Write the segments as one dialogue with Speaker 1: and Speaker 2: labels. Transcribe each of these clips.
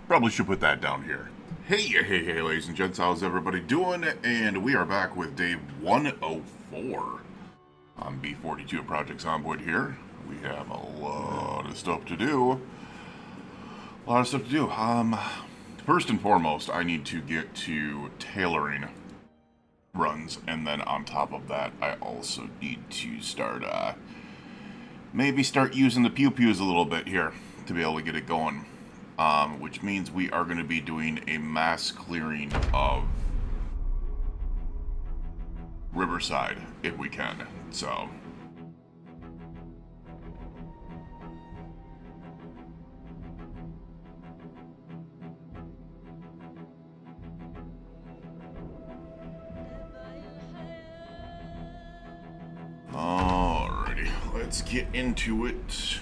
Speaker 1: Probably should put that down here. Hey, ladies and gents, how's everybody doing? And we are back with day 104 on B42 of Project Zomboid here. We have a lot of stuff to do. First and foremost, I need to get to tailoring runs, and then on top of that, I also need to maybe start using the pew-pews a little bit here to be able to get it going. Which means we are going to be doing a mass clearing of Riverside, if we can. So, alrighty, let's get into it.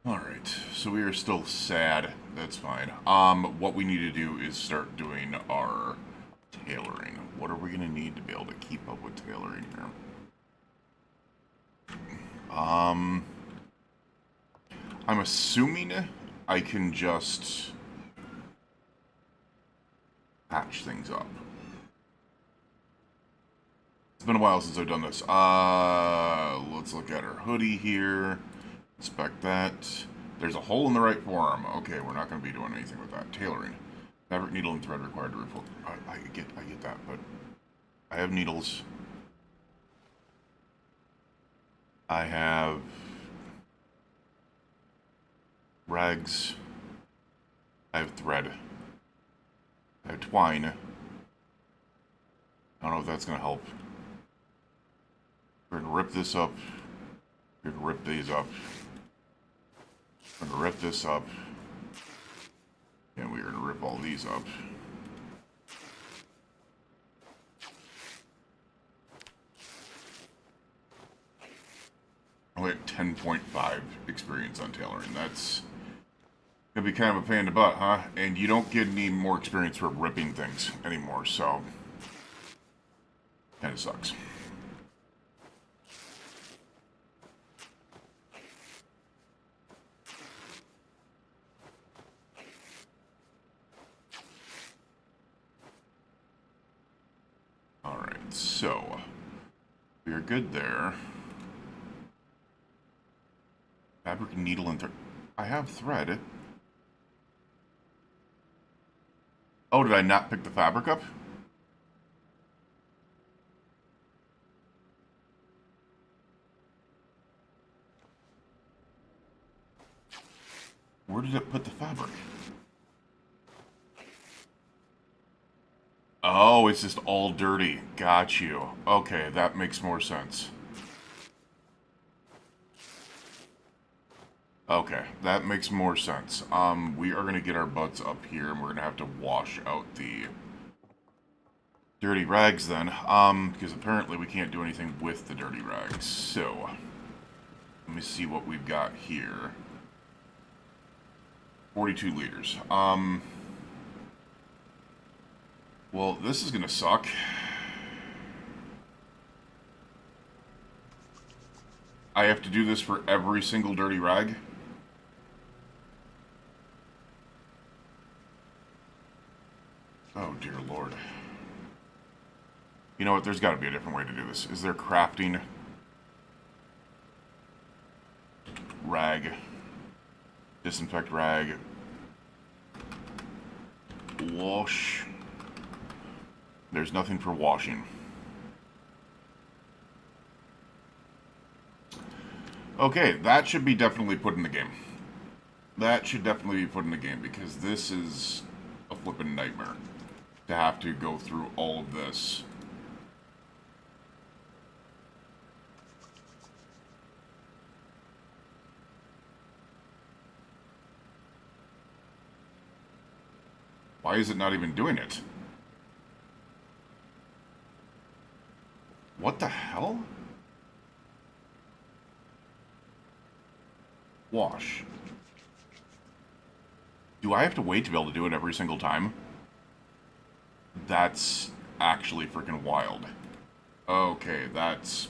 Speaker 1: Alright, so we are still sad. That's fine. What we need to do is start doing our tailoring. What are we going to need to be able to keep up with tailoring here? I'm assuming I can just patch things up. It's been a while since I've done this. Let's look at our hoodie here. Inspect that. There's a hole in the right forearm. Okay, we're not going to be doing anything with that. Tailoring. Fabric, needle, and thread required to refill. I get that, but I have needles. I have rags. I have thread. I have twine. I don't know if that's going to help. We're going to rip this up. We're going to rip these up. We're going to rip this up. And we're going to rip all these up. Only at 10.5 experience on tailoring. That's going to be kind of a pain in the butt, huh? And you don't get any more experience for ripping things anymore, so kind of sucks. So, we are good there. Fabric, needle, and thread. I have thread. Oh, did I not pick the fabric up? Where did it put the fabric? Oh, it's just all dirty. Got you. Okay, that makes more sense. Okay, that makes more sense. We are going to get our butts up here, and we're going to have to wash out the dirty rags then. Because apparently we can't do anything with the dirty rags. So, let me see what we've got here. 42 liters. Well, this is gonna suck. I have to do this for every single dirty rag. Oh, dear Lord. You know what? There's got to be a different way to do this. Is there crafting? Rag. Disinfect rag. Wash. There's nothing for washing. Okay, that should be definitely put in the game. That should definitely be put in the game, because this is a flippin' nightmare to have to go through all of this. Why is it not even doing it? What the hell? Wash. Do I have to wait to be able to do it every single time? That's actually freaking wild. Okay, that's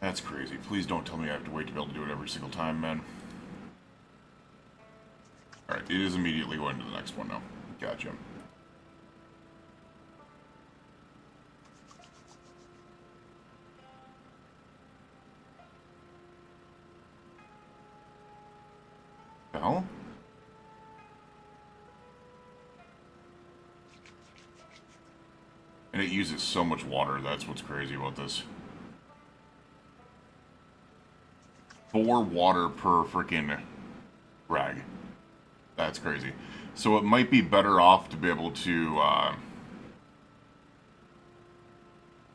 Speaker 1: That's crazy. Please don't tell me I have to wait to be able to do it every single time, man. Alright, it is immediately going to the next one now. Gotcha. The hell? And it uses so much water, that's what's crazy about this. 4 water per freaking rag. That's crazy. So it might be better off to be able to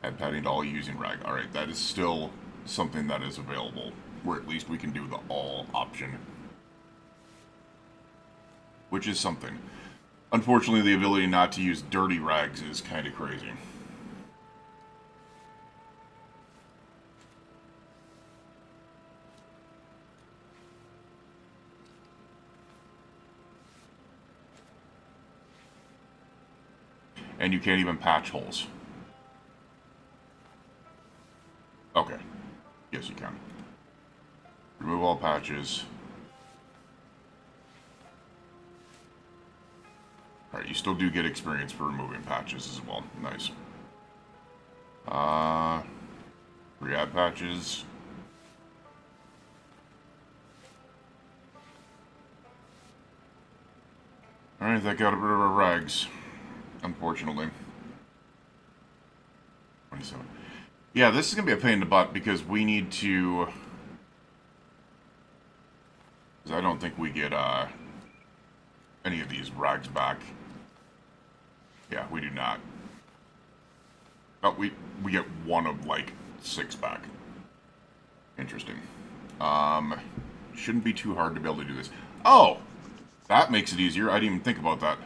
Speaker 1: add padding to all using rag. Alright, that is still something that is available, where at least we can do the all option. Which is something. Unfortunately, the ability not to use dirty rags is kind of crazy. And you can't even patch holes. Okay. Yes, you can. Remove all patches. Alright, you still do get experience for removing patches as well. Nice. Re-add patches. Alright, that got rid of our rags. Unfortunately. 27. Yeah, this is going to be a pain in the butt because we need to... Because I don't think we get any of these rags back. Yeah, we do not. Oh, we get 1 of, like, 6 back. Interesting. Shouldn't be too hard to be able to do this. Oh! That makes it easier. I didn't even think about that.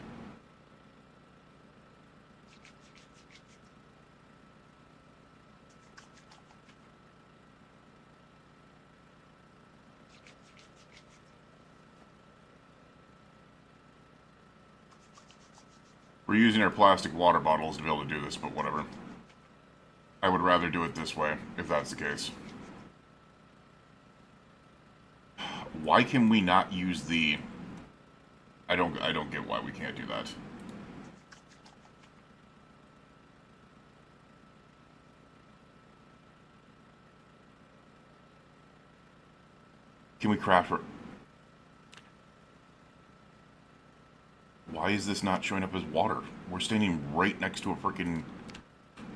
Speaker 1: We're using our plastic water bottles to be able to do this, but whatever. I would rather do it this way, if that's the case. Why can we not use the... I don't get why we can't do that. Can we craft... Why is this not showing up as water? We're standing right next to a freaking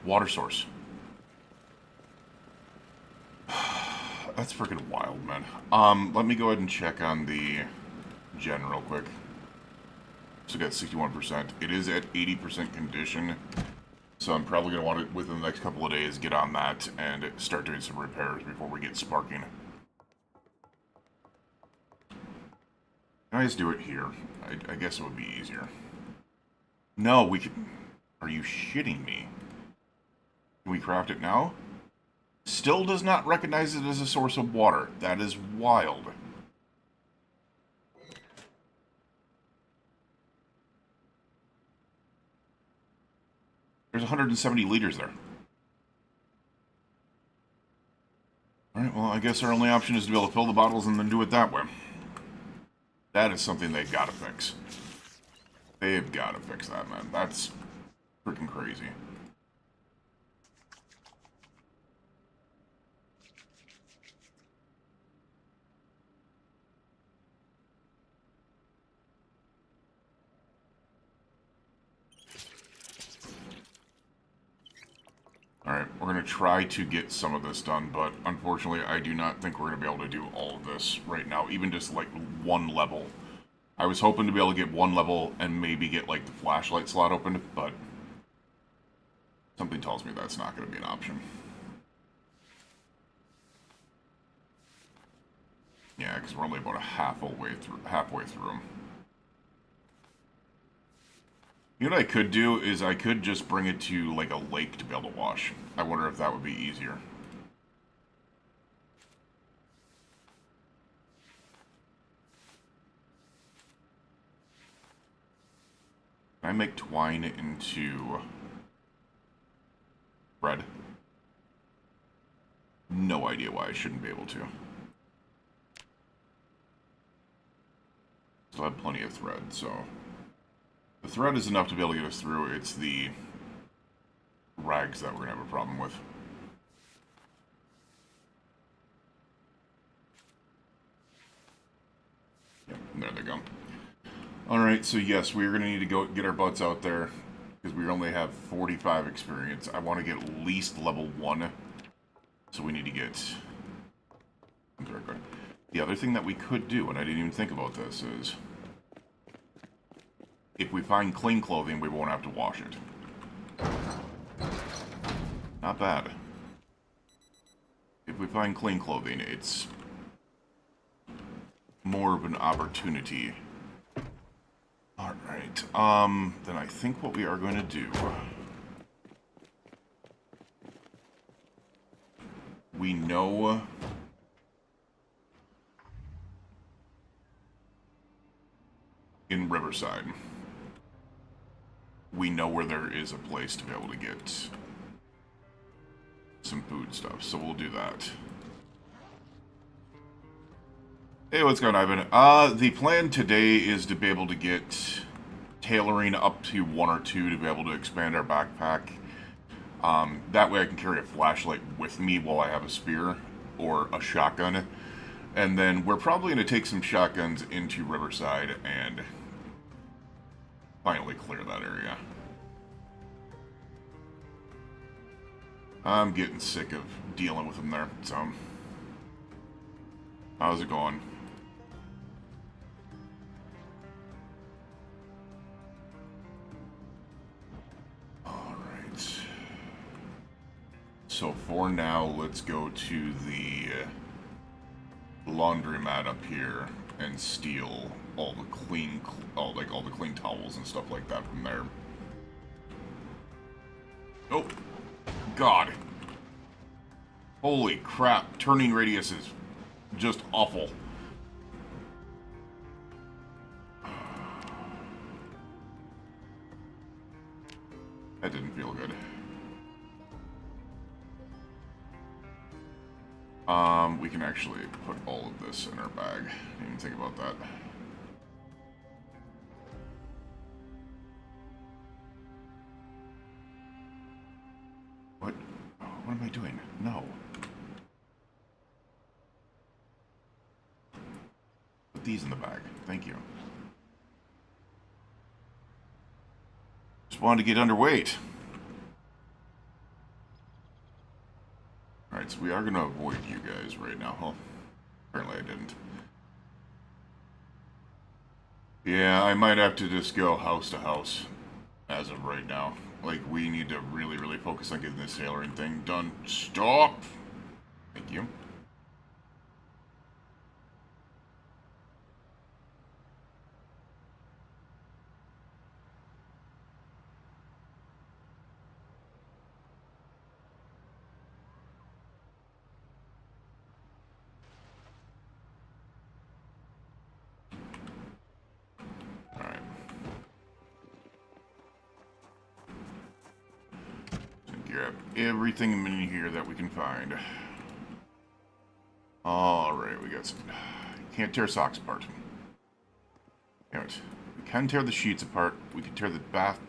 Speaker 1: water source. That's freaking wild, man. Let me go ahead and check on the gen real quick. So got 61%. It is at 80% condition. So I'm probably going to want to, within the next couple of days, get on that and start doing some repairs before we get sparking. Can I just do it here? I guess it would be easier. No, we can... Are you shitting me? Can we craft it now? Still does not recognize it as a source of water. That is wild. There's 170 liters there. Alright, well, I guess our only option is to be able to fill the bottles and then do it that way. That is something they've got to fix. They've got to fix that, man. That's freaking crazy. Alright, we're going to try to get some of this done, but unfortunately I do not think we're going to be able to do all of this right now, even just like 1 level. I was hoping to be able to get 1 level and maybe get like the flashlight slot opened, but something tells me that's not going to be an option. Yeah, because we're only about halfway through them. You know what I could do is I could just bring it to like a lake to be able to wash. I wonder if that would be easier. Can I make twine into bread? No. no idea why I shouldn't be able to. Still have plenty of thread, so... The thread is enough to be able to get us through. It's the rags that we're going to have a problem with. Yep, there they go. Alright, so yes, we're going to need to go get our butts out there, because we only have 45 experience. I want to get at least level 1, so we need to get... The other thing that we could do, and I didn't even think about this, is... If we find clean clothing, we won't have to wash it. Not bad. If we find clean clothing, it's more of an opportunity. Alright, then I think what we are going to do... We know... In Riverside, we know where there is a place to be able to get some food stuff, so we'll do that. Hey, what's going on, Ivan? The plan today is to be able to get tailoring up to 1 or 2 to be able to expand our backpack. That way I can carry a flashlight with me while I have a spear or a shotgun. And then we're probably going to take some shotguns into Riverside and finally clear that area. I'm getting sick of dealing with them there, so... How's it going? Alright. So for now, let's go to the laundromat up here and steal all the clean, all the clean towels and stuff like that from there. Oh, God! Holy crap! Turning radius is just awful. That didn't feel good. We can actually put all of this in our bag. Didn't even think about that. What? What am I doing? No. Put these in the bag. Thank you. Just wanted to get underweight. Alright, so we are going to avoid you guys right now. Huh? Apparently I didn't. Yeah, I might have to just go house to house as of right now. Like, we need to really, really focus on getting this tailoring thing done. Stop! Thank you. Grab everything in here that we can find. Alright, we got some... Can't tear socks apart. Damn it. We can tear the sheets apart. We can tear the bath...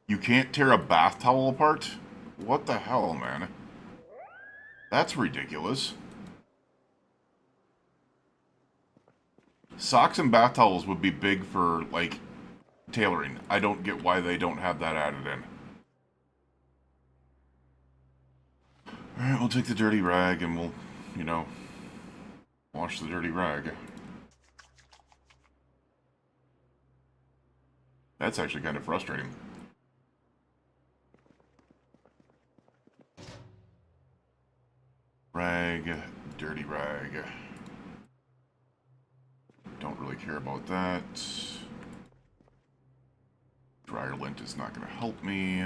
Speaker 1: You can't tear a bath towel apart? What the hell, man? That's ridiculous. Socks and bath towels would be big for, like, tailoring. I don't get why they don't have that added in. Alright, we'll take the dirty rag and we'll, you know, wash the dirty rag. That's actually kind of frustrating. Rag, dirty rag. Don't really care about that. Dryer lint is not going to help me.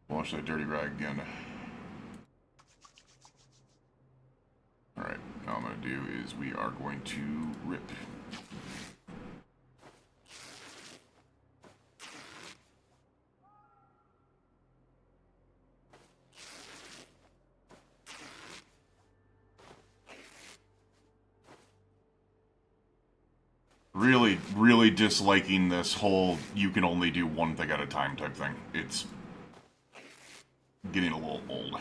Speaker 1: Wash that dirty rag again. Alright, now what I'm going to do is we are going to rip. Really, really disliking this whole you can only do one thing at a time type thing. It's getting a little old.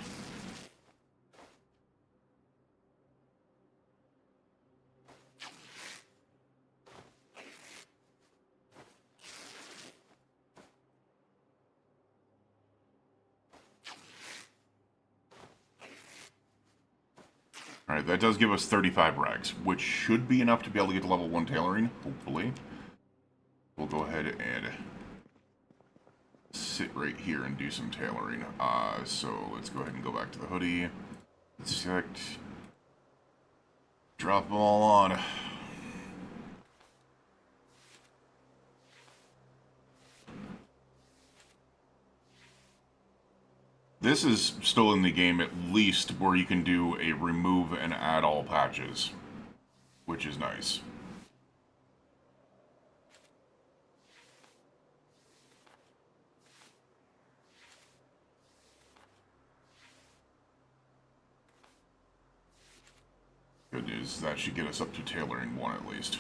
Speaker 1: Alright, that does give us 35 rags, which should be enough to be able to get to level 1 tailoring, hopefully. We'll go ahead and sit right here and do some tailoring. So let's go ahead and go back to the hoodie. Select. Drop them all on. This is still in the game, at least, where you can do a remove and add all patches, which is nice. Good news, that should get us up to tailoring 1 at least.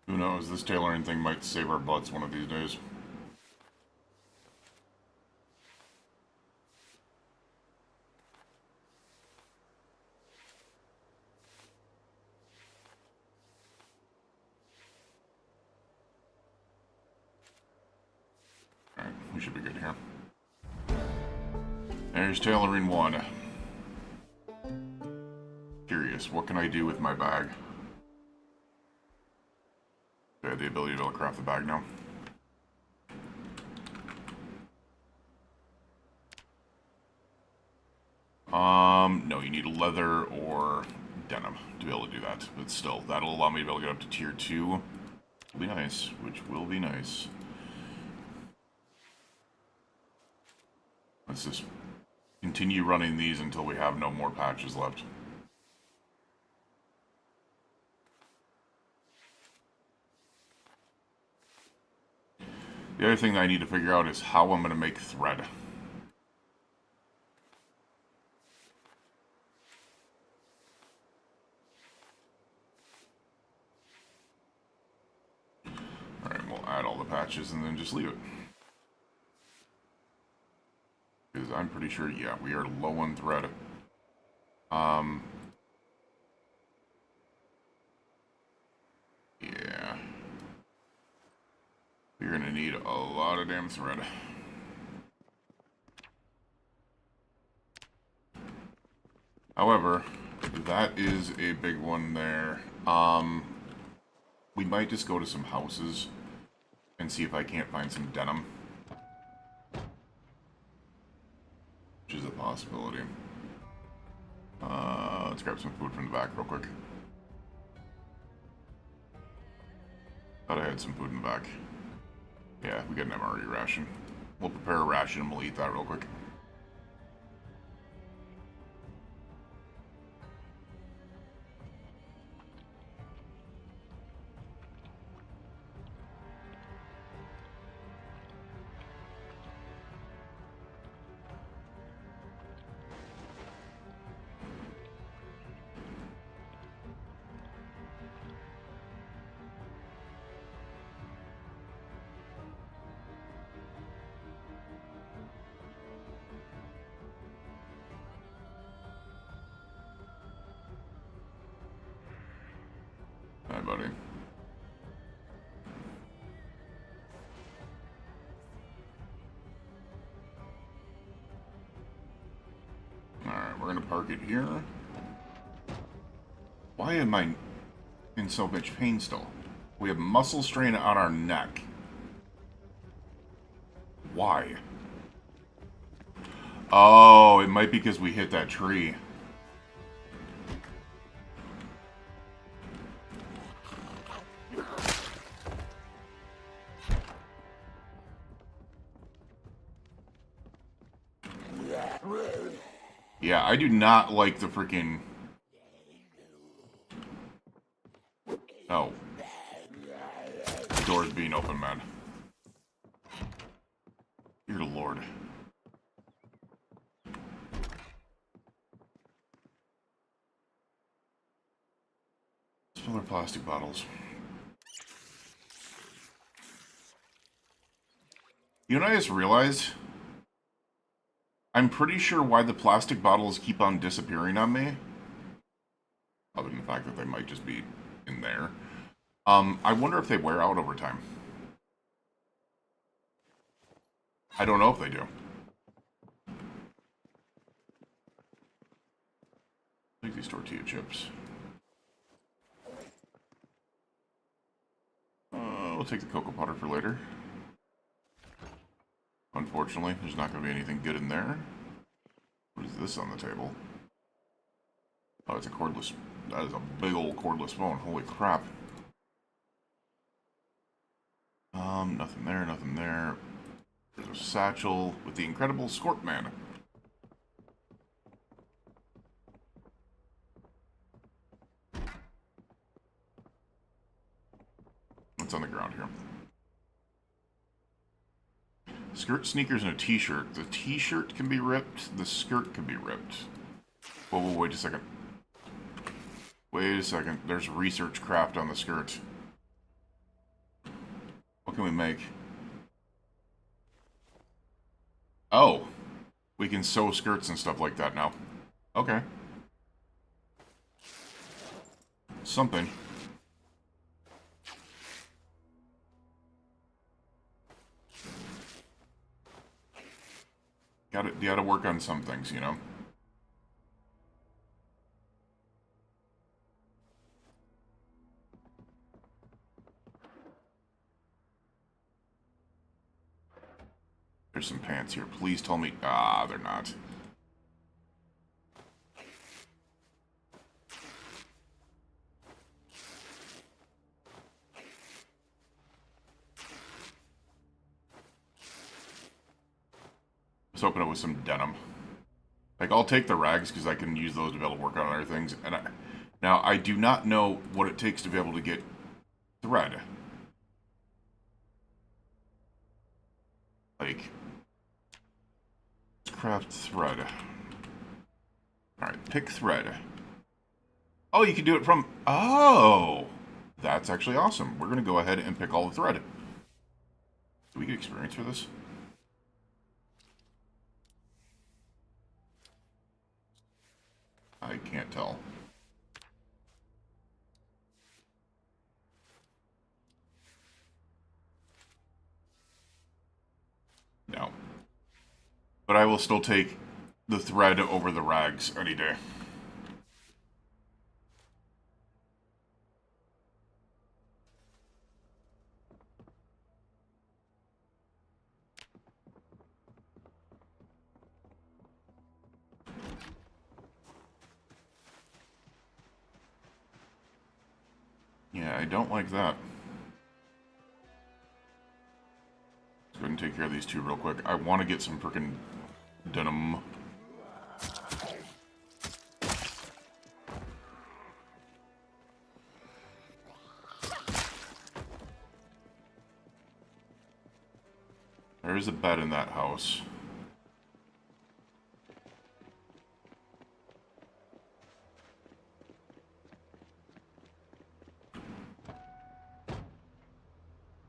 Speaker 1: Who knows, this tailoring thing might save our butts one of these days. Alright, we should be good here. There's tailoring 1. Curious, what can I do with my bag? I have the ability to be able to craft the bag now. No, you need leather or denim to be able to do that. But still, that'll allow me to be able to get up to tier 2. Will be nice, which will be nice. Let's just continue running these until we have no more patches left. The other thing that I need to figure out is how I'm going to make thread. Alright, we'll add all the patches and then just leave it. Because I'm pretty sure, yeah, we are low on thread. Yeah. You're gonna need a lot of damn thread. However, that is a big one there. We might just go to some houses and see if I can't find some denim. Which is a possibility. Let's grab some food from the back real quick. Thought I had some food in the back. Yeah, we got an MRE ration. We'll prepare a ration and we'll eat that real quick. Hi, buddy. Alright, we're gonna park it here. Why am I in so much pain still? We have muscle strain on our neck. Why? Oh, it might be because we hit that tree. Yeah, I do not like the freaking... Oh. The door's being open, man. Dear Lord. Smaller plastic bottles. You know what I just realized? I'm pretty sure why the plastic bottles keep on disappearing on me, other than the fact that they might just be in there. I wonder if they wear out over time. I don't know if they do. Take these tortilla chips. We'll take the cocoa powder for later. Unfortunately, there's not going to be anything good in there. What is this on the table? Oh, it's a cordless... That is a big old cordless phone. Holy crap. Nothing there, nothing there. There's a satchel with the incredible Scorp Man. What's on the ground here? Skirt, sneakers, and a t-shirt. The t-shirt can be ripped. The skirt can be ripped. Whoa, whoa, wait a second. Wait a second. There's research craft on the skirt. What can we make? Oh. We can sew skirts and stuff like that now. Okay. Something. Gotta work on some things, you know? There's some pants here. Please tell me... Ah, they're not. Let's open it with some denim. Like, I'll take the rags because I can use those to be able to work on other things. And now, I do not know what it takes to be able to get thread. Like... Craft thread. Alright, pick thread. Oh, you can do it from... Oh! That's actually awesome. We're going to go ahead and pick all the thread. Do we get experience for this? I can't tell. No. But I will still take the thread over the rags any day. Yeah, I don't like that. Let's go ahead and take care of these two real quick. I want to get some frickin' denim. There is a bed in that house.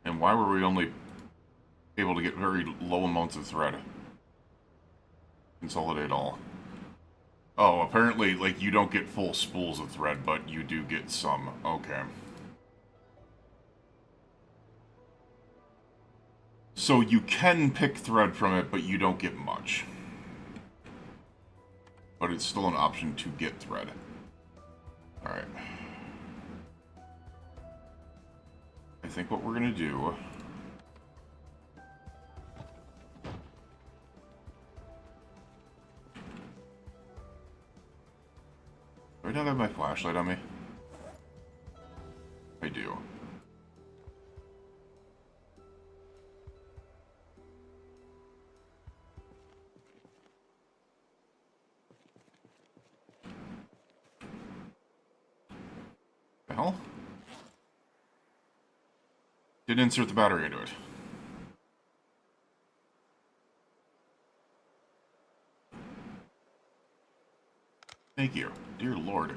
Speaker 1: And why were we only able to get very low amounts of thread? Consolidate all. Oh, apparently, like, you don't get full spools of thread, but you do get some. Okay. So you can pick thread from it, but you don't get much. But it's still an option to get thread. Alright. I think what we're gonna do... Do I not have my flashlight on me? I do. hell? Didn't insert the battery into it. Thank you. Dear Lord.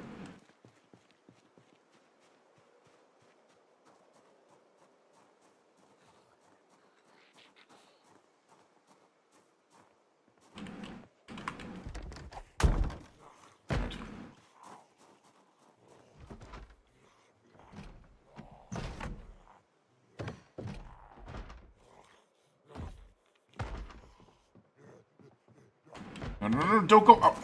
Speaker 1: No, no, no, don't go up.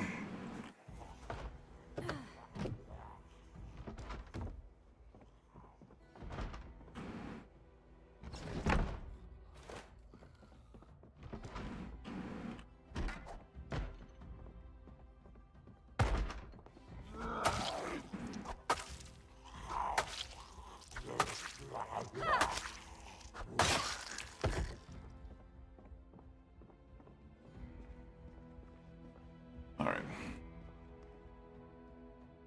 Speaker 1: Alright.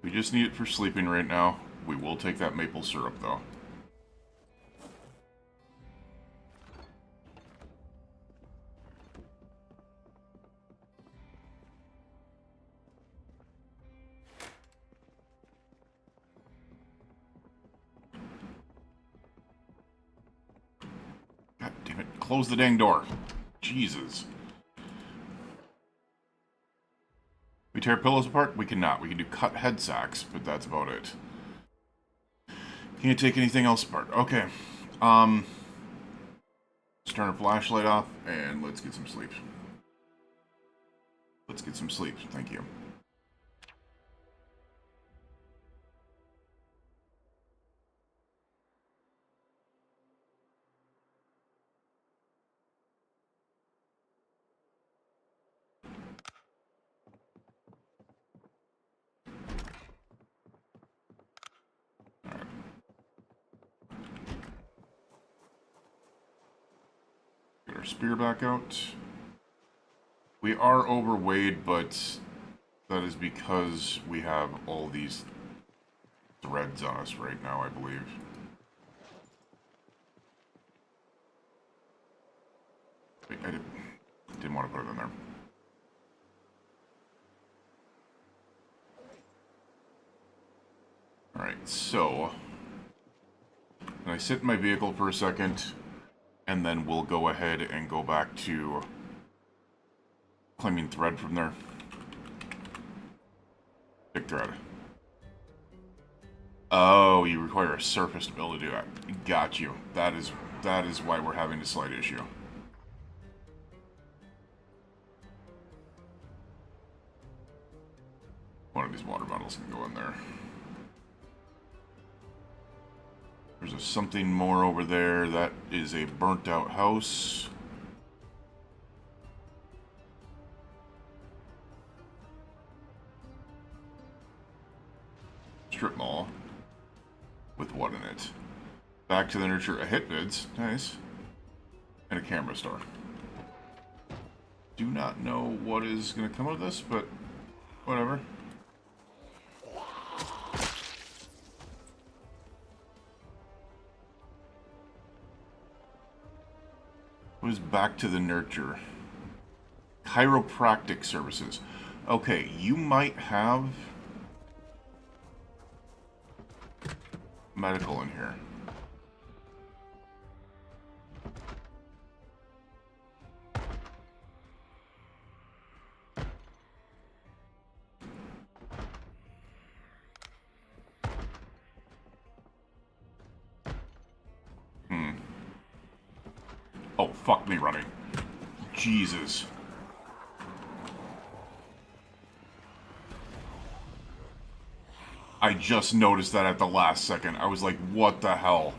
Speaker 1: We just need it for sleeping right now. We will take that maple syrup, though. God damn it. Close the dang door. Jesus. We tear pillows apart? We cannot. We can do cut head sacks, but that's about it. Can't take anything else apart. Okay. Let's turn our flashlight off, and let's get some sleep. Let's get some sleep. Thank you. Get our spear back out. We are overweight, but that is because we have all these threads on us right now, I believe. Wait, I didn't want to put it in there. Alright, so I sit in my vehicle for a second, and then we'll go ahead and go back to claiming thread from there. Pick thread. Oh, you require a surface to be able to do that. Got you. That is why we're having a slight issue. One of these water bottles can go in there. There's something more over there. That is a burnt out house. Strip mall. With what in it? Back to the nurture. A hit vids. Nice. And a camera store. Do not know what is going to come of this, but whatever. What is back to the nurture? Chiropractic services. Okay, you might have medical in here. Oh, fuck me running. Jesus. I just noticed that at the last second. I was like, what the hell?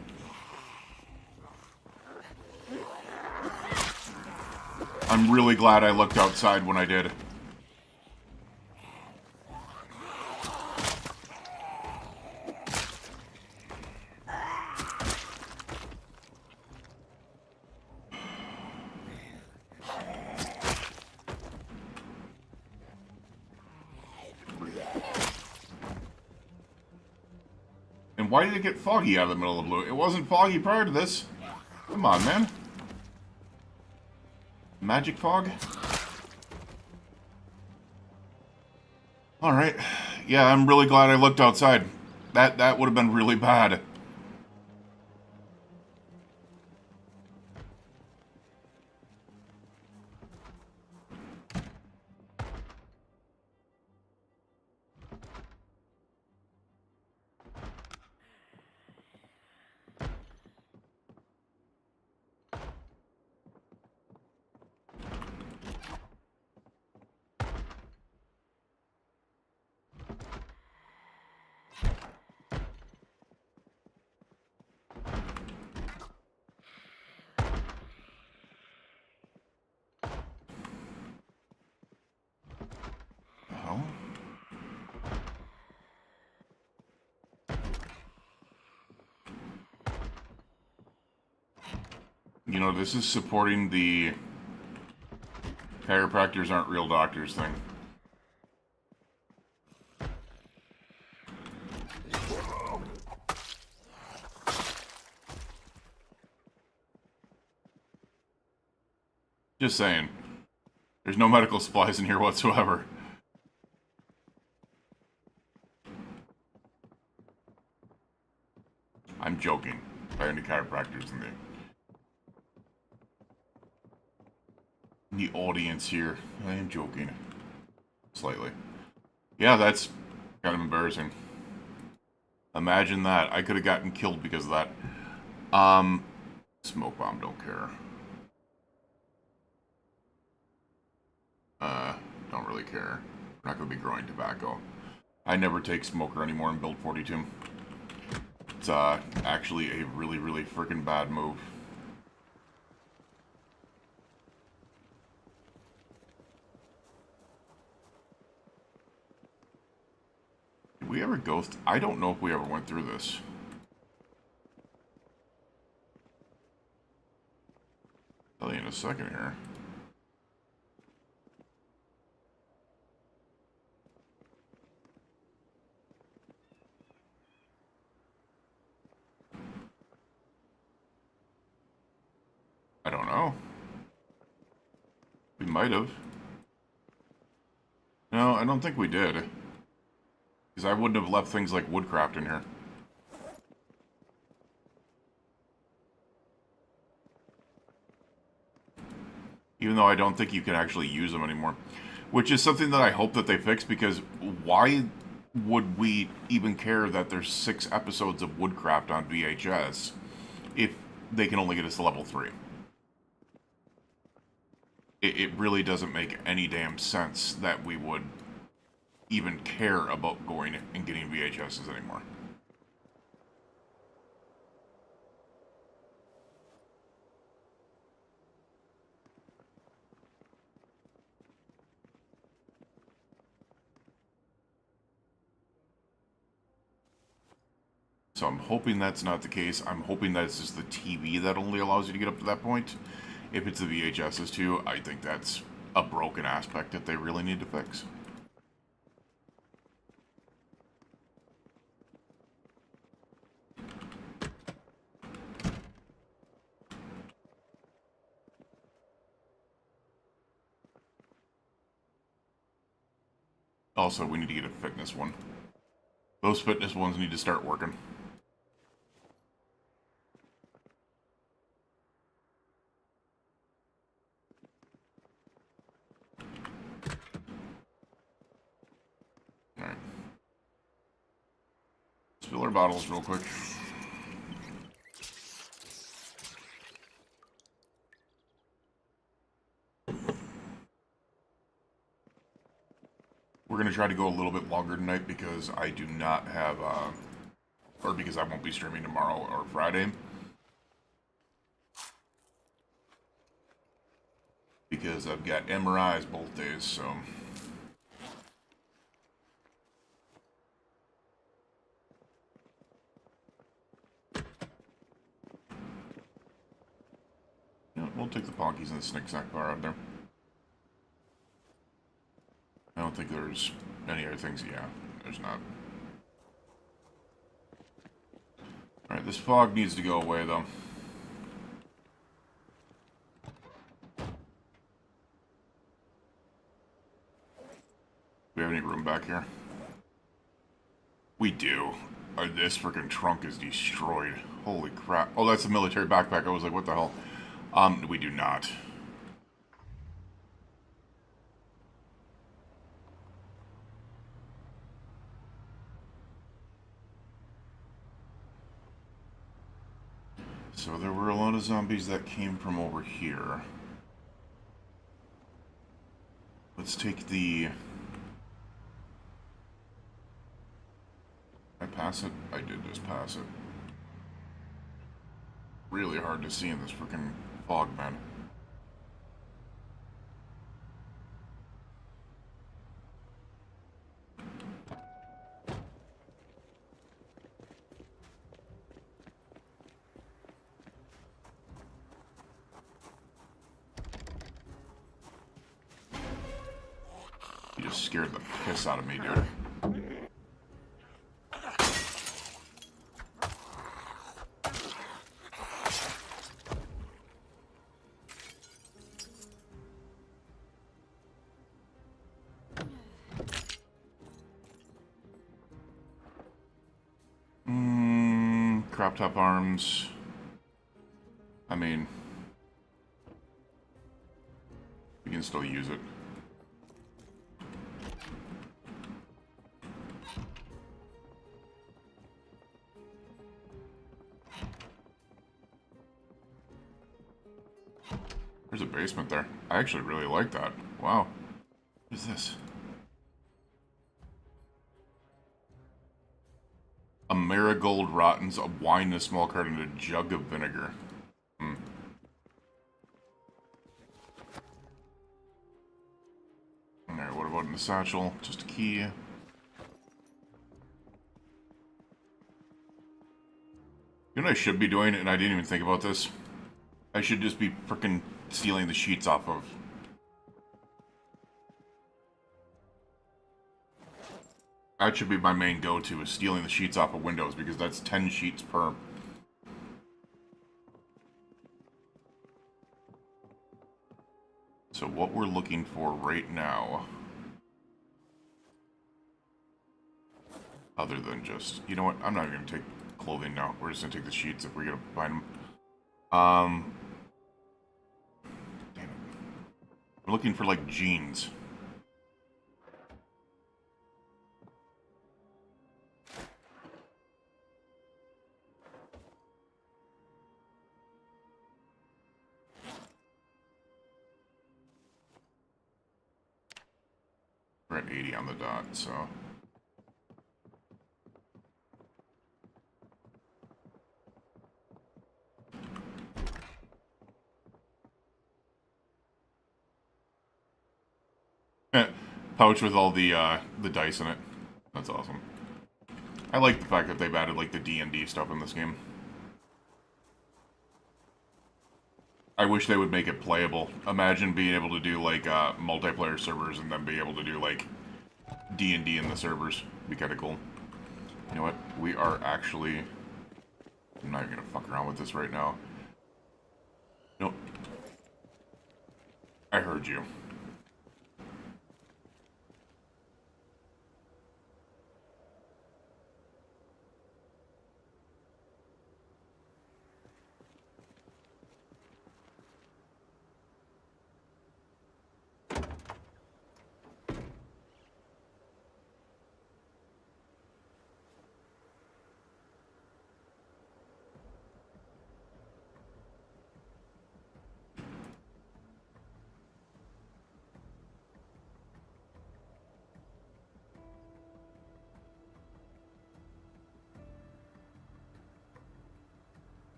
Speaker 1: I'm really glad I looked outside when I did. Why did it get foggy out of the middle of the blue? It wasn't foggy prior to this. Come on, man. Magic fog? Alright. Yeah, I'm really glad I looked outside. That would have been really bad. You know, this is supporting the chiropractors aren't real doctors thing. Just saying. There's no medical supplies in here whatsoever. I'm joking. There are any chiropractors in the audience here. I am joking. Slightly. Yeah, that's kind of embarrassing. Imagine that. I could have gotten killed because of that. Smoke bomb, don't care. Don't really care. We're not going to be growing tobacco. I never take smoker anymore in build 42. It's actually a really, really freaking bad move. Did we ever go I don't know if we ever went through this. I'll tell you in a second here. I don't know. We might have. No, I don't think we did. Because I wouldn't have left things like woodcraft in here. Even though I don't think you can actually use them anymore. Which is something that I hope that they fix, because why would we even care that there's 6 episodes of woodcraft on VHS if they can only get us to level 3? It really doesn't make any damn sense that we would even care about going and getting VHSs anymore. So I'm hoping that's not the case. I'm hoping that it's just the TV that only allows you to get up to that point. If it's the VHSs too, I think that's a broken aspect that they really need to fix. Also, we need to get a fitness one. Those fitness ones need to start working. Alright. Let's fill our bottles real quick. We're going to try to go a little bit longer tonight because I do not have, or because I won't be streaming tomorrow or Friday. Because I've got MRIs both days, so... Yeah, we'll take the Ponkies and the Snick Snack bar out there. I don't think there's any other things. Yeah, there's not. Alright, this fog needs to go away, though. Do we have any room back here? We do. This freaking trunk is destroyed. Holy crap. Oh, that's a military backpack. I was like, what the hell? We do not. So there were a lot of zombies that came from over here. Let's take the... I pass it? I did just pass it. Really hard to see in this freaking fog, man. You just scared the piss out of me, dude. Crop top arms. I mean, we can still use it. There's a basement there. I actually really like that. Wow. What is this? A marigold rottens, a wine in a small carton, and a jug of vinegar. Alright, what about in the satchel? Just a key. You know what I should be doing, and I didn't even think about this? I should just be frickin' stealing the sheets off of... That should be my main go-to, is stealing the sheets off of windows, because that's 10 sheets per. So what we're looking for right now, other than just, you know what, I'm not even going to take clothing now. We're just going to take the sheets if we're going to find them. Damn it. We're looking for, like, jeans. We're at 80 on the dot, so... Pouch with all the dice in it. That's awesome. I like the fact that they've added, like, the D&D stuff in this game. I wish they would make it playable. Imagine being able to do, like, multiplayer servers and then be able to do, like, D&D in the servers. It'd be kind of cool. You know what? We are actually... I'm not even gonna fuck around with this right now. Nope. I heard you.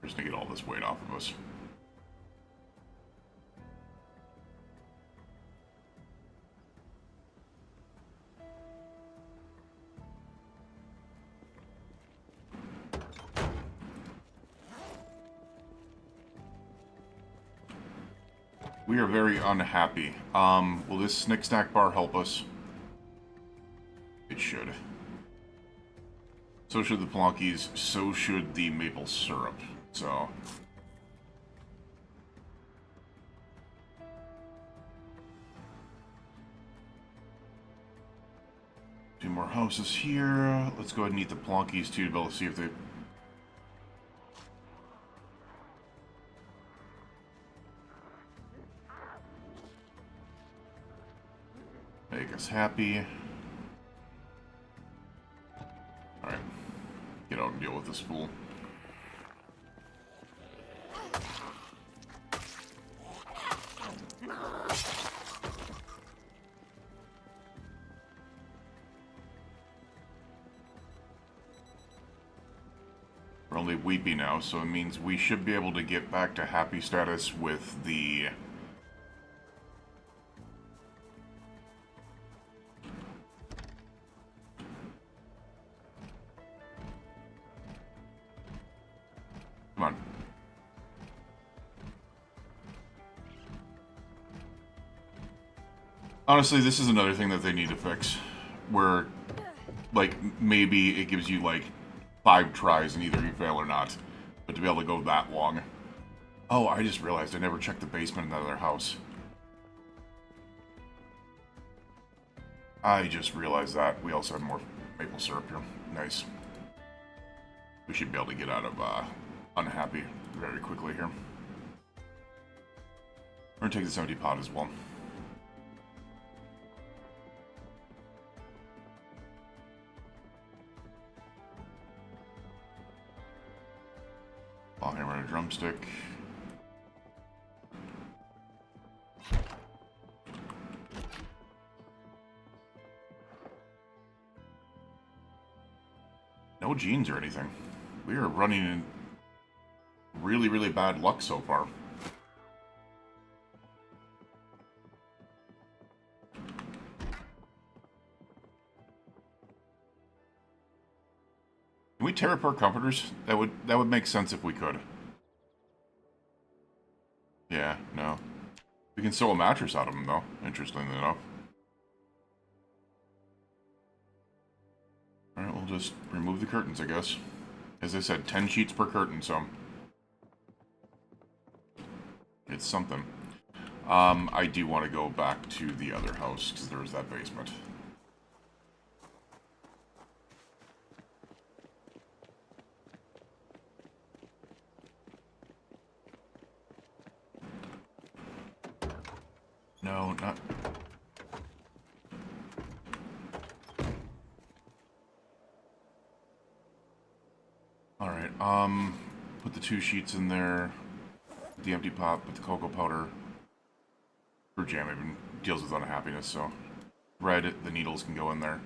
Speaker 1: Just to get all this weight off of us. We are very unhappy. Will this Snick Snack bar help us? It should. So should the plonkies, so should the maple syrup. So... two more houses here. Let's go ahead and eat the plonkies too to be able to see if they... make us happy. Alright. Get out and deal with this fool. We're only weepy now, so it means we should be able to get back to happy status with the... come on. Honestly, this is another thing that they need to fix. Where, like, maybe it gives you, like, 5 tries and either you fail or not. But to be able to go that long. Oh, I just realized I never checked the basement in that other house. I just realized that. We also have more maple syrup here. Nice. We should be able to get out of unhappy very quickly here. We're gonna take this empty pot as well. Long hammer and a drumstick. No genes or anything. We are running in really, really bad luck so far. Can we tear apart comforters? That would make sense if we could. Yeah, no. We can sew a mattress out of them though, interestingly enough. Alright, we'll just remove the curtains, I guess. As I said, 10 sheets per curtain, so... it's something. I do want to go back to the other house, because there was that basement. No, not... alright, put the 2 sheets in there, put the empty pot, put the cocoa powder. Fruit jam even deals with unhappiness, so... red, the needles can go in there.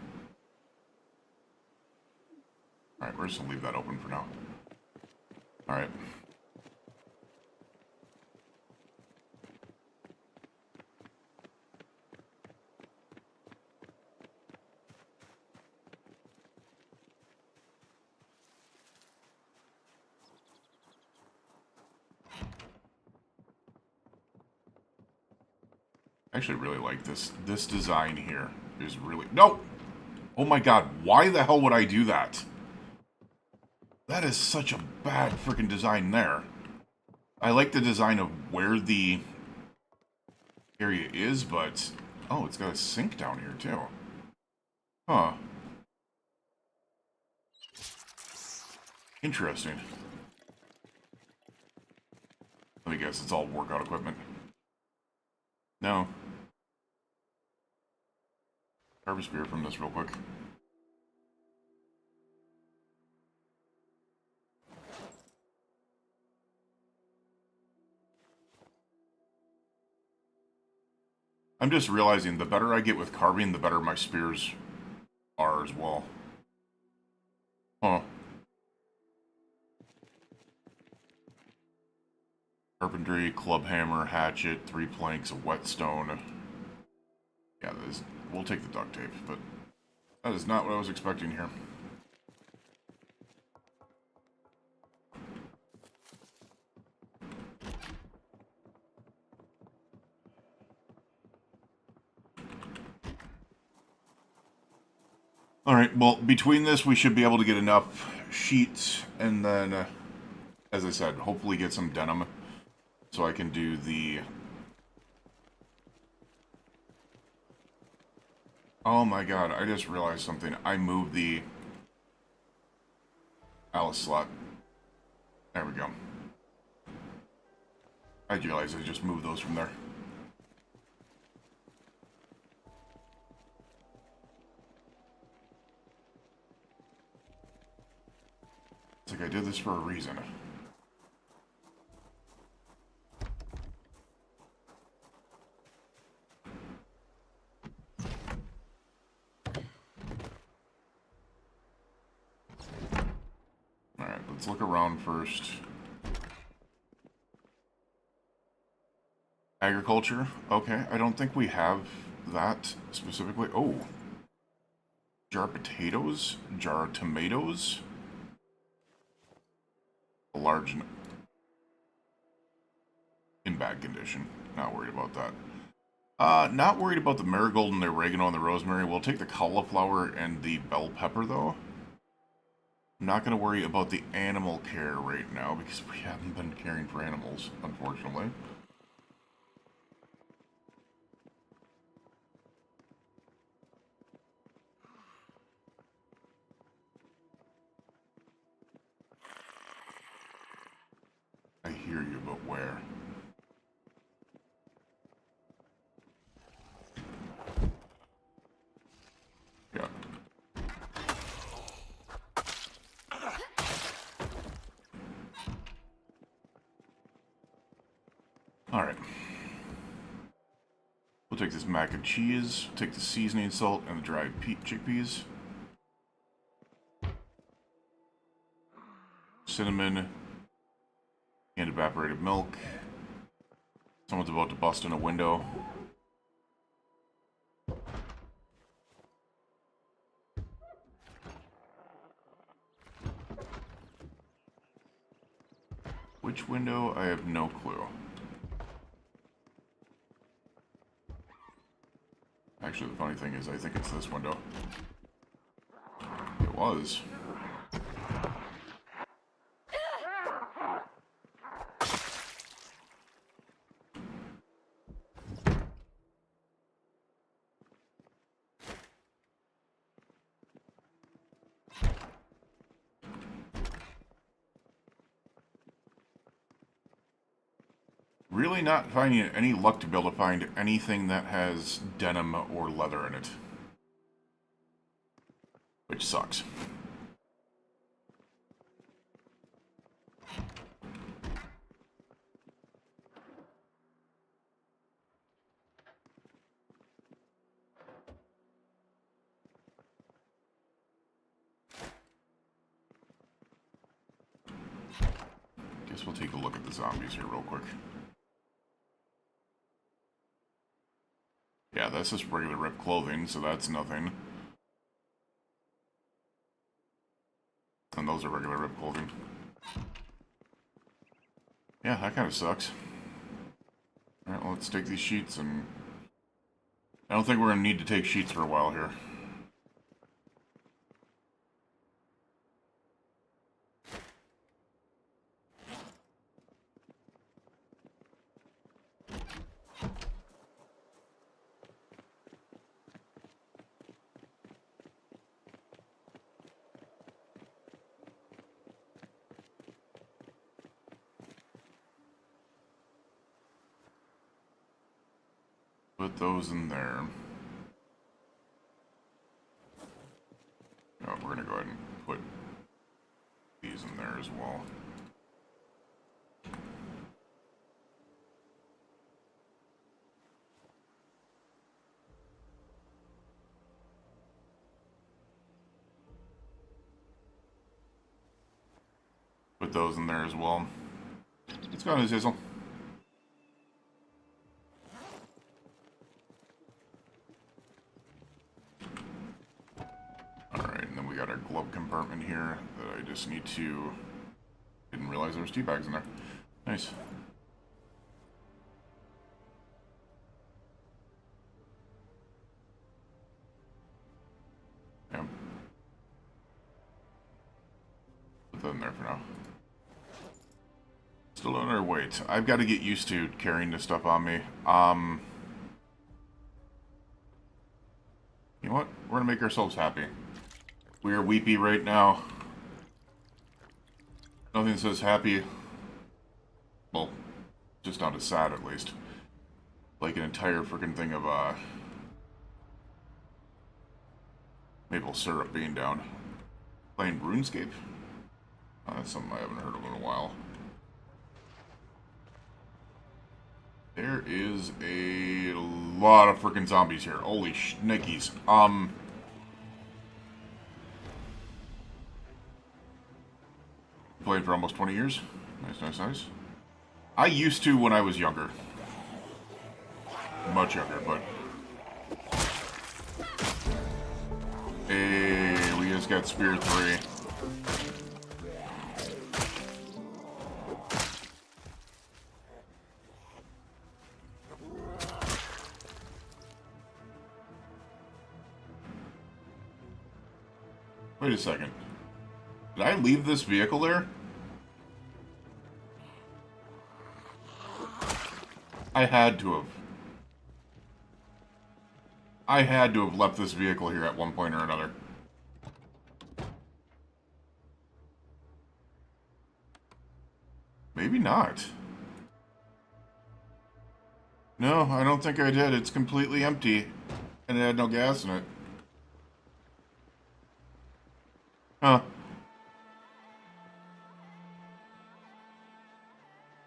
Speaker 1: Alright, we're just gonna leave that open for now. Alright. I actually really like this. This design here is really... no! Oh my god, why the hell would I do that? That is such a bad freaking design there. I like the design of where the area is, but... oh, it's got a sink down here, too. Huh. Interesting. Let me guess, it's all workout equipment. No. Harvest beer from this real quick. I'm just realizing the better I get with carving, the better my spears are as well. Huh. Carpentry, club hammer, hatchet, 3 planks, a whetstone. Yeah, we'll take the duct tape, but that is not what I was expecting here. Alright, well, between this, we should be able to get enough sheets, and then, as I said, hopefully get some denim, so I can do the... Oh my god, I just realized something. I moved the Alice slot. There we go. I realized I just moved those from there. It's like I did this for a reason. Alright, let's look around first. Agriculture? Okay, I don't think we have that specifically. Oh. Jar of potatoes? Jar of tomatoes? A large... in bad condition. Not worried about that. Not worried about the marigold and the oregano and the rosemary. We'll take the cauliflower and the bell pepper, though. I'm not going to worry about the animal care right now, because we haven't been caring for animals, unfortunately. I hear you, but where? Yeah. Alright. We'll take this mac and cheese, take the seasoning salt and the dried chickpeas. Cinnamon and evaporated milk. Someone's about to bust in a window. Which window? I have no clue. Actually, the funny thing is, I think it's this window. It was. Really not finding any luck to be able to find anything that has denim or leather in it. Which sucks. Guess we'll take a look at the zombies here real quick. Yeah, that's just regular ripped clothing, so that's nothing. And those are regular ripped clothing. Yeah, that kind of sucks. Alright, well, let's take these sheets and... I don't think we're going to need to take sheets for a while here. Put those in there. Oh, we're going to go ahead and put these in there as well. Put those in there as well. Let's go, Ms. Hazel. Alright, and then we got our glove compartment here that I just need to... Didn't realize there was tea bags in there. Nice. Yeah. that in there for now. Still under weight. I've got to get used to carrying this stuff on me. You know what? We're gonna make ourselves happy. We are weepy right now. Nothing says happy. Well, just not as sad, at least. Like an entire freaking thing of, maple syrup being down. Playing RuneScape? Oh, that's something I haven't heard of in a while. There is a lot of freaking zombies here. Holy shnikes. Played for almost 20 years. Nice, nice, nice. I used to when I was younger. Much younger, but... Hey, we just got Spear 3. Wait a second. Did I leave this vehicle there? I had to have. I had to have left this vehicle here at one point or another. Maybe not. No, I don't think I did. It's completely empty. And it had no gas in it. Huh.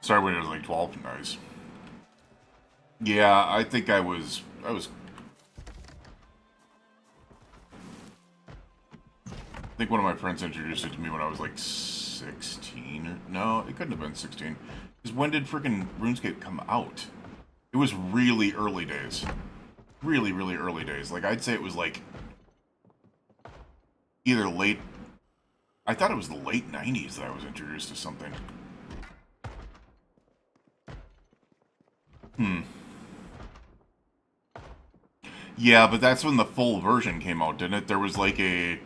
Speaker 1: Sorry when it was like 12. Nice. Yeah, I think I was... I think one of my friends introduced it to me when I was like 16. No, it couldn't have been 16. Because when did freaking RuneScape come out? It was really early days. Really, really early days. Like, I'd say it was like... either late... I thought it was the late 90s that I was introduced to something. Yeah, but that's when the full version came out, didn't it? There was like a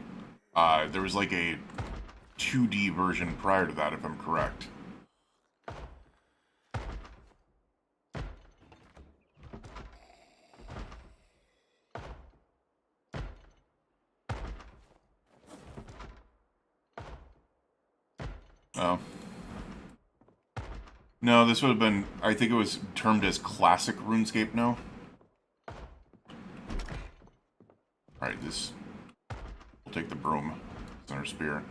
Speaker 1: 2D version prior to that, if I'm correct. Oh. No, this would have been... I think it was termed as Classic RuneScape now. Alright, this... We'll take the broom. It's our spear.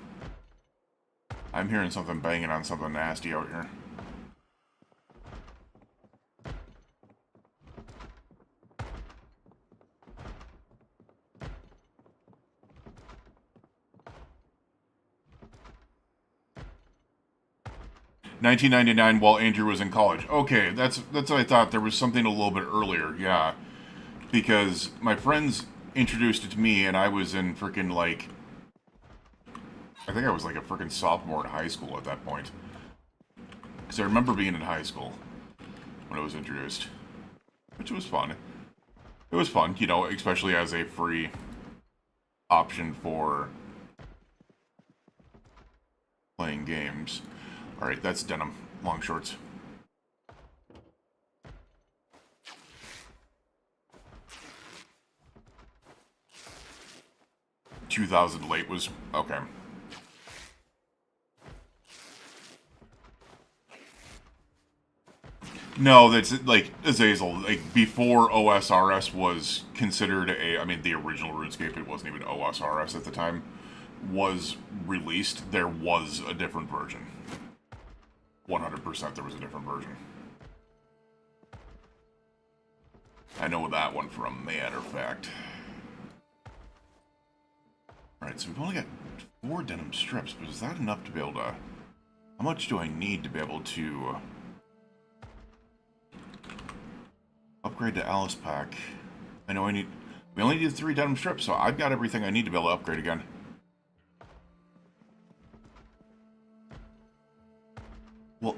Speaker 1: I'm hearing something banging on something nasty out here. $19.99 while Andrew was in college. Okay, that's what I thought. There was something a little bit earlier, yeah. Because my friends introduced it to me, and I was in freaking, like... I think I was like a freaking sophomore in high school at that point. Because I remember being in high school when it was introduced. Which was fun. It was fun, you know, especially as a free option for playing games. Alright, that's denim. Long shorts. $2,000 late was... okay. No, that's like Azazel. Like before OSRS was considered a, I mean, the original RuneScape, it wasn't even OSRS at the time, was released. There was a different version. 100% there was a different version. I know that one from a matter of fact. Alright, so we've only got 4 denim strips, but is that enough to be able to... How much do I need to be able to... upgrade to Alice Pack? I know I need... We only need 3 denim strips, so I've got everything I need to be able to upgrade again. Well...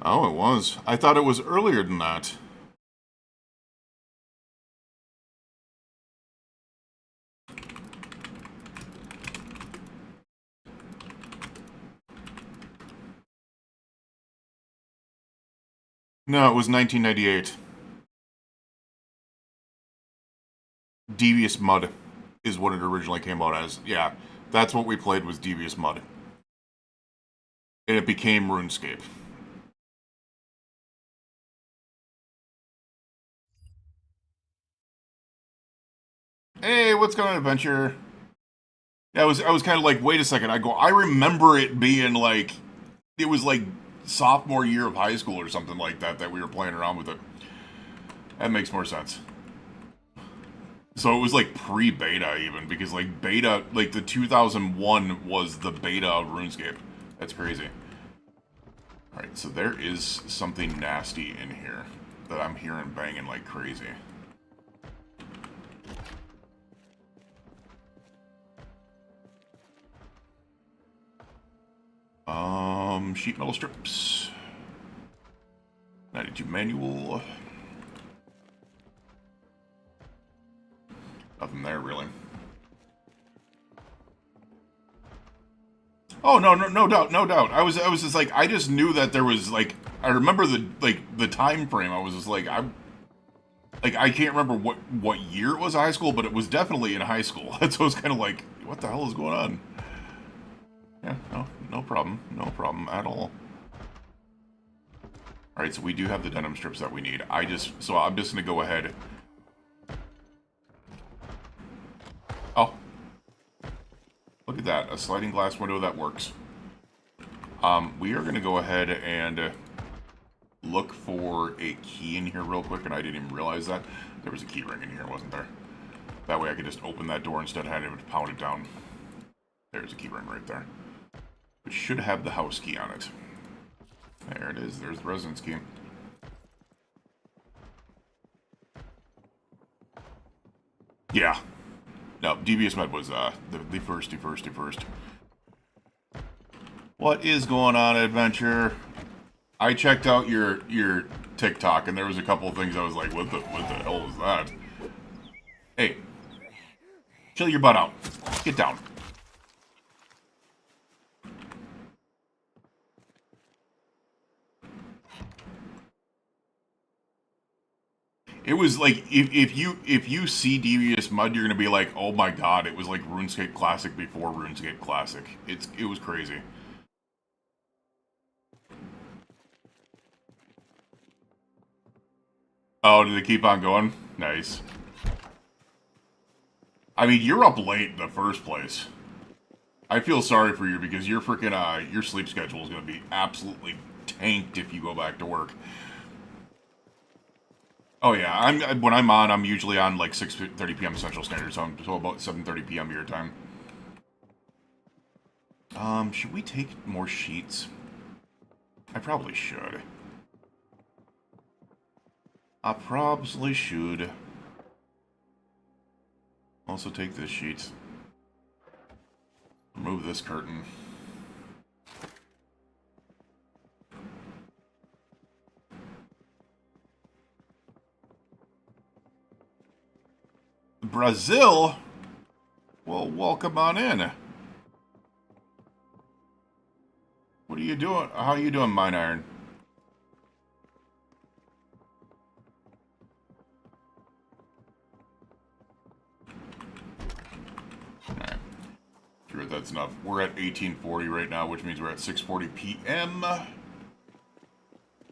Speaker 1: Oh, it was. I thought it was earlier than that. No, it was 1998. Devious Mud is what it originally came out as. Yeah, that's what we played was Devious Mud. And it became RuneScape. Hey, what's going on, Adventure? Yeah, I was kind of like, wait a second. I remember it being like, it was like sophomore year of high school or something like that we were playing around with it. That makes more sense. So it was like pre-beta even, because like beta, like the 2001 was the beta of RuneScape. That's crazy. Alright, so there is something nasty in here that I'm hearing banging like crazy. Sheet metal strips. 92 manual. Nothing there, really. Oh, no doubt, no doubt. I was just like, I just knew that there was, like, I remember the time frame. I was just like, I can't remember what year it was high school, but it was definitely in high school. So I was kind of like, what the hell is going on? Yeah, no problem at all. All right, so we do have the denim strips that we need. So I'm just gonna go ahead. Oh, look at that, a sliding glass window that works. We are gonna go ahead and look for a key in here real quick, and I didn't even realize that there was a key ring in here, wasn't there? That way I could just open that door instead of having to pound it down. There's a key ring right there. It should have the house key on it. There it is. There's the residence key. Yeah. No, Devious Med was the first. What is going on, Adventure? I checked out your TikTok, and there was a couple of things I was like, what the hell was that? Hey, chill your butt out. Get down. It was like if you see Devious Mud, you're gonna be like, oh my god, it was like RuneScape Classic before RuneScape Classic. It was crazy. Oh, did they keep on going? Nice. I mean, you're up late in the first place. I feel sorry for you because your freaking your sleep schedule is gonna be absolutely tanked if you go back to work. Oh yeah, when I'm on, I'm usually on like 6:30 p.m. Central Standard Time, so about 7:30 p.m. your time. Should we take more sheets? I probably should. I probably should. Also take this sheet. Remove this curtain. Brazil? Well, welcome on in. What are you doing? How are you doing, Mine Iron? Alright. Sure, that's enough. We're at 1840 right now, which means we're at 6:40 p.m.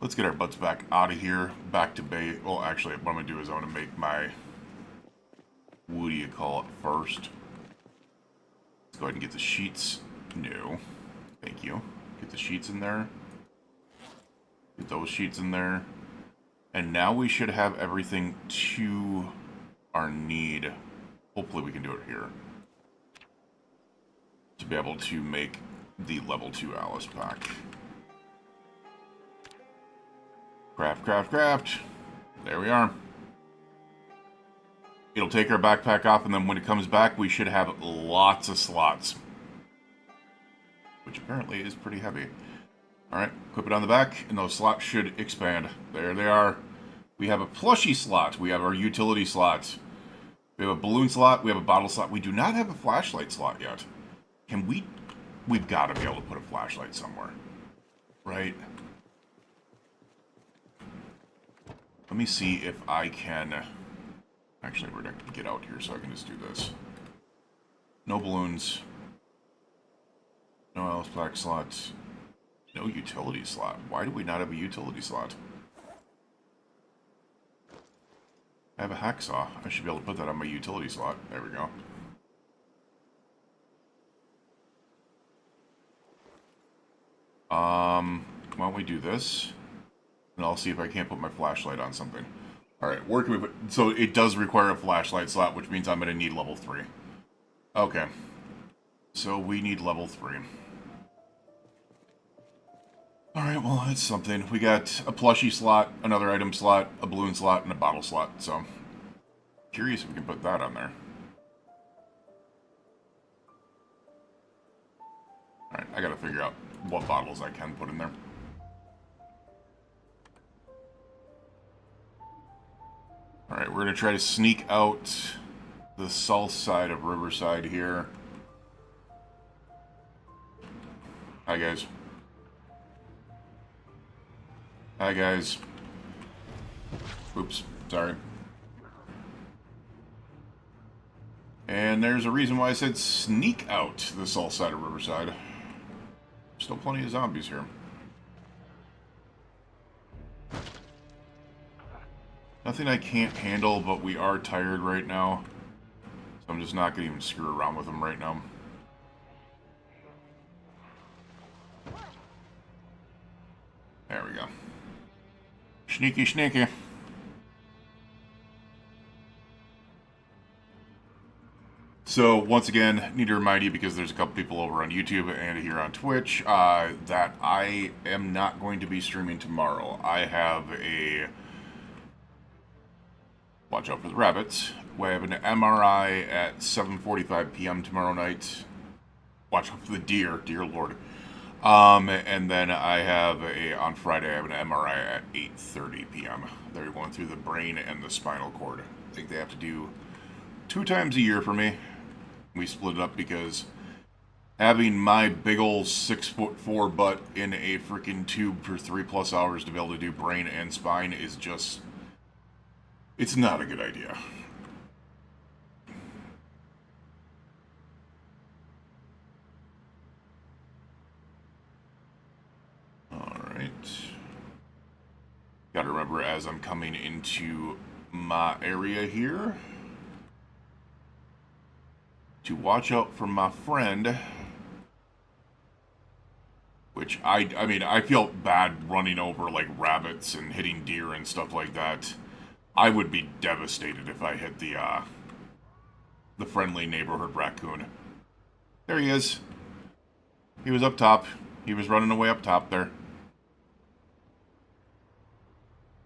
Speaker 1: Let's get our butts back out of here. Back to bay. Well, actually, what I'm going to do is I'm going to make my... What do you call it first? Let's go ahead and get the sheets. No. Thank you. Get the sheets in there. Get those sheets in there. And now we should have everything to our need. Hopefully we can do it here. To be able to make the level 2 Alice pack. Craft. There we are. It'll take our backpack off, and then when it comes back, we should have lots of slots. Which apparently is pretty heavy. Alright, equip it on the back, and those slots should expand. There they are. We have a plushie slot. We have our utility slots. We have a balloon slot. We have a bottle slot. We do not have a flashlight slot yet. Can we... We've got to be able to put a flashlight somewhere. Right? Let me see if I can... Actually, we're going to get out here so I can just do this. No balloons. No else black slots. No utility slot. Why do we not have a utility slot? I have a hacksaw. I should be able to put that on my utility slot. There we go. Why don't we do this? And I'll see if I can't put my flashlight on something. Alright, where can we put... So it does require a flashlight slot, which means I'm going to need level 3. Okay. So we need level 3. Alright, well, that's something. We got a plushie slot, another item slot, a balloon slot, and a bottle slot, so... Curious if we can put that on there. Alright, I gotta figure out what bottles I can put in there. Alright, we're gonna try to sneak out the south side of Riverside here. Hi, guys. Hi, guys. Oops, sorry. And there's a reason why I said sneak out the south side of Riverside. Still plenty of zombies here. Nothing I can't handle, but we are tired right now. So I'm just not going to even screw around with them right now. There we go. Sneaky, sneaky. So, once again, need to remind you, because there's a couple people over on YouTube and here on Twitch, that I am not going to be streaming tomorrow. I have a... Watch out for the rabbits. We have an MRI at 7:45 p.m. tomorrow night. Watch out for the deer, dear lord. And then I have on Friday, I have an MRI at 8:30 p.m. They're going through the brain and the spinal cord. I think they have to do 2 times a year for me. We split it up because having my big ol' 6'4" butt in a freaking tube for 3+ hours to be able to do brain and spine is just... It's not a good idea. Alright. Gotta remember as I'm coming into my area here to watch out for my friend. Which, I mean, I feel bad running over, like, rabbits and hitting deer and stuff like that. I would be devastated if I hit the friendly neighborhood raccoon. There he is. He was up top. He was running away up top there.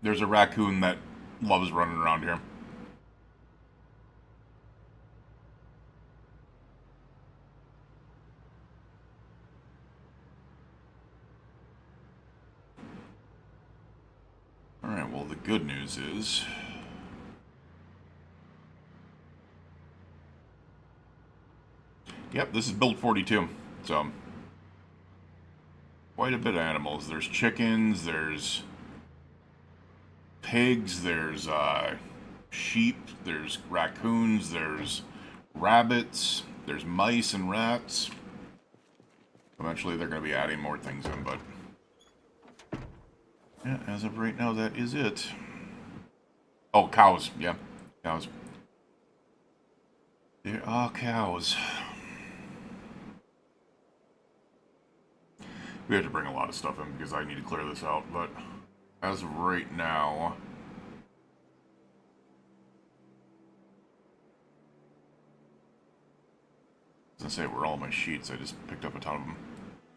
Speaker 1: There's a raccoon that loves running around here. Alright, well, the good news is... Yep, this is build 42, so... Quite a bit of animals. There's chickens, there's... pigs, there's, sheep, there's raccoons, there's rabbits, there's mice and rats. Eventually they're going to be adding more things in, but... Yeah, as of right now, that is it. Oh, cows. Yeah, cows. There are cows. We have to bring a lot of stuff in because I need to clear this out, but as of right now... I was gonna say, where are all my sheets? I just picked up a ton of them.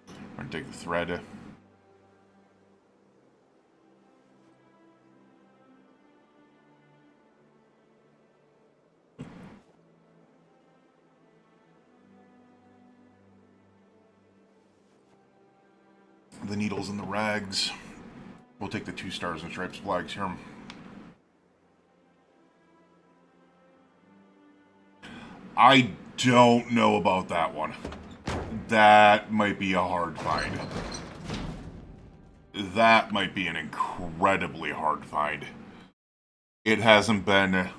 Speaker 1: I'm gonna take the thread. the needles and the rags. We'll take the 2 stars and stripes flags here. I don't know about that one. That might be a hard find. That might be an incredibly hard find. It hasn't been...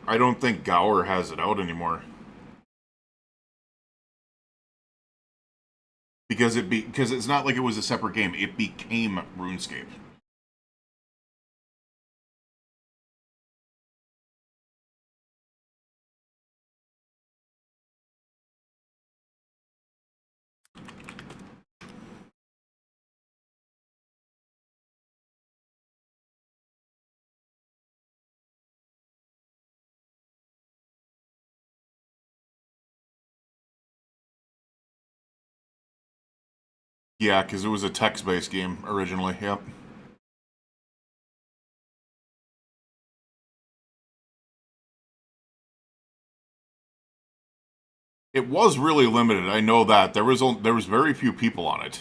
Speaker 1: I don't think Gower has it out anymore. Because it's not like it was a separate game. It became RuneScape. Yeah, because it was a text-based game originally, yep. It was really limited, I know that. There was very few people on it.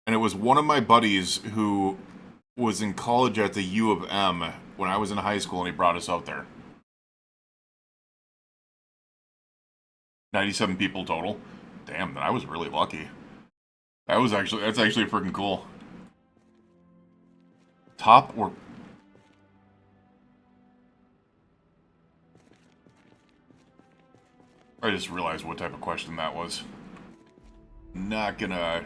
Speaker 1: And it was one of my buddies who was in college at the U of M when I was in high school, and he brought us out there. 97 people total. Damn, then I was really lucky. That's actually freaking cool. Top or... I just realized what type of question that was. Not gonna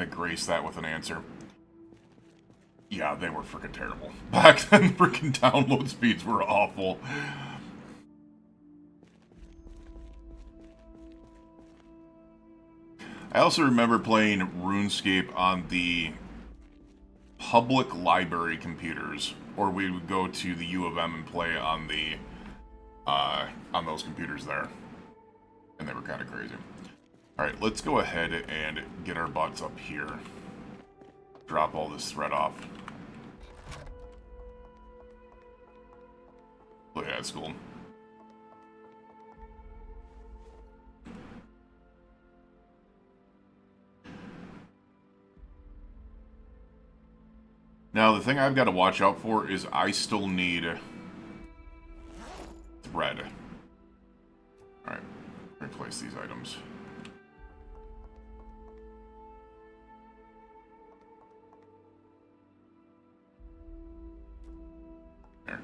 Speaker 1: grace that with an answer. Yeah, they were freaking terrible. Back then, freaking download speeds were awful. I also remember playing RuneScape on the public library computers, or we would go to the U of M and play on the on those computers there, and they were kind of crazy. All right, let's go ahead and get our butts up here. Drop all this thread off. Look at that school. Now, the thing I've got to watch out for is I still need thread. Alright, replace these items. There.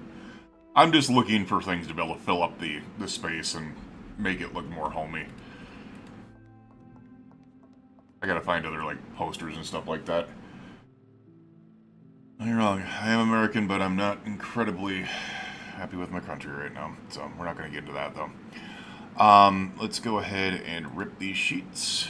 Speaker 1: I'm just looking for things to be able to fill up the space and make it look more homey. I gotta find other, like, posters and stuff like that. Don't get me wrong, I am American, but I'm not incredibly happy with my country right now, so we're not going to get into that, though. Let's go ahead and rip these sheets.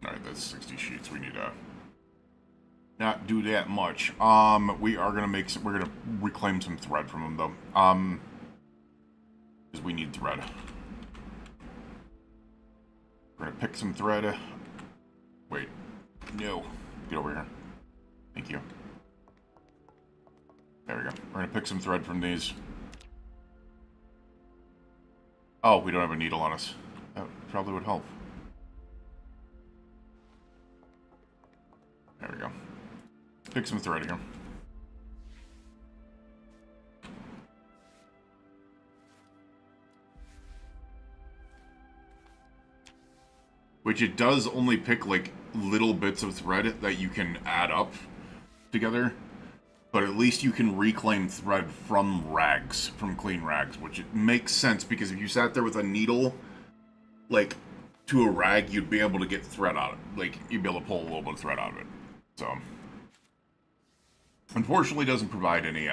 Speaker 1: Alright, that's 60 sheets. We need to not do that much. We are gonna we're gonna reclaim some thread from them, though. Because we need thread. We're gonna pick some thread. Wait. No. Get over here. Thank you. There we go. We're gonna pick some thread from these. Oh, we don't have a needle on us. That probably would help. There we go. Pick some thread here. Which it does only pick, like, little bits of thread that you can add up together. But at least you can reclaim thread from rags, from clean rags, which it makes sense, because if you sat there with a needle, like, to a rag, you'd be able to get thread out of it. Like, you'd be able to pull a little bit of thread out of it. So, unfortunately, doesn't provide any,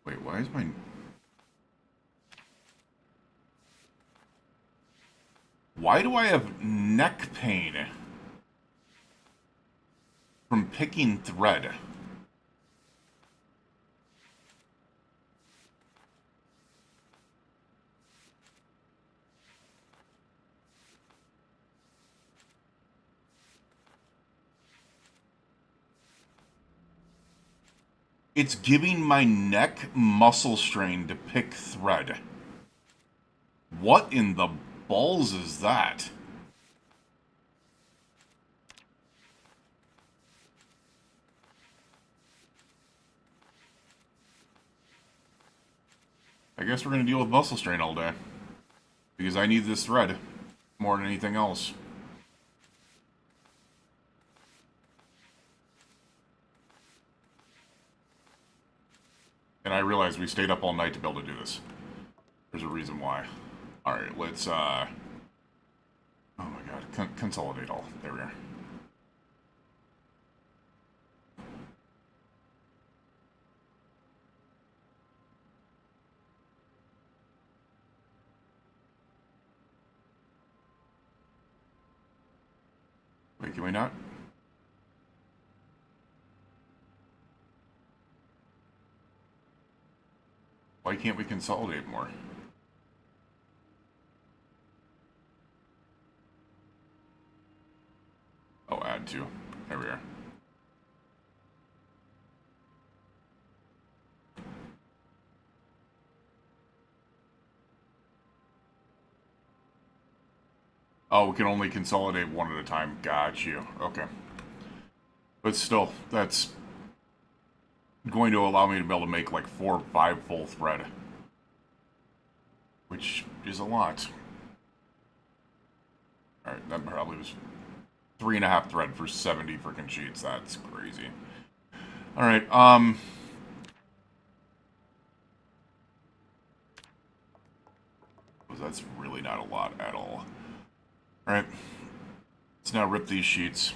Speaker 1: Wait, why is my... Why do I have neck pain from picking thread? It's giving my neck muscle strain to pick thread. What in the balls is that? I guess we're going to deal with muscle strain all day. Because I need this thread more than anything else. And I realize we stayed up all night to be able to do this. There's a reason why. Alright, let's, oh my god, consolidate all. There we are. Wait, can we not? Why can't we consolidate more? Oh, add to. There we are. Oh, we can only consolidate one at a time. Got you. Okay. But still, that's going to allow me to be able to make like 4 or 5 full thread. Which is a lot. Alright, that probably was 3.5 thread for 70 freaking sheets. That's crazy. Alright, that's really not a lot at all. Alright. Let's now rip these sheets.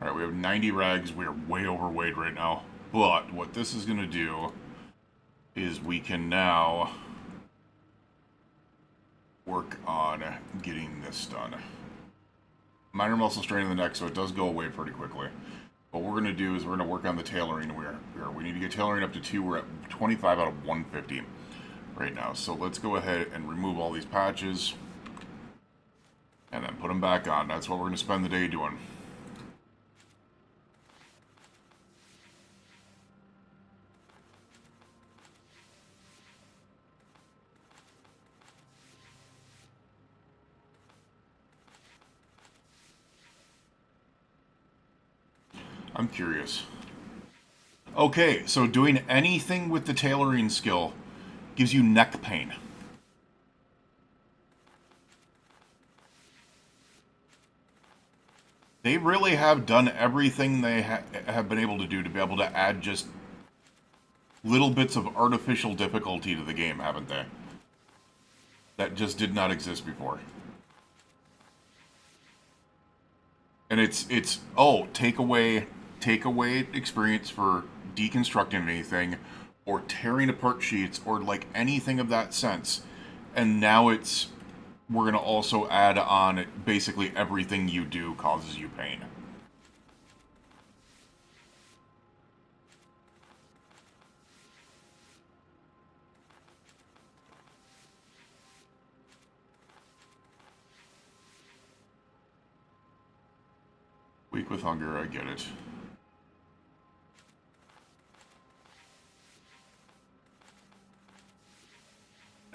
Speaker 1: Alright, we have 90 rags. We are way overweight right now. But what this is going to do is we can now work on getting this done. Minor muscle strain in the neck, so it does go away pretty quickly. What we're going to do is we're going to work on the tailoring. We need to get tailoring up to 2. We're at 25 out of 150 right now. So let's go ahead and remove all these patches and then put them back on. That's what we're going to spend the day doing. I'm curious. Okay, so doing anything with the tailoring skill gives you neck pain. They really have done everything they have been able to do to be able to add just little bits of artificial difficulty to the game, haven't they? That just did not exist before. And it's oh, take away experience for deconstructing anything or tearing apart sheets or like anything of that sense. And now we're going to also add on basically everything you do causes you pain. Weak with hunger, I get it.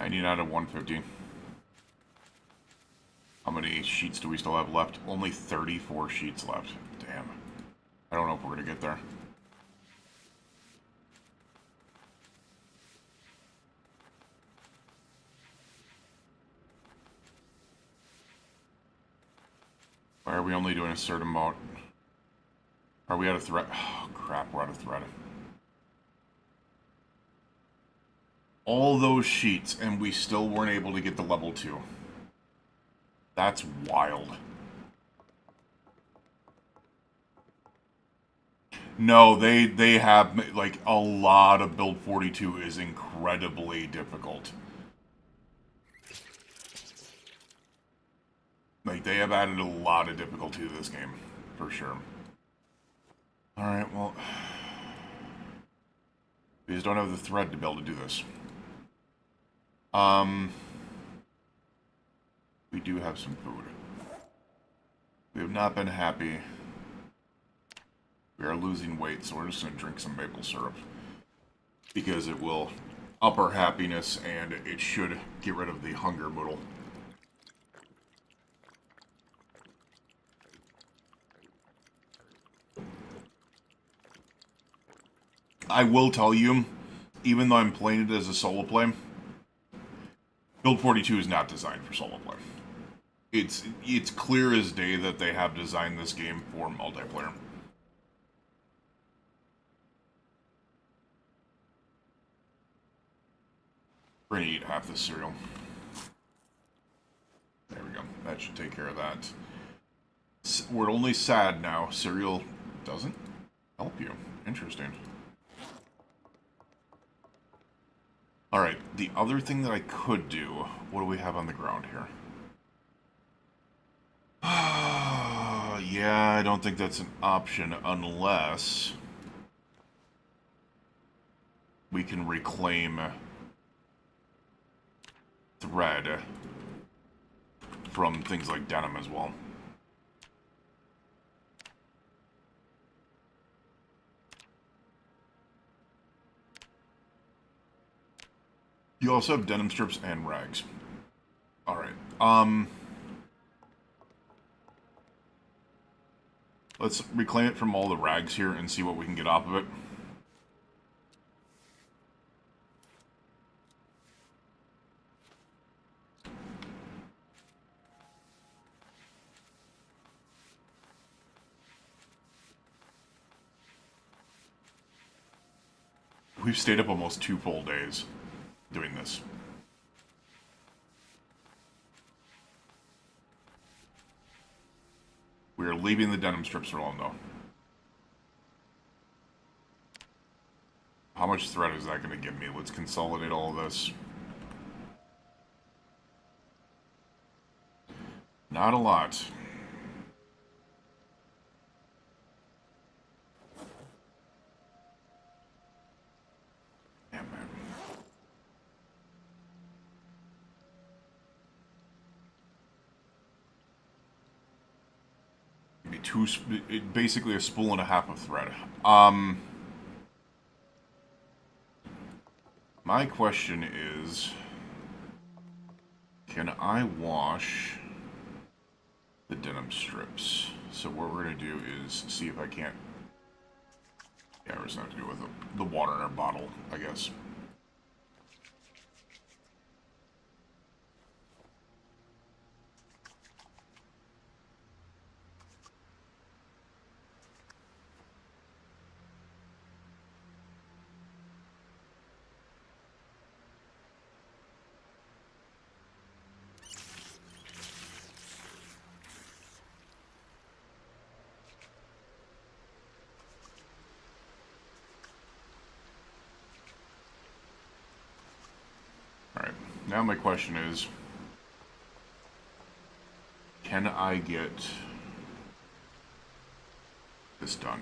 Speaker 1: $99 out of 150. How many sheets do we still have left? Only 34 sheets left. Damn. I don't know if we're going to get there. Why are we only doing a certain amount? Are we out of thread? Oh, crap, we're out of thread. All those sheets, and we still weren't able to get the level 2. That's wild. No, they have, like, a lot of build 42 is incredibly difficult. Like, they have added a lot of difficulty to this game, for sure. Alright, well... we just don't have the thread to be able to do this. We do have some food. We have not been happy. We are losing weight, so we're just going to drink some maple syrup. Because it will up our happiness, and it should get rid of the hunger moodle. I will tell you, even though I'm playing it as a solo play, Build 42 is not designed for solo play. It's clear as day that they have designed this game for multiplayer. We're gonna eat half this cereal. There we go. That should take care of that. We're only sad now. Cereal doesn't help you. Interesting. Alright, the other thing that I could do... What do we have on the ground here? Yeah, I don't think that's an option unless... we can reclaim... thread from things like denim as well. You also have denim strips and rags. Alright, let's reclaim it from all the rags here and see what we can get off of it. We've stayed up almost 2 full days doing this. We are leaving the denim strips alone, though. How much thread is that going to give me? Let's consolidate all of this. Not a lot. Damn, man. Basically a spool and a half of thread. My question is, can I wash the denim strips? So what we're going to do is see if I can't... Yeah, we're just going to have to do with the water in our bottle, I guess. Now my question is, can I get this done?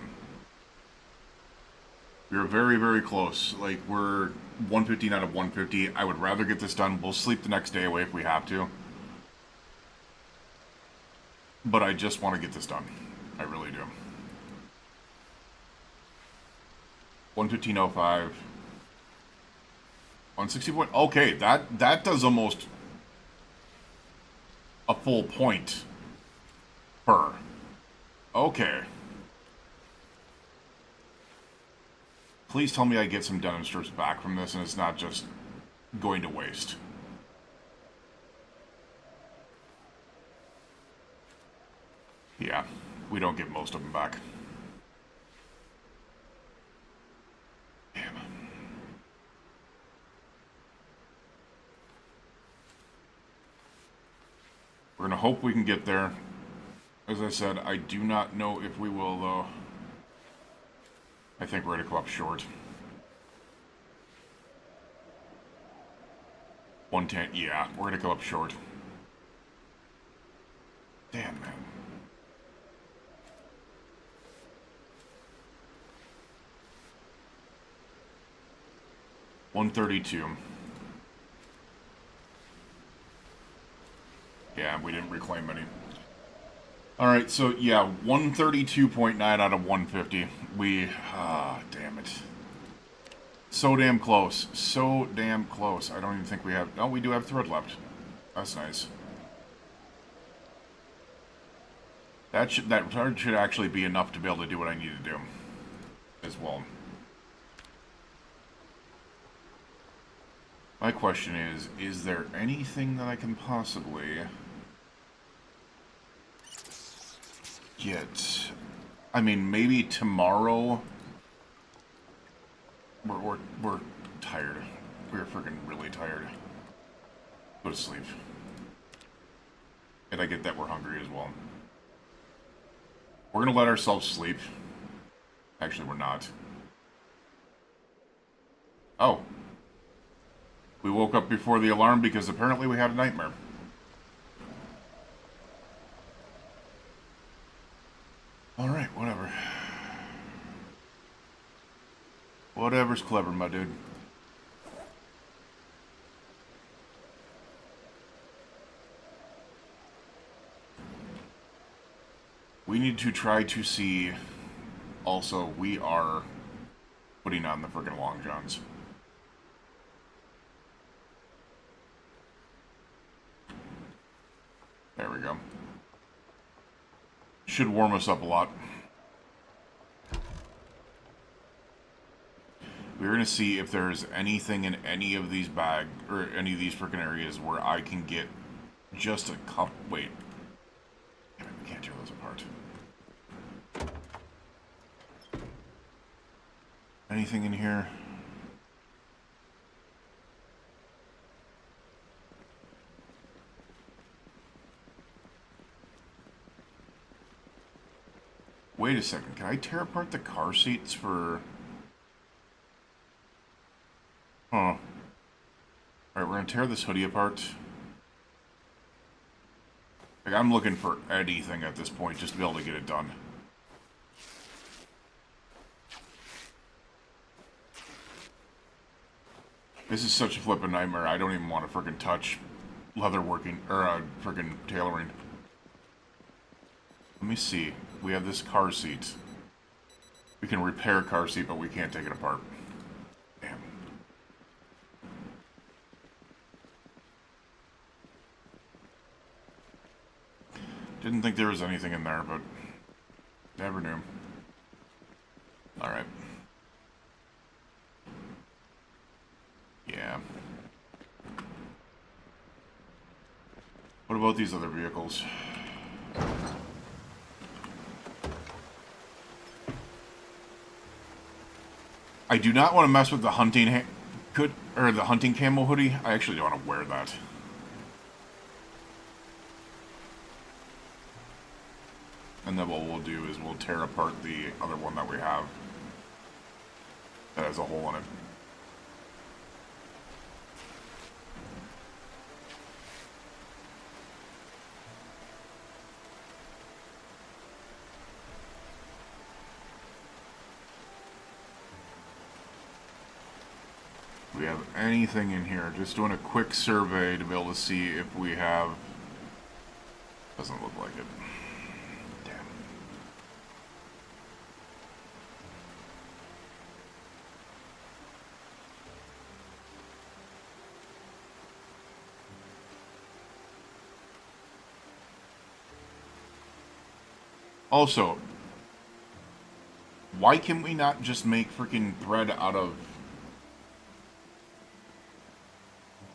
Speaker 1: We're very, very close. Like, we're 115 out of 150. I would rather get this done. We'll sleep the next day away if we have to. But I just want to get this done. I really do. 115.05. 160 point. Okay, that does almost a full point per. Okay. Please tell me I get some denim strips back from this and it's not just going to waste. Yeah, we don't get most of them back. Damn. We're gonna hope we can get there. As I said, I do not know if we will, though. I think we're gonna come up short. 110, yeah, we're gonna come up short. Damn, man. $132. Yeah, we didn't reclaim any. Alright, so yeah, 132.9 out of 150. Damn it. So damn close. So damn close. I don't even think we have... Oh, we do have thread left. That's nice. That should actually be enough to be able to do what I need to do. As well. My question is there anything that I can possibly get? I mean, maybe tomorrow. We're tired. We're freaking really tired. Go to sleep. And I get that we're hungry as well. We're gonna let ourselves sleep. Actually, we're not. Oh. We woke up before the alarm because apparently we had a nightmare. Alright, whatever. Whatever's clever, my dude. We need to try to see... Also, we are putting on the friggin' long johns. There we go. Should warm us up a lot. We're gonna see if there's anything in any of these or any of these freaking areas where I can get just a cup. Wait. Damn it, we can't tear those apart. Anything in here? Wait a second, can I tear apart the car seats for... Huh. Alright, we're gonna tear this hoodie apart. Like, I'm looking for anything at this point just to be able to get it done. This is such a flippin' nightmare, I don't even want to frickin' touch leather working, or frickin' tailoring. Let me see. We have this car seat. We can repair car seat, but we can't take it apart. Damn. Didn't think there was anything in there, but never knew. Alright. Yeah. What about these other vehicles? I do not want to mess with the hunting the hunting camo hoodie. I actually don't want to wear that. And then what we'll do is we'll tear apart the other one that we have that has a hole in it. Do we have anything in here? Just doing a quick survey to be able to see if we have... Doesn't look like it. Damn. Also, why can we not just make freaking thread out of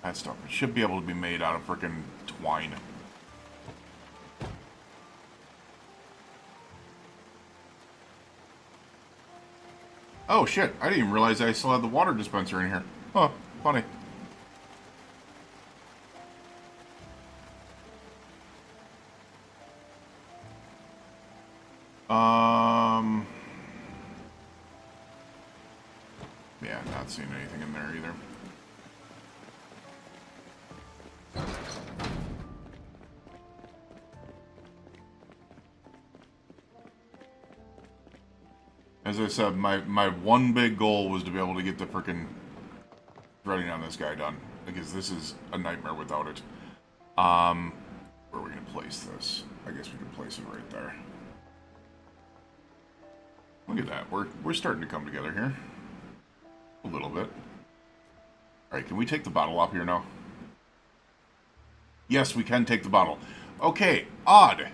Speaker 1: that stuff? It should be able to be made out of freaking twine. Oh shit, I didn't even realize I still had the water dispenser in here. Huh, funny. Yeah, not seeing anything in there either. As I said, my one big goal was to be able to get the frickin' threading on this guy done. Because this is a nightmare without it. Where are we going to place this? I guess we can place it right there. Look at that. We're starting to come together here. A little bit. Alright, can we take the bottle off here now? Yes, we can take the bottle. Okay, odd.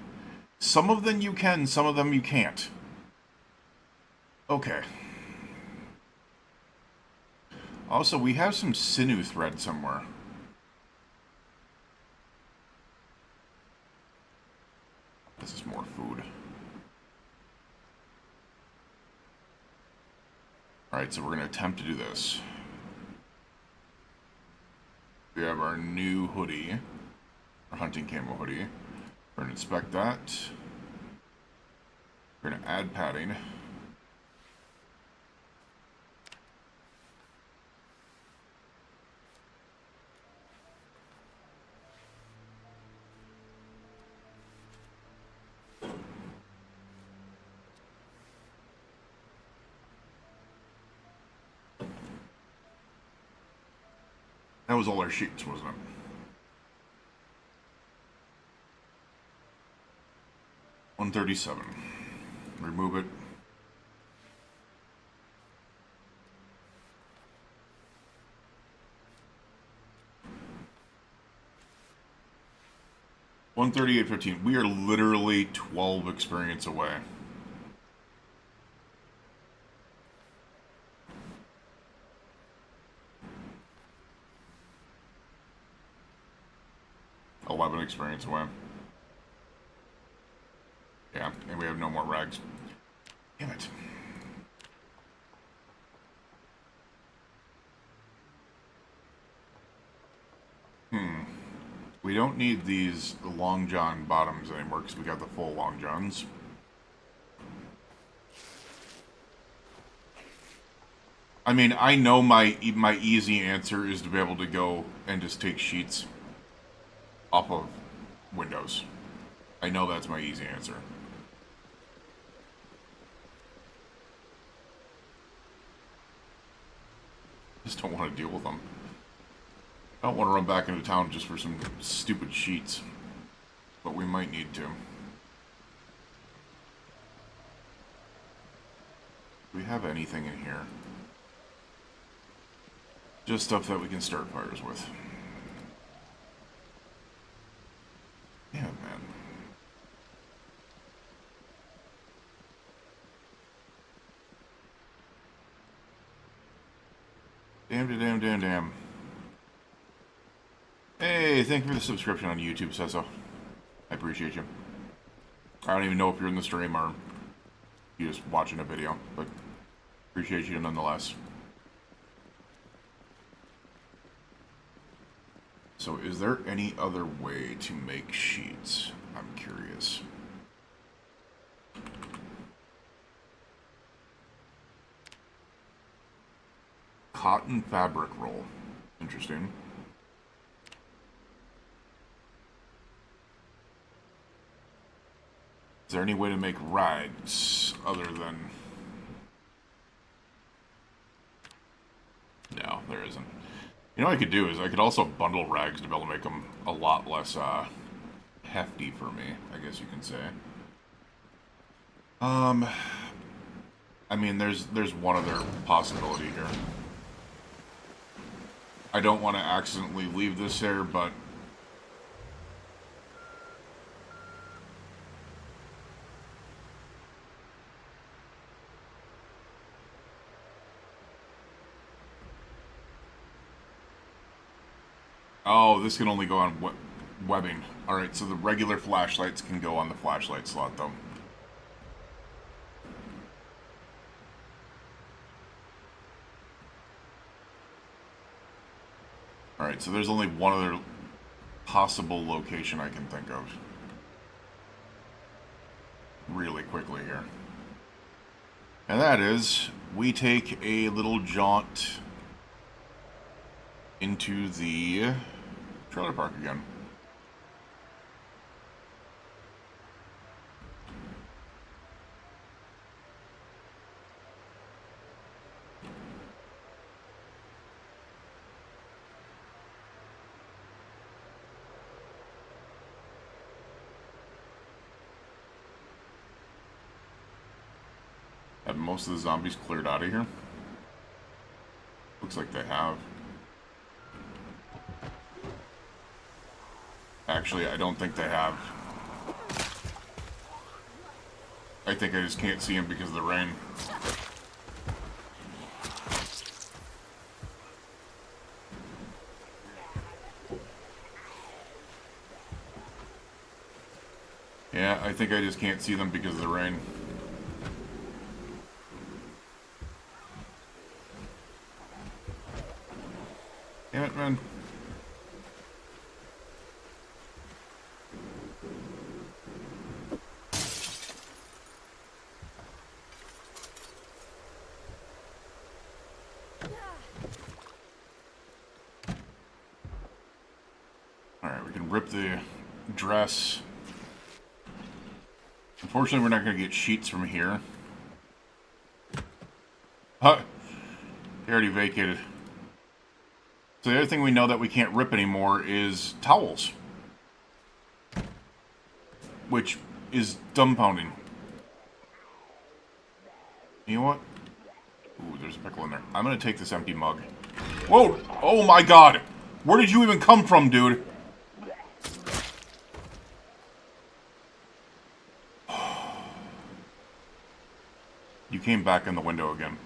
Speaker 1: Some of them you can, some of them you can't. Okay. Also, we have some sinew thread somewhere. This is more food. Alright, so we're going to attempt to do this. We have our new hoodie. Our hunting camo hoodie. We're going to inspect that. We're going to add padding. That was all our sheets, wasn't it? $137. Remove it. $138.15. We are literally 12 experience away. Experience away. Yeah, and we have no more rags. Damn it. We don't need these long john bottoms anymore because we got the full long johns. I mean, I know my easy answer is to be able to go and just take sheets off of Windows. I know that's my easy answer. Just don't want to deal with them. I don't want to run back into town just for some stupid sheets. But we might need to. Do we have anything in here? Just stuff that we can start fires with. Yeah, man. Damn. Hey, thank you for the subscription on YouTube, Sesso. I appreciate you. I don't even know if you're in the stream or you're just watching a video, but appreciate you nonetheless. So, is there any other way to make sheets? I'm curious. Cotton fabric roll. Interesting. Is there any way to make rags other than... No, there isn't. You know what I could do is I could also bundle rags to be able to make them a lot less hefty for me, I guess you can say. I mean, there's one other possibility here. I don't want to accidentally leave this there, but... Oh, this can only go on webbing. Alright, so the regular flashlights can go on the flashlight slot, though. Alright, so there's only one other possible location I can think of. Really quickly here. And that is, we take a little jaunt into the trailer park again. Have most of the zombies cleared out of here? Looks like they have. Actually, I don't think they have. I think I just can't see them because of the rain. Yeah, I think I just can't see them because of the rain. Damn it, man. Alright, we can rip the dress. Unfortunately, we're not going to get sheets from here. Huh. They already vacated. So the other thing we know that we can't rip anymore is towels. Which is dumbfounding. You know what? Ooh, there's a pickle in there. I'm going to take this empty mug. Whoa! Oh my god! Where did you even come from, dude? You came back in the window again.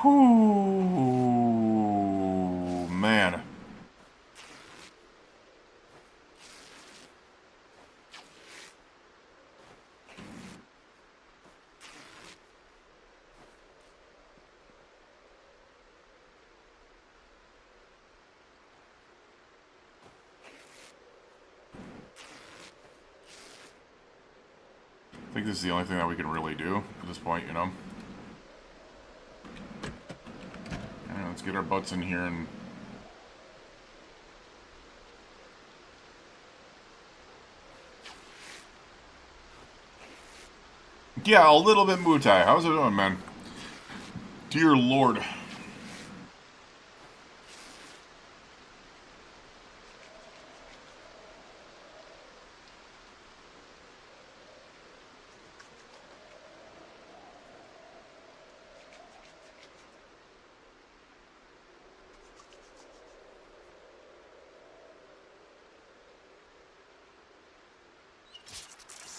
Speaker 1: Whoo, man. I think this is the only thing that we can really do at this point, you know? Alright, let's get our butts in here and... Yeah, a little bit Muay. How's it doing, man? Dear Lord.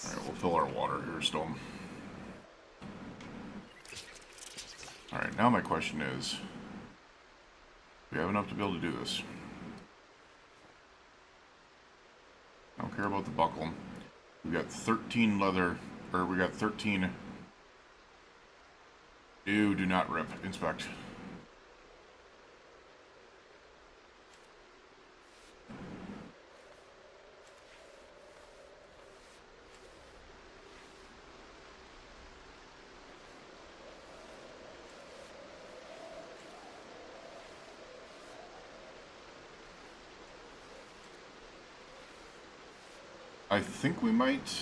Speaker 1: Alright, we'll fill our water here still. Alright, now my question is, do we have enough to be able to do this? I don't care about the buckle. We got 13 leather, or we got 13... Ew, do not rip. Inspect. I think we might.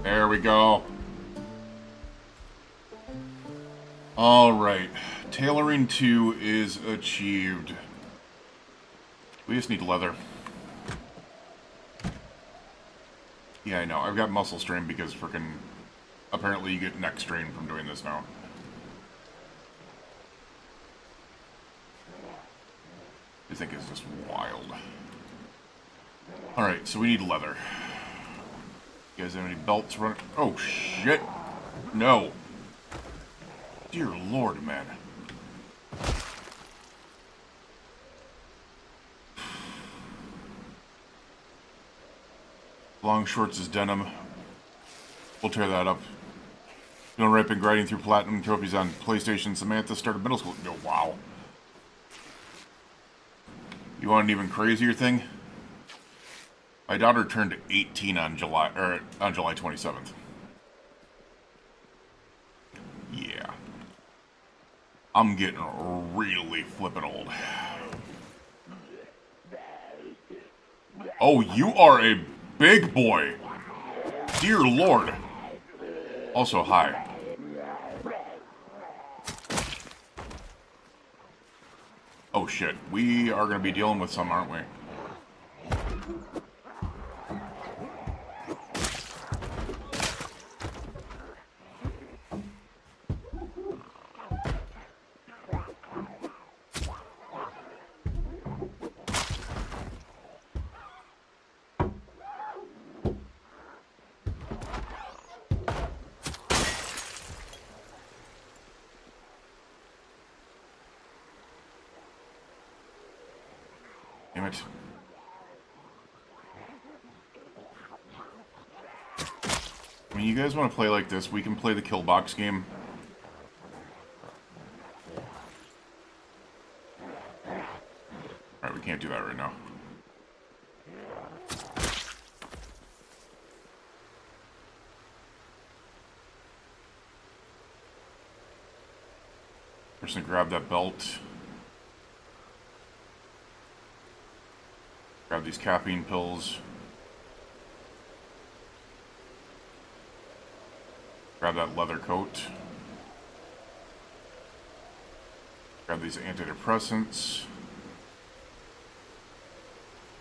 Speaker 1: There we go. Alright. Tailoring 2 is achieved. We just need leather. Yeah, I know. I've got muscle strain because frickin' apparently you get neck strain from doing this now. I think it's just wild. Alright, so we need leather. You guys have any belts running? Oh, shit! No! Dear Lord, man. Long shorts is denim. We'll tear that up. Doing right, been grinding through platinum trophies on PlayStation. Samantha started middle school. No, wow. You want an even crazier thing? My daughter turned 18 on July 27th. Yeah. I'm getting really flippin' old. Oh, you are a big boy. Dear Lord. Also, hi. Oh shit. We are going to be dealing with some, aren't we? Damn it. I mean, you guys want to play like this, we can play the kill box game. Alright, we can't do that right now. Just gonna grab that belt. Grab these caffeine pills. Grab that leather coat. Grab these antidepressants.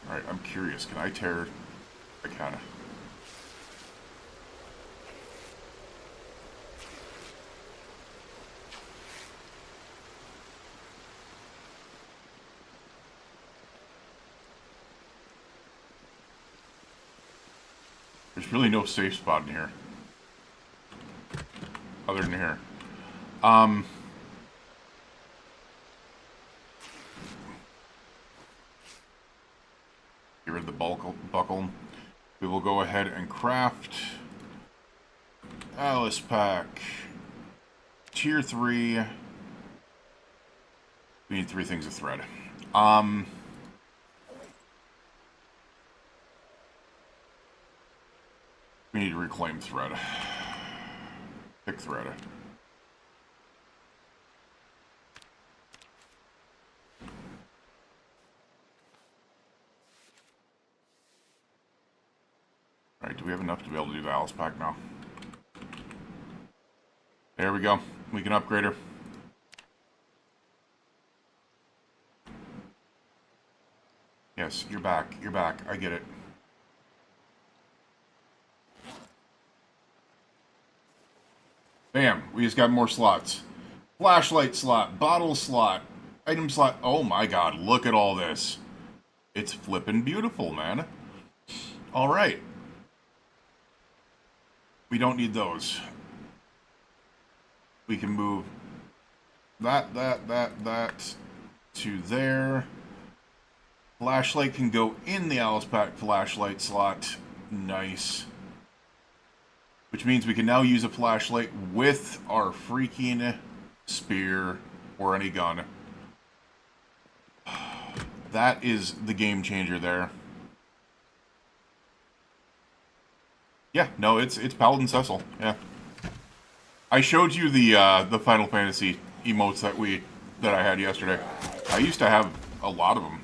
Speaker 1: Alright, I'm curious. Can I tear... I kinda... There's really no safe spot in here. Other than here. Get rid of the buckle. We will go ahead and craft Alice Pack. Tier 3. We need 3 things of thread. We need to reclaim thread. Pick thread. Alright, do we have enough to be able to do the Alice Pack now? There we go. We can upgrade her. Yes, you're back. You're back. I get it. Bam, we just got more slots. Flashlight slot, bottle slot, item slot. Oh my god, look at all this. It's flippin' beautiful, man. Alright. We don't need those. We can move that to there. Flashlight can go in the Alice Pack flashlight slot. Nice. Which means we can now use a flashlight with our freaking spear or any gun. That is the game changer there. Yeah, no, it's Paladin Cecil. Yeah. I showed you the Final Fantasy emotes that I had yesterday. I used to have a lot of them.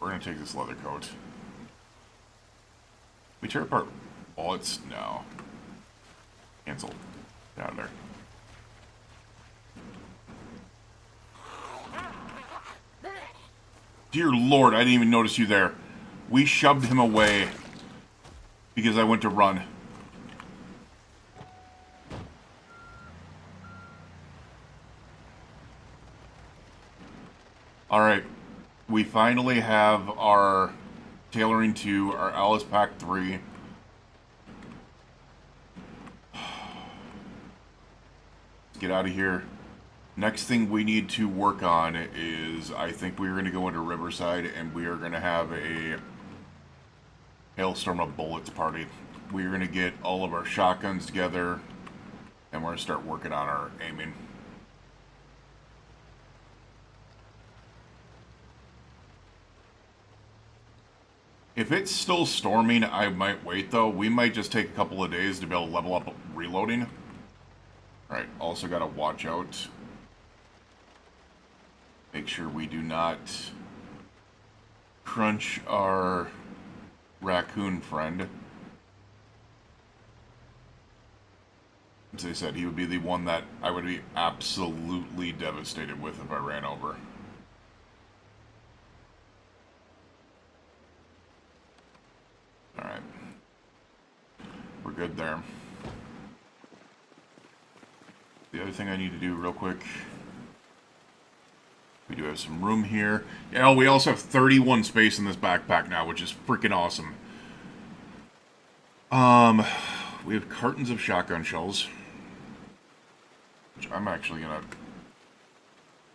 Speaker 1: We're gonna take this leather coat. We tear apart bullets? No. Cancel. Get out of there. Dear Lord, I didn't even notice you there. We shoved him away because I went to run. Alright. We finally have our tailoring 2, our Alice Pack 3. Let's get out of here. Next thing we need to work on is, I think we're going to go into Riverside and we are going to have a Hailstorm of Bullets party. We're going to get all of our shotguns together and we're going to start working on our aiming. If it's still storming, I might wait though. We might just take a couple of days to be able to level up reloading. Alright, also got to watch out. Make sure we do not crunch our raccoon friend. As I said, he would be the one that I would be absolutely devastated with if I ran over. Alright. We're good there. The other thing I need to do real quick... We do have some room here. Yeah, we also have 31 space in this backpack now, which is freaking awesome. We have cartons of shotgun shells, which I'm actually gonna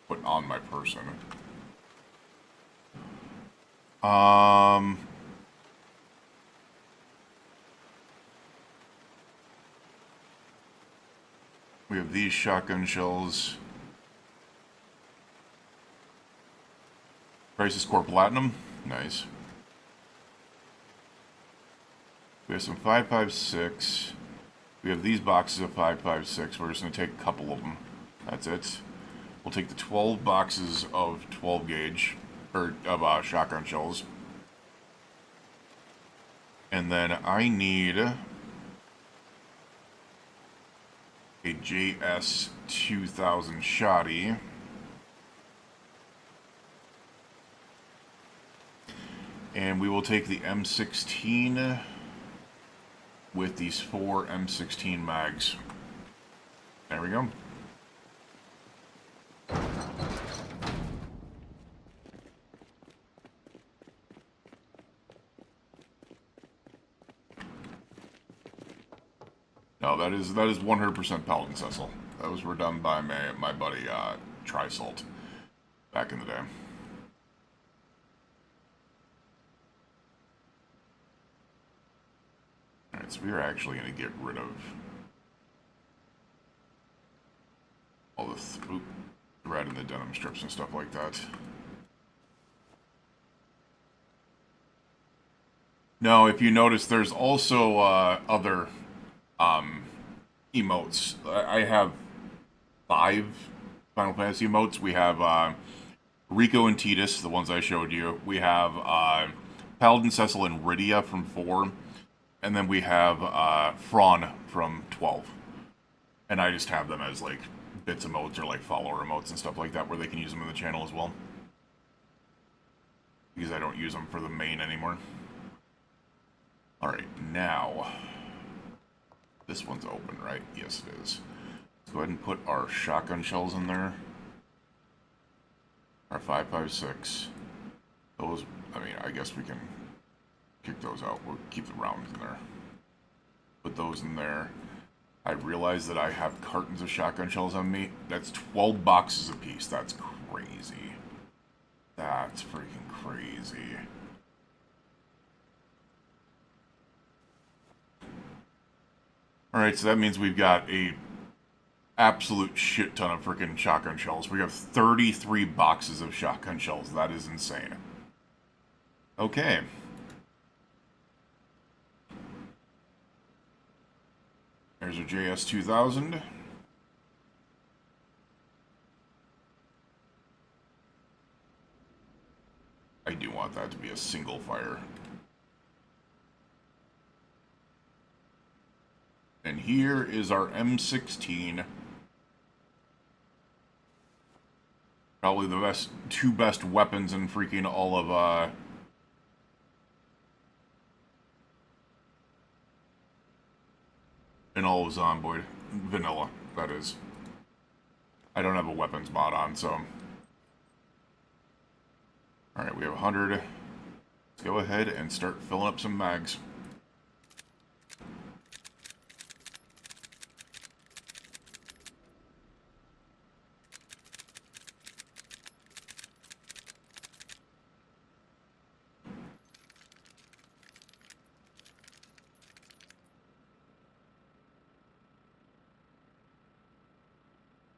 Speaker 1: put on my person. We have these shotgun shells. Crisis Core Platinum. Nice. We have some 5.56. We have these boxes of 5.56. We're just going to take a couple of them. That's it. We'll take the 12 boxes of 12 gauge, or of shotgun shells. And then I need a JS 2000 shoddy. And we will take the M16 with these 4 M16 mags. There we go. No, that is 100% Paladin Cecil. Those were done by my buddy Trisalt back in the day. Alright, so we are actually going to get rid of all the thread and the denim strips and stuff like that. Now, if you notice, there's also other emotes. I have 5 Final Fantasy emotes. We have Rico and Titus, the ones I showed you. We have Paladin Cecil and Rydia from 4. And then we have Fraun from 12. And I just have them as like bits emotes or like follower emotes and stuff like that where they can use them in the channel as well. Because I don't use them for the main anymore. Alright, now... This one's open, right? Yes, it is. Let's go ahead and put our shotgun shells in there. Our 5.56. Those, I mean, I guess we can kick those out. We'll keep the rounds in there. Put those in there. I realize that I have cartons of shotgun shells on me. That's 12 boxes a piece. That's crazy. That's freaking crazy. Alright, so that means we've got a absolute shit ton of freaking shotgun shells. We have 33 boxes of shotgun shells. That is insane. Okay. There's a JS 2000. I do want that to be a single fire. And here is our M16. Probably the two best weapons in freaking all of, in all of Zomboid. Vanilla, that is. I don't have a weapons mod on, so... Alright, we have 100. Let's go ahead and start filling up some mags.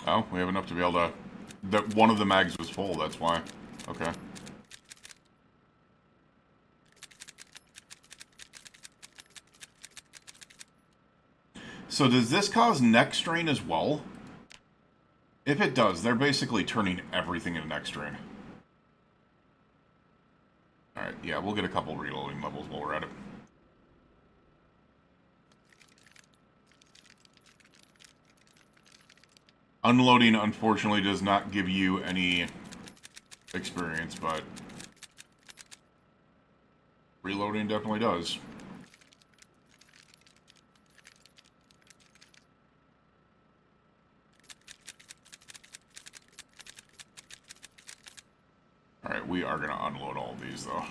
Speaker 1: Oh, we have enough to be able to... That one of the mags was full, that's why. Okay. So does this cause neck strain as well? If it does, they're basically turning everything into neck strain. Alright, yeah, we'll get a couple reloading levels while we're at it. Unloading, unfortunately, does not give you any experience, but reloading definitely does. Alright, we are going to unload all of these, though.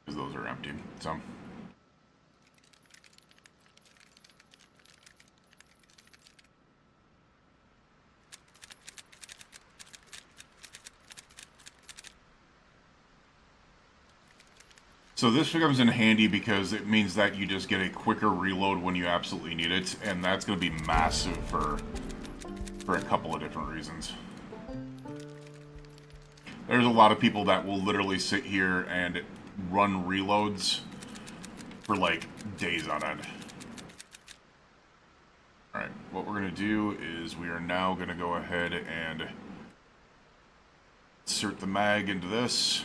Speaker 1: Because those are empty, so... So this comes in handy because it means that you just get a quicker reload when you absolutely need it, and that's going to be massive for a couple of different reasons. There's a lot of people that will literally sit here and run reloads for like days on end. Alright, what we're going to do is we are now going to go ahead and insert the mag into this.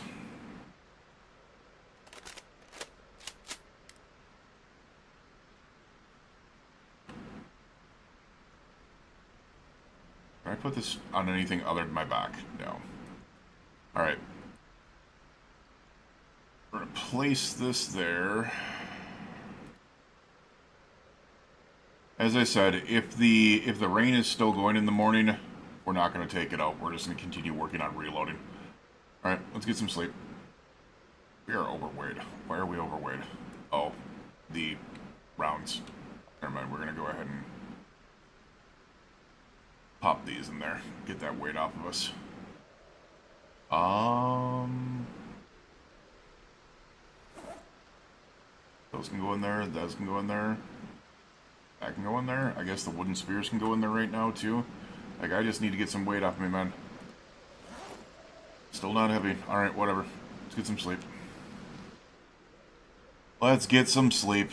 Speaker 1: Can I put this on anything other than my back? No. Alright. We're going to place this there. As I said, if the rain is still going in the morning, we're not going to take it out. We're just going to continue working on reloading. Alright, let's get some sleep. We are overweight. Why are we overweight? Oh, the rounds. Never mind, we're going to go ahead and pop these in there. Get that weight off of us. Those can go in there. Those can go in there. That can go in there. I guess the wooden spears can go in there right now, too. Like, I just need to get some weight off me, man. Still not heavy. Alright, whatever. Let's get some sleep. Let's get some sleep.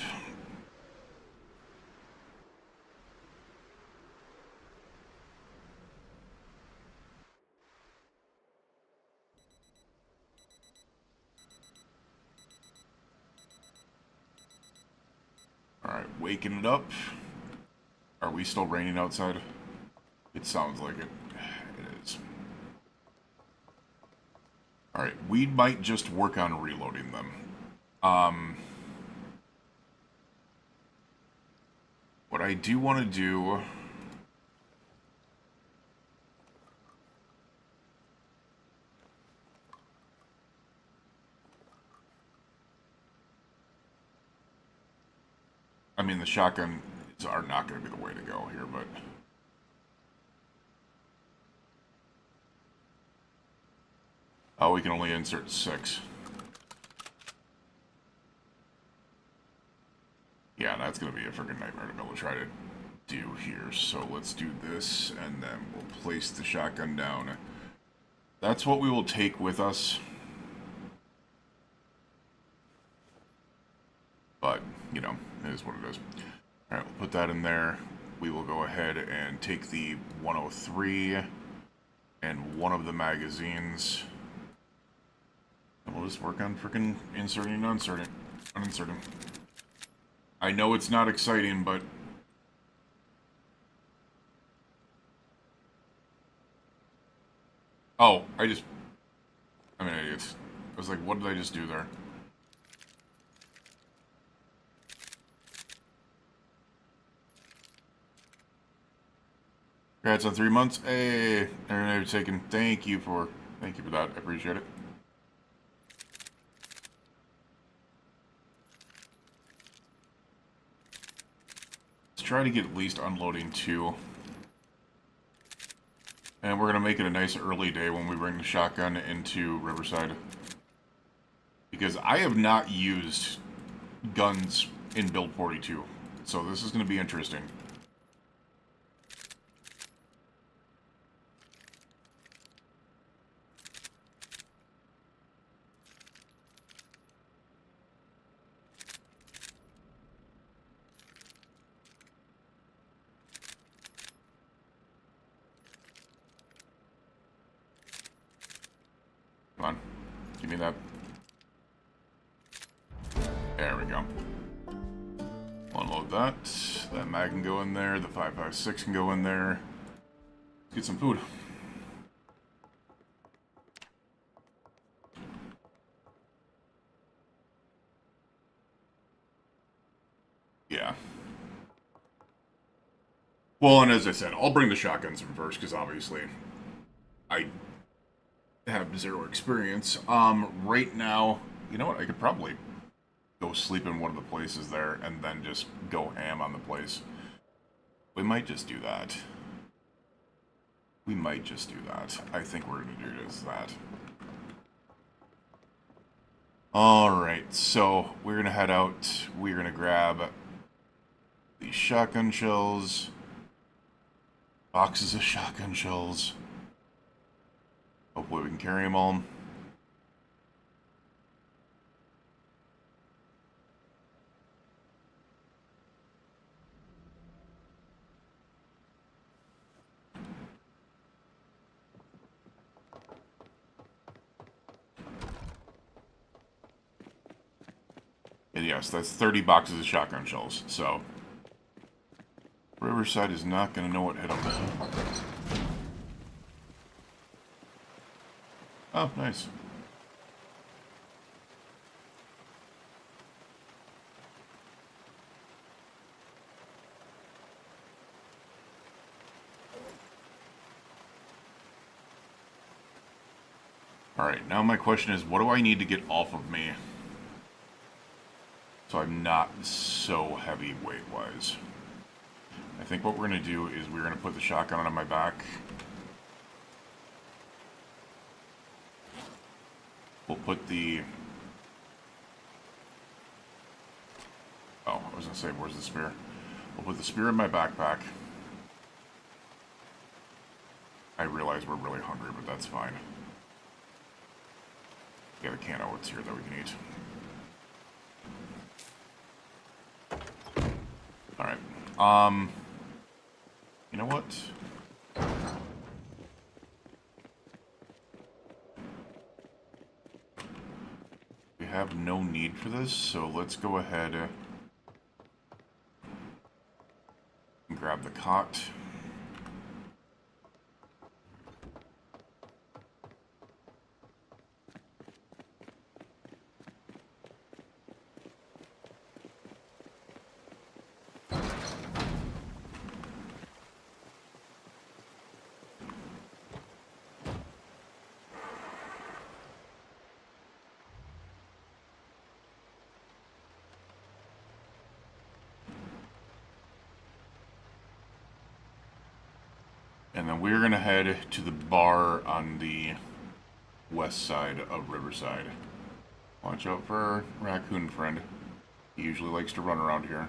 Speaker 1: Alright, waking it up. Are we still raining outside? It sounds like it. It is. Alright, we might just work on reloading them. What I do want to do... I mean, the shotguns are not going to be the way to go here, but... Oh, we can only insert 6. Yeah, that's going to be a freaking nightmare to be able to try to do here. So let's do this, and then we'll place the shotgun down. That's what we will take with us. But, you know, it is what it is. Alright, we'll put that in there. We will go ahead and take the 103 and one of the magazines. And we'll just work on freaking inserting and uninserting. I know it's not exciting, but... Oh, I'm an idiot. I was like, what did I just do there? Congrats on 3 months. Hey, everybody taken. Thank you for that. I appreciate it. Let's try to get at least unloading 2. And we're going to make it a nice early day when we bring the shotgun into Riverside. Because I have not used guns in Build 42. So this is going to be interesting. Come on. Give me that. There we go. Unload that. That mag can go in there. The 5.56 can go in there. Let's get some food. Yeah. Well, and as I said, I'll bring the shotguns in first, because obviously I have 0 experience. Right now, you know what? I could probably go sleep in one of the places there and then just go ham on the place. We might just do that. I think we're going to do just that. Alright, so we're going to head out. We're going to grab these shotgun shells. Boxes of shotgun shells. Hopefully we can carry them all. And yes, that's 30 boxes of shotgun shells, so... Riverside is not going to know what hit them. Oh, nice. Alright, now my question is, what do I need to get off of me? So I'm not so heavy weight-wise. I think what we're going to do is we're going to put the shotgun on my back. We'll put the... Oh, I was going to say, where's the spear? We'll put the spear in my backpack. I realize we're really hungry, but that's fine. We have a can of oats here that we can eat. Alright. You know what? We have no need for this, so let's go ahead and grab the cot. And then we're going to head to the bar on the west side of Riverside. Watch out for our raccoon friend. He usually likes to run around here.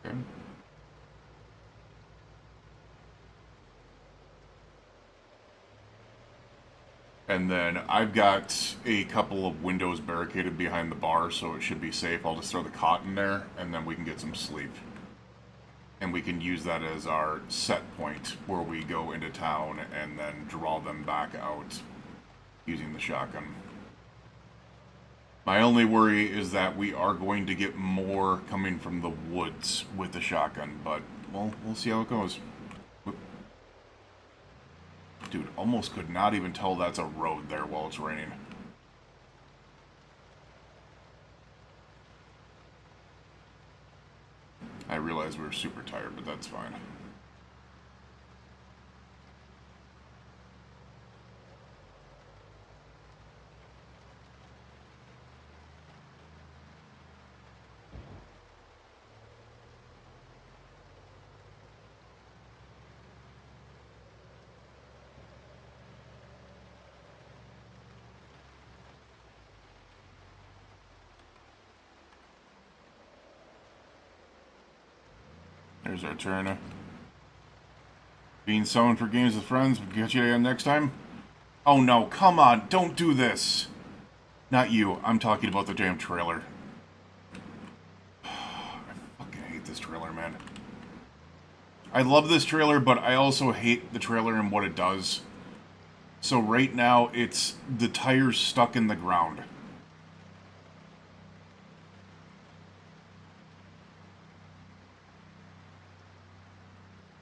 Speaker 1: Okay. And then I've got a couple of windows barricaded behind the bar, so it should be safe. I'll just throw the cot in there, and then we can get some sleep. And we can use that as our set point where we go into town and then draw them back out using the shotgun. My only worry is that we are going to get more coming from the woods with the shotgun, but we'll see how it goes. Dude, almost could not even tell that's a road there while it's raining. I realize we were super tired, but that's fine. There's our turn. Being summoned for games with friends. We'll catch you again next time. Oh no, come on, don't do this. Not you, I'm talking about the damn trailer. I fucking hate this trailer, man. I love this trailer, but I also hate the trailer and what it does. So right now, it's the tires stuck in the ground.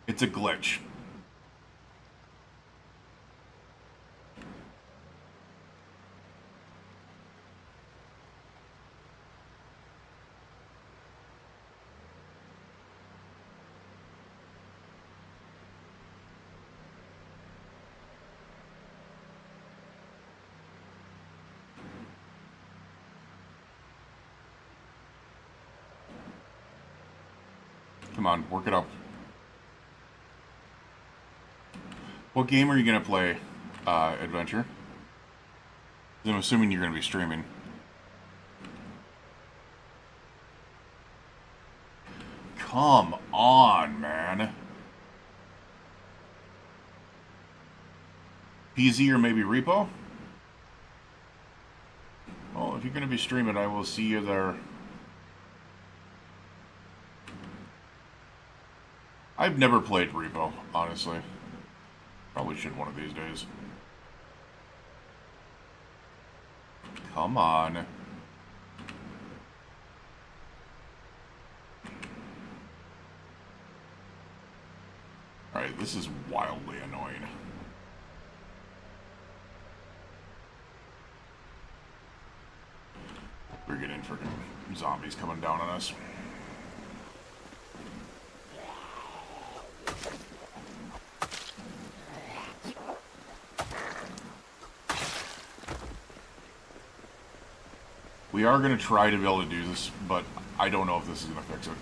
Speaker 1: It's a glitch. Come on, work it up. What game are you going to play, Adventure? I'm assuming you're going to be streaming. Come on, man. PZ or maybe Repo? Well, if you're going to be streaming, I will see you there. I've never played Repo, honestly. Probably should one of these days. Come on. Alright, this is wildly annoying. We're getting freaking zombies coming down on us. We are going to try to be able to do this, but I don't know if this is going to fix it.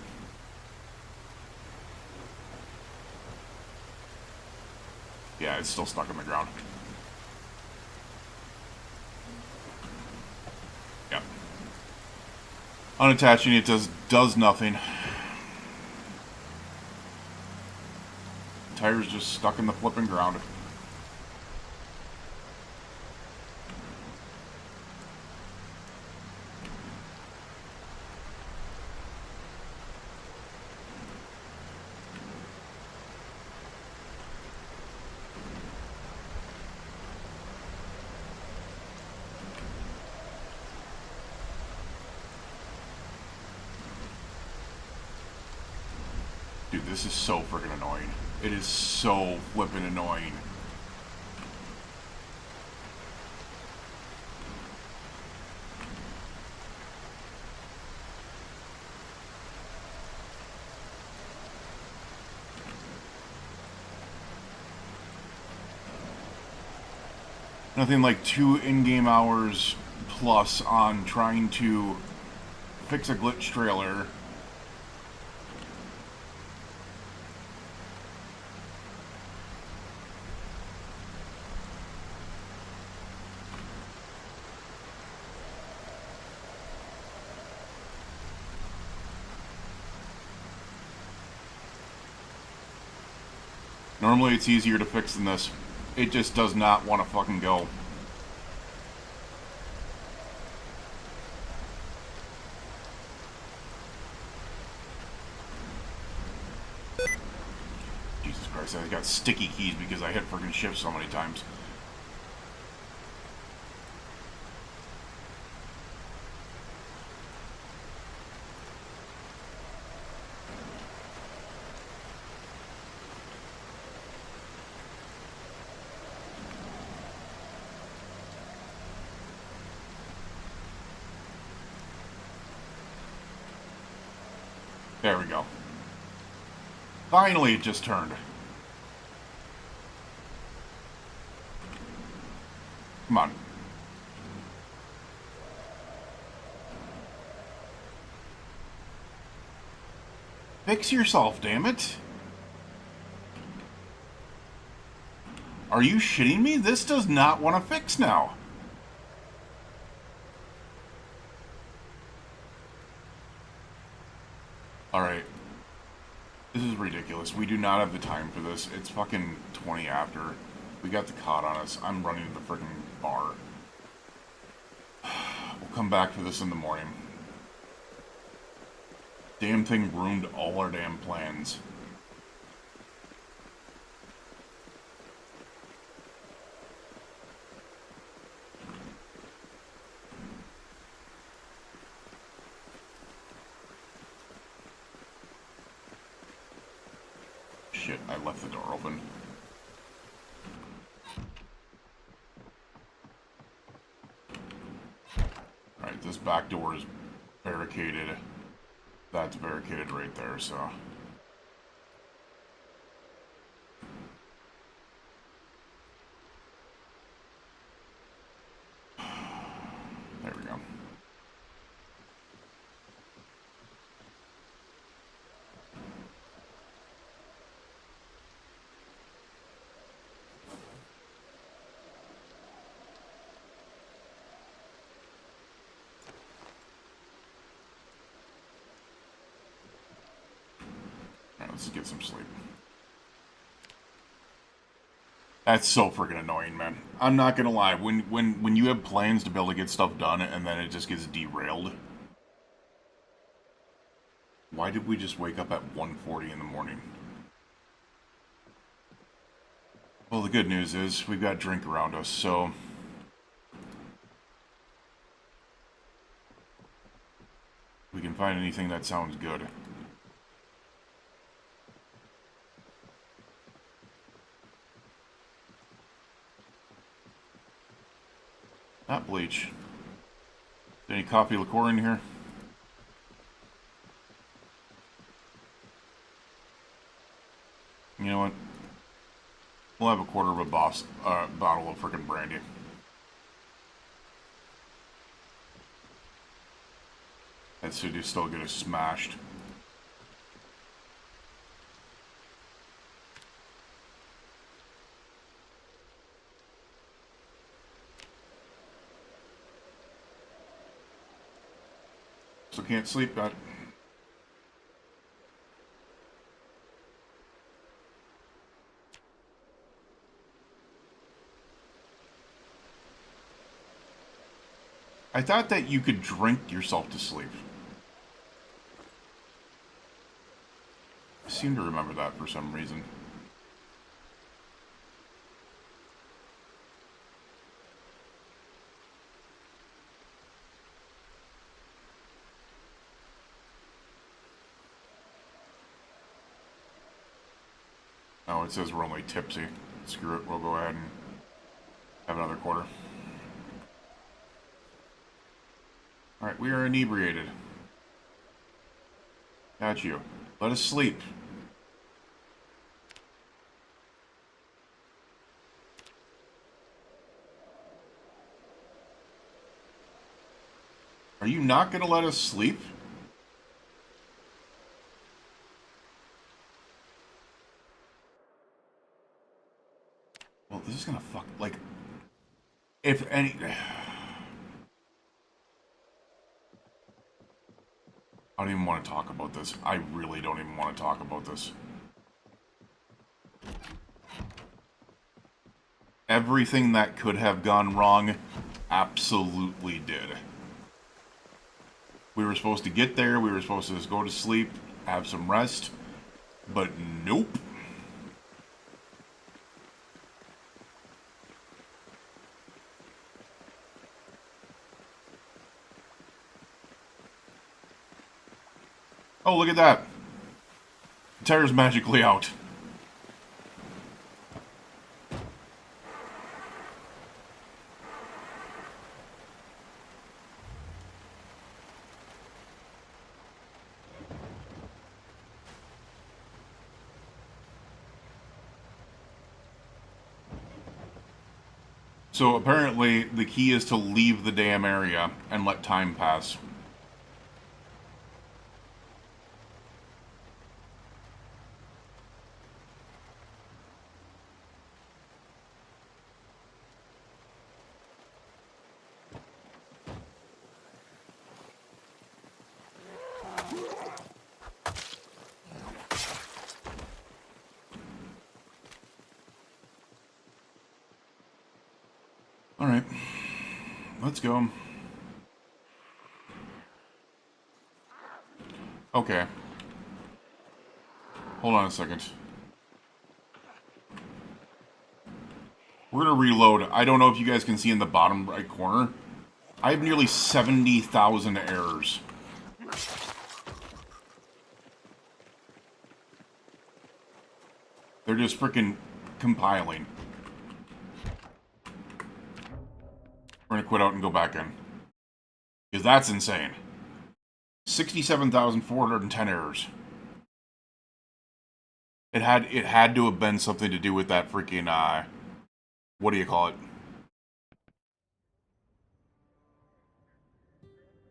Speaker 1: Yeah, it's still stuck in the ground. Yeah. Unattaching it does nothing. Tire's just stuck in the flipping ground. Dude, this is so freaking annoying. It is so flippin' annoying. Nothing like 2 in-game hours plus on trying to fix a glitch trailer. Normally it's easier to fix than this. It just does not want to fucking go. Christ, I got sticky keys because I hit freaking shift so many times. There we go. Finally, it just turned. Come on. Fix yourself, damn it. Are you shitting me? This does not want to fix now. Alright. This is ridiculous. We do not have the time for this. It's fucking 20 after. We got the COD on us. I'm running to the freaking bar. We'll come back for this in the morning. Damn thing ruined all our damn plans. Shit, I left the door open. Alright, this back door is barricaded. That's barricaded right there, so... There we go. Let's get some sleep. That's so freaking annoying, man. I'm not gonna lie. When you have plans to be able to get stuff done and then it just gets derailed. Why did we just wake up at 1:40 in the morning? Well, the good news is we've got drink around us, so... we can find anything that sounds good. Not bleach. Any coffee liqueur in here? You know what? We'll have a quarter of a bottle of frickin' brandy. That should still get us smashed. So can't sleep, but I thought that you could drink yourself to sleep. I seem to remember that for some reason. Oh, it says we're only tipsy. Screw it, we'll go ahead and have another quarter. Alright, we are inebriated. Got you. Let us sleep. Are you not going to let us sleep? Well, this is going to fuck... like... if any... I don't even want to talk about this. I really don't even want to talk about this. Everything that could have gone wrong absolutely did. We were supposed to get there, we were supposed to just go to sleep, have some rest, but nope. Oh, look at that. The tire's magically out. So apparently the key is to leave the damn area and let time pass. Alright. Let's go. Okay. Hold on a second. We're gonna reload. I don't know if you guys can see in the bottom right corner. I have nearly 70,000 errors. They're just freaking compiling. We're gonna quit out and go back in. Because that's insane. 67,410 errors. It had to have been something to do with that freaking what do you call it?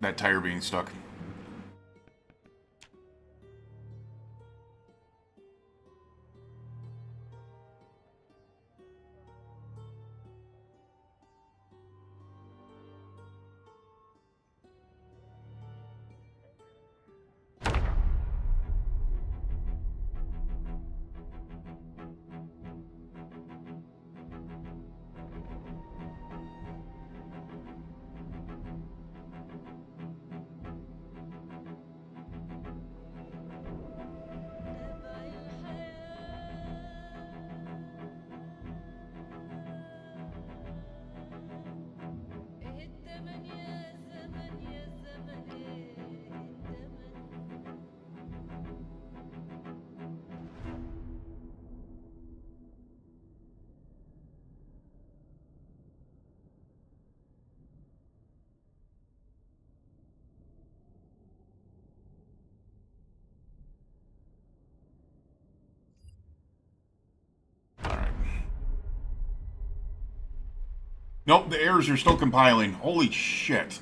Speaker 1: That tire being stuck. Nope, the errors are still compiling. Holy shit.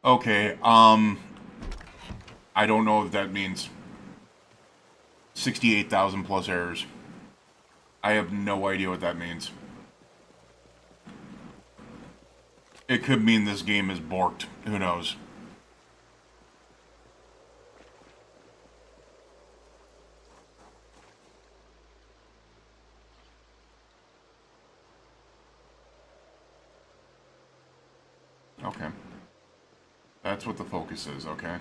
Speaker 1: Okay, I don't know if that means 68,000 plus errors. I have no idea what that means. It could mean this game is borked. Who knows? Okay. That's what the focus is, okay?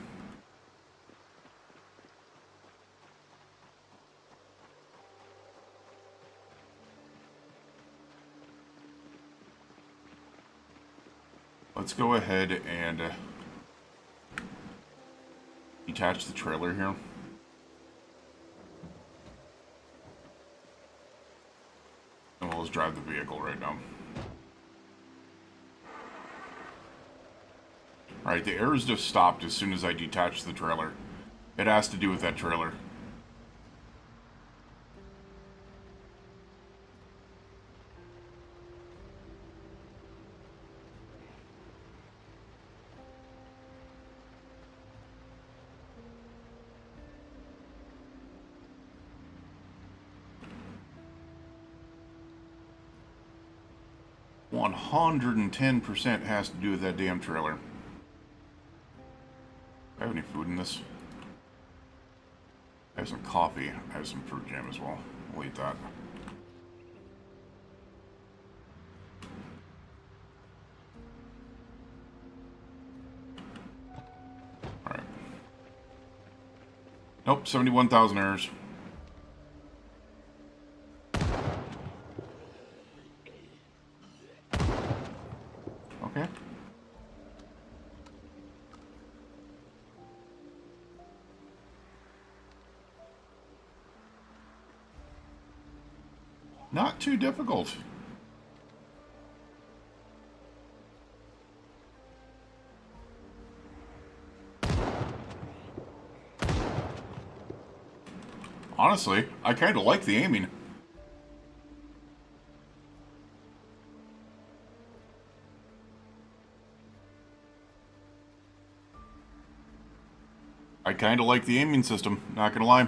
Speaker 1: Let's go ahead and detach the trailer here. And we'll just drive the vehicle right now. Alright, the errors just stopped as soon as I detached the trailer. It has to do with that trailer. $110% has to do with that damn trailer. Do I have any food in this? I have some coffee. I have some fruit jam as well. We'll eat that. Alright. Nope, 71,000 errors. Okay. Not too difficult. Honestly, I kind of like the aiming. I kind of like the aiming system, not gonna lie.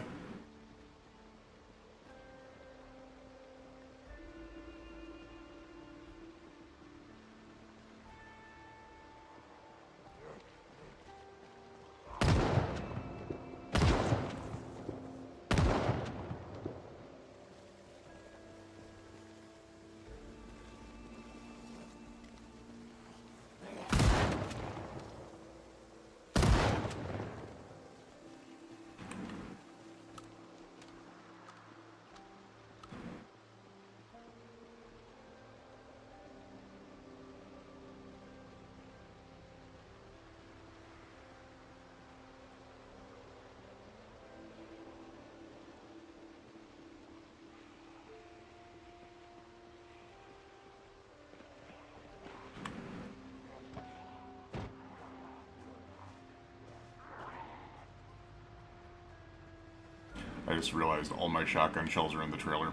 Speaker 1: I just realized all my shotgun shells are in the trailer.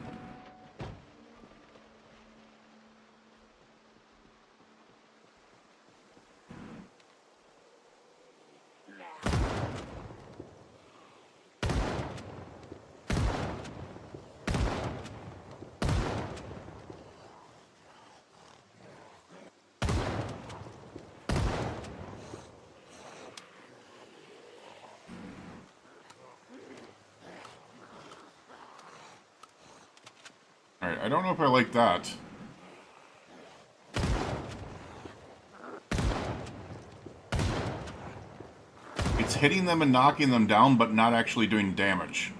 Speaker 1: Alright, I don't know if I like that. It's hitting them and knocking them down, but not actually doing damage.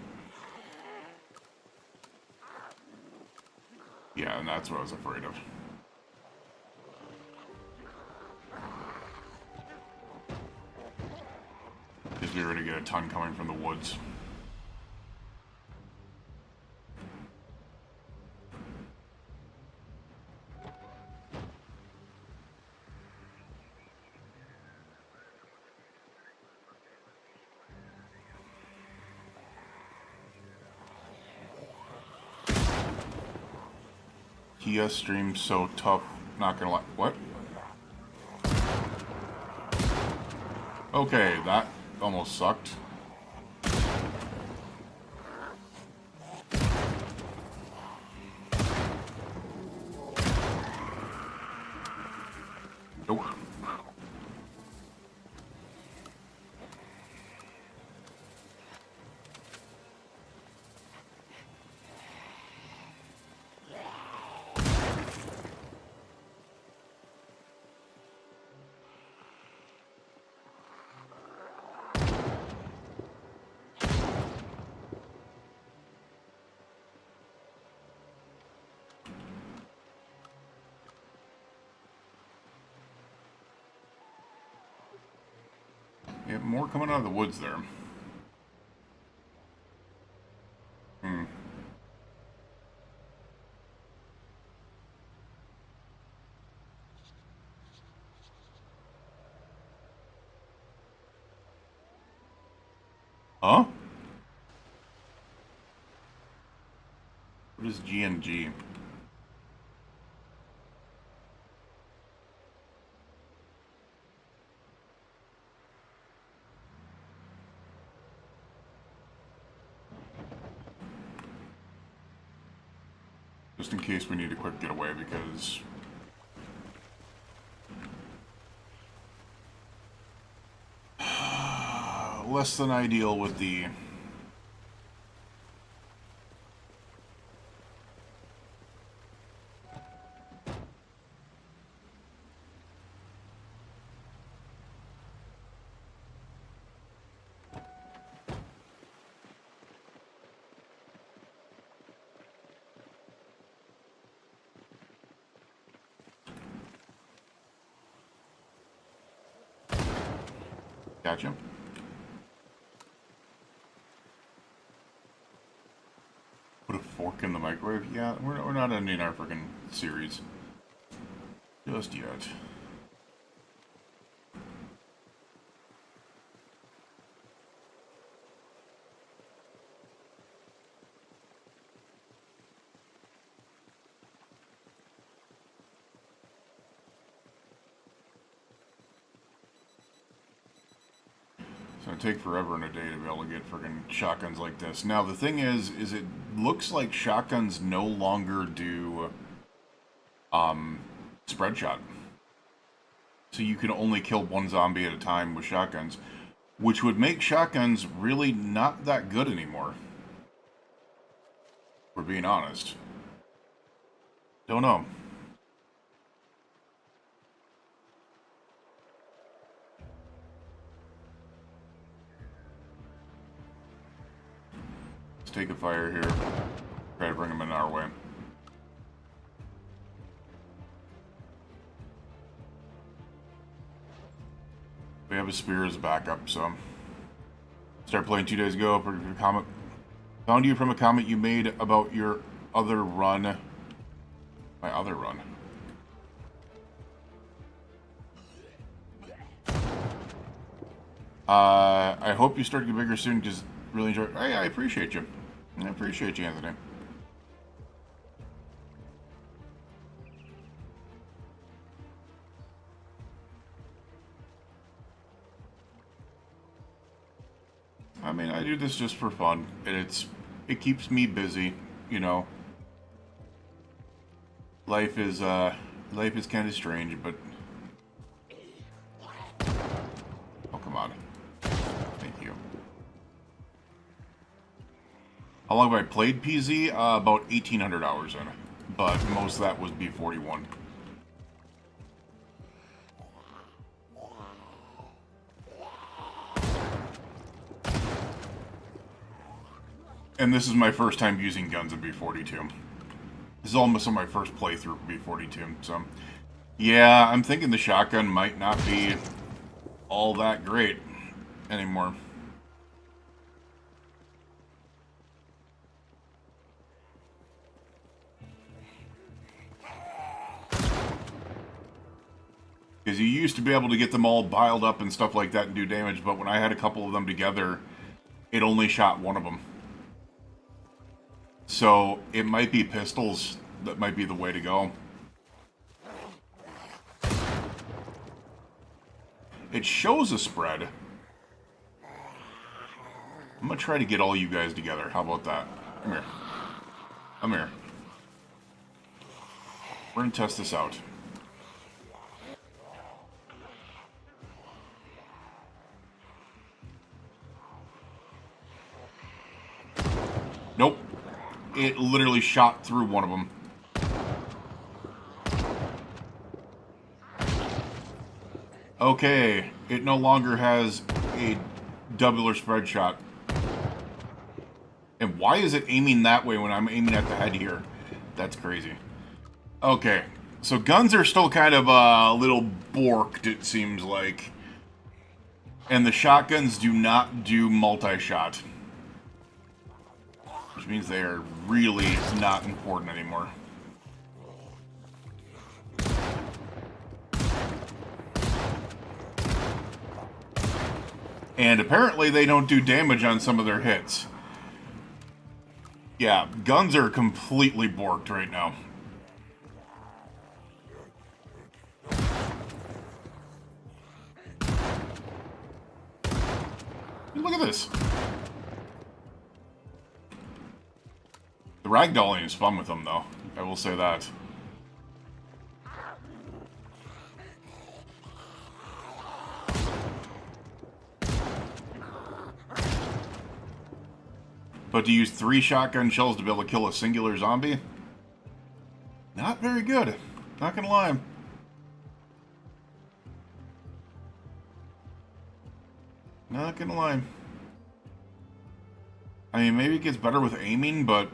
Speaker 1: Yeah, and that's what I was afraid of. Because we already get a ton coming from the woods. Heya stream so tough, not gonna lie. What? Okay, that almost sucked. Nope. Yeah, more coming out of the woods there. Hmm. Huh? What is G and G? Just in case we need a quick getaway, because less than ideal with the Gotcha. Put a fork milk in the microwave. Yeah, we're not ending our freaking series just yet. It's gonna take forever and a day to be able to get freaking shotguns like this. Now the thing is it looks like shotguns no longer do spread shot. So you can only kill one zombie at a time with shotguns, which would make shotguns really not that good anymore. We're being honest. Don't know. Let's take a fire here. Try to bring them in our way. We have a spear as a backup, so... Started playing 2 days ago. Comment. Found you from a comment you made about your other run. My other run. I hope you start to get bigger soon, because really enjoy. Hey, I appreciate you. I appreciate you, Anthony. I mean, I do this just for fun, and it keeps me busy, you know. Life is kind of strange, but oh, come on. Thank you. How long have I played PZ? About 1,800 hours in, but most of that was B41. And this is my first time using guns in B42. This is almost my first playthrough of B42, so... Yeah, I'm thinking the shotgun might not be all that great anymore. Because you used to be able to get them all piled up and stuff like that and do damage, but when I had a couple of them together, it only shot one of them. So, it might be pistols that might be the way to go. It shows a spread. I'm gonna try to get all you guys together. How about that? Come here. Come here. We're gonna test this out. Nope. It literally shot through one of them. Okay, it no longer has a double or spread shot. And why is it aiming that way when I'm aiming at the head here? That's crazy. Okay, so guns are still kind of a little borked, it seems like. And the shotguns do not do multi-shot. Which means they are really not important anymore. And apparently they don't do damage on some of their hits. Yeah, guns are completely borked right now. Look at this. The ragdolling is fun with them, though. I will say that. But to use 3 shotgun shells to be able to kill a singular zombie? Not very good. Not gonna lie. Not gonna lie. I mean, maybe it gets better with aiming, but...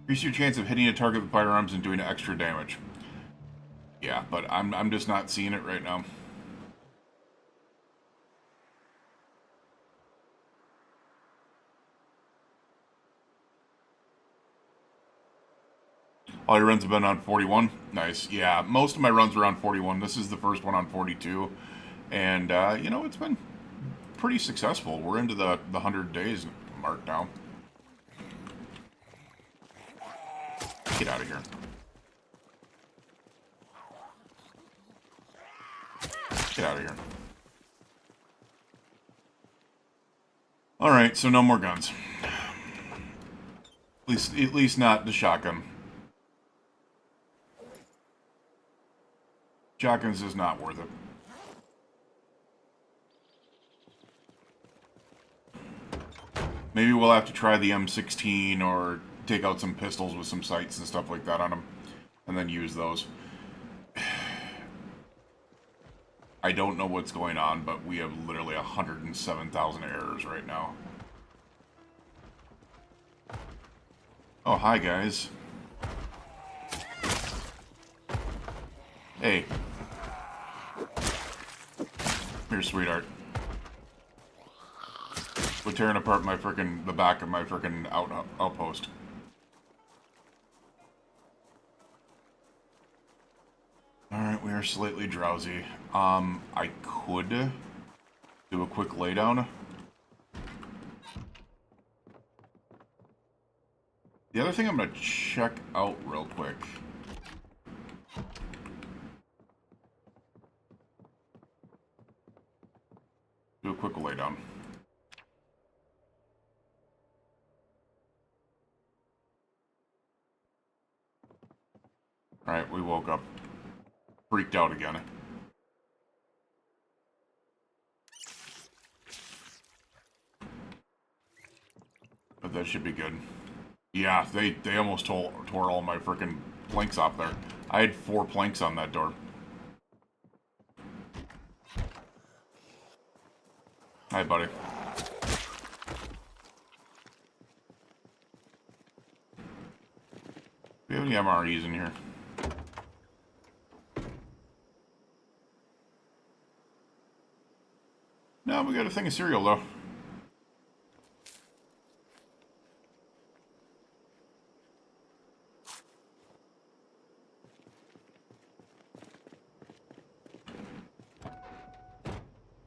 Speaker 1: increase your chance of hitting a target with firearms and doing extra damage. Yeah, but I'm just not seeing it right now. All your runs have been on 41? Nice. Yeah, most of my runs were on 41. This is the first one on 42. And, you know, it's been pretty successful. We're into the 100 days mark now. Get out of here. Get out of here. Alright, so no more guns. At least not the shotgun. Shotguns is not worth it. Maybe we'll have to try the M16 or take out some pistols with some sights and stuff like that on them. And then use those. I don't know what's going on, but we have literally 107,000 errors right now. Oh, hi, guys. Hey. Here, sweetheart. We're tearing apart my the back of my frickin' outpost. Alright, we are slightly drowsy. I could do a quick laydown. The other thing I'm gonna check out real quick. Do a quick laydown. Alright, we woke up. Freaked out again. But that should be good. Yeah, they almost tore all my frickin' planks off there. I had 4 planks on that door. Hi, buddy. Do we have any MREs in here? No, we got a thing of cereal, though.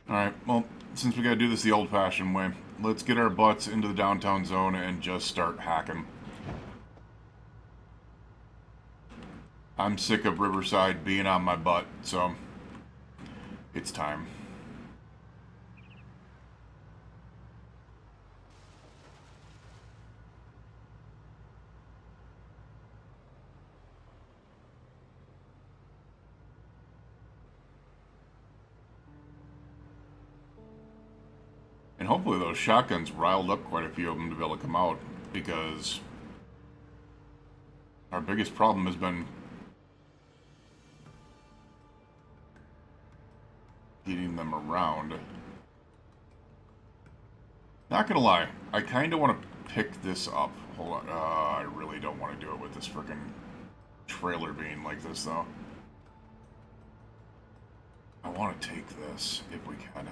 Speaker 1: Alright, well, since we gotta do this the old-fashioned way, let's get our butts into the downtown zone and just start hacking. I'm sick of Riverside being on my butt, so it's time. And hopefully those shotguns riled up quite a few of them to be able to come out, because our biggest problem has been getting them around. Not gonna lie, I kind of want to pick this up. Hold on, I really don't want to do it with this frickin' trailer being like this, though. I want to take this, if we can.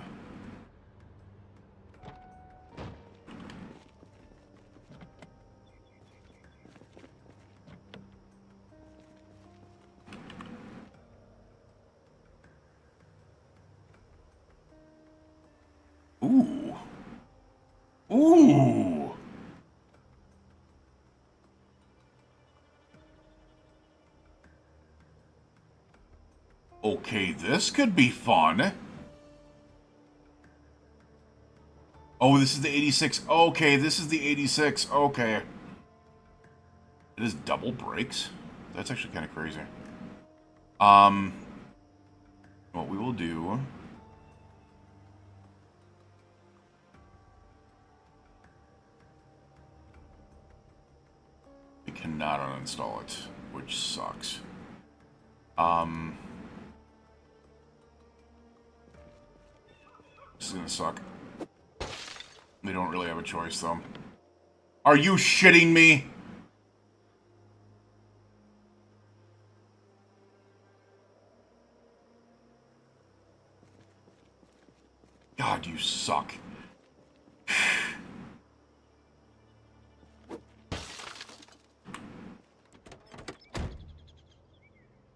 Speaker 1: Ooh. Ooh. Okay, this could be fun. Oh, this is the 86. Okay, this is the 86. Okay. It is double brakes? That's actually kind of crazy. What we will do... We cannot uninstall it, which sucks. This is gonna suck. We don't really have a choice, though. Are you shitting me? God, you suck.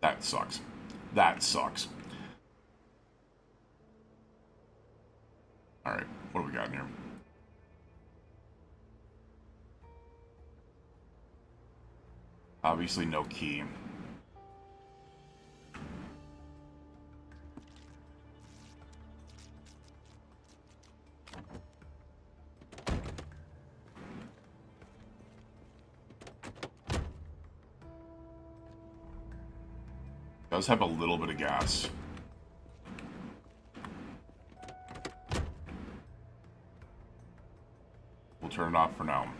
Speaker 1: That sucks. That sucks. Alright, what do we got in here? Obviously no key. Does have a little bit of gas. We'll turn it off for now.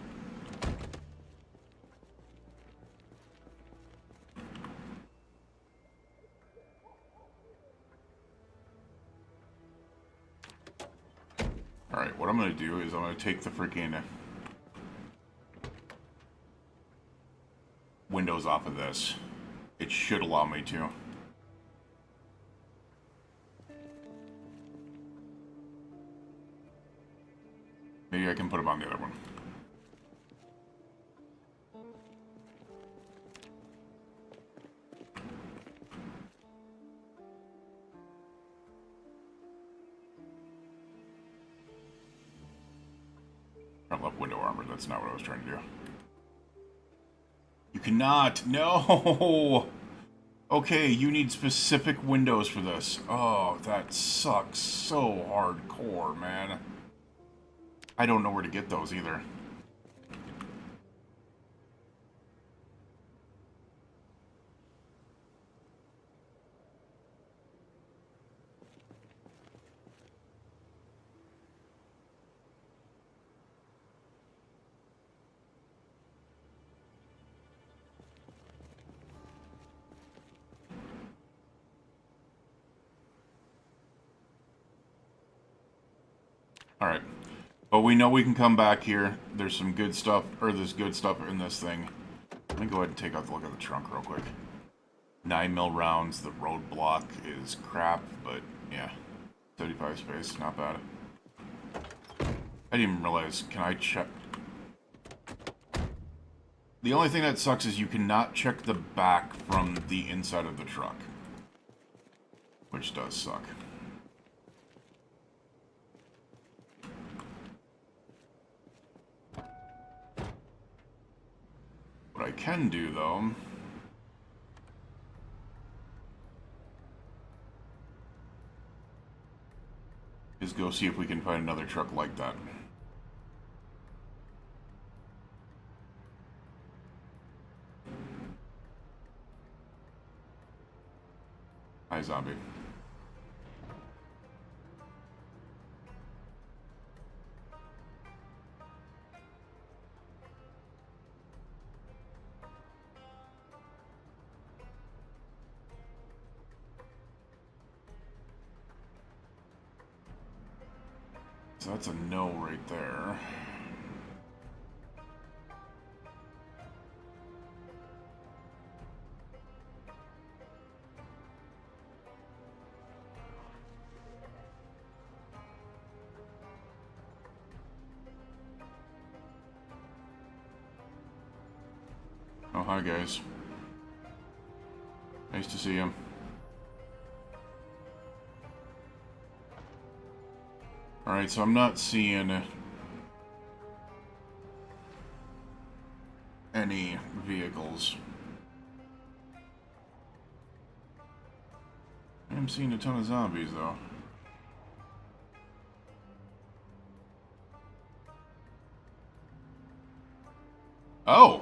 Speaker 1: Alright, what I'm going to do is I'm going to take the freaking windows off of this. It should allow me to. Maybe I can put them on the other one. I love window armor. That's not what I was trying to do. You cannot. No. Okay, you need specific windows for this. Oh, that sucks so hardcore, man. I don't know where to get those either. Alright. But we know we can come back here. There's some good stuff, or there's good stuff in this thing. Let me go ahead and take a look at the trunk real quick. 9mm rounds. The roadblock is crap, but yeah. 75 space, not bad. I didn't even realize, can I check? The only thing that sucks is you cannot check the back from the inside of the truck. Which does suck. What I can do, though, is go see if we can find another truck like that. Hi, zombie. So that's a no right there. Oh, hi guys. Nice to see you. Alright, so I'm not seeing any vehicles. I'm seeing a ton of zombies, though. Oh!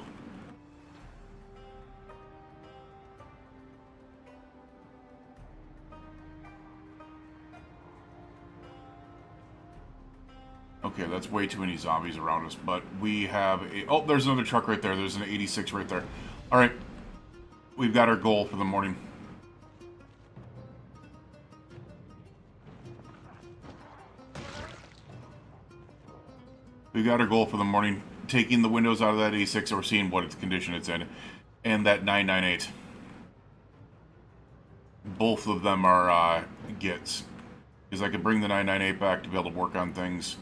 Speaker 1: Okay, that's way too many zombies around us, but we have a... Oh, there's another truck right there. There's an 86 right there. Alright. We've got our goal for the morning. We've got our goal for the morning. Taking the windows out of that 86, so we're seeing what its condition it's in. And that 998. Both of them are gets. Because I could bring the 998 back to be able to work on things.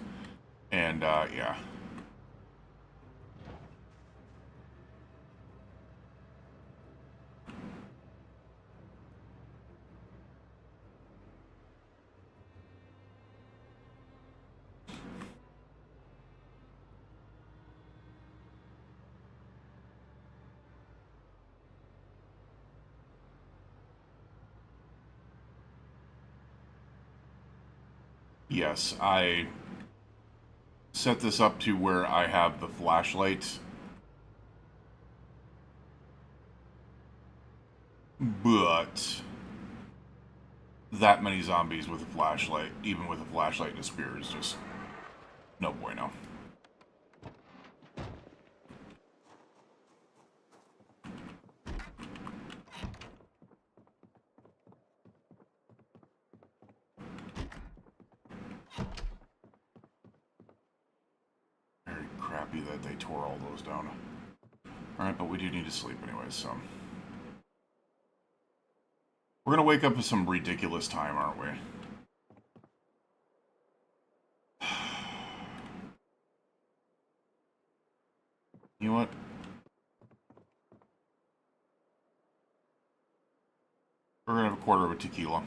Speaker 1: And, yeah. Yes, I set this up to where I have the flashlight. But that many zombies with a flashlight, even with a flashlight and a spear, is just no bueno. Very crappy that they tore all those down. Alright, but we do need to sleep anyways, so... We're gonna wake up at some ridiculous time, aren't we? You know what? We're gonna have a quarter of a tequila.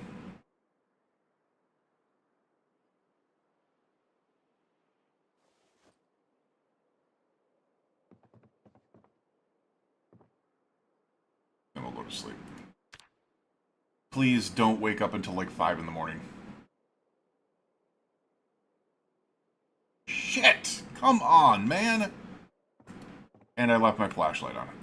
Speaker 1: Then we'll go to sleep. Please don't wake up until like 5 in the morning. Shit! Come on, man! And I left my flashlight on it.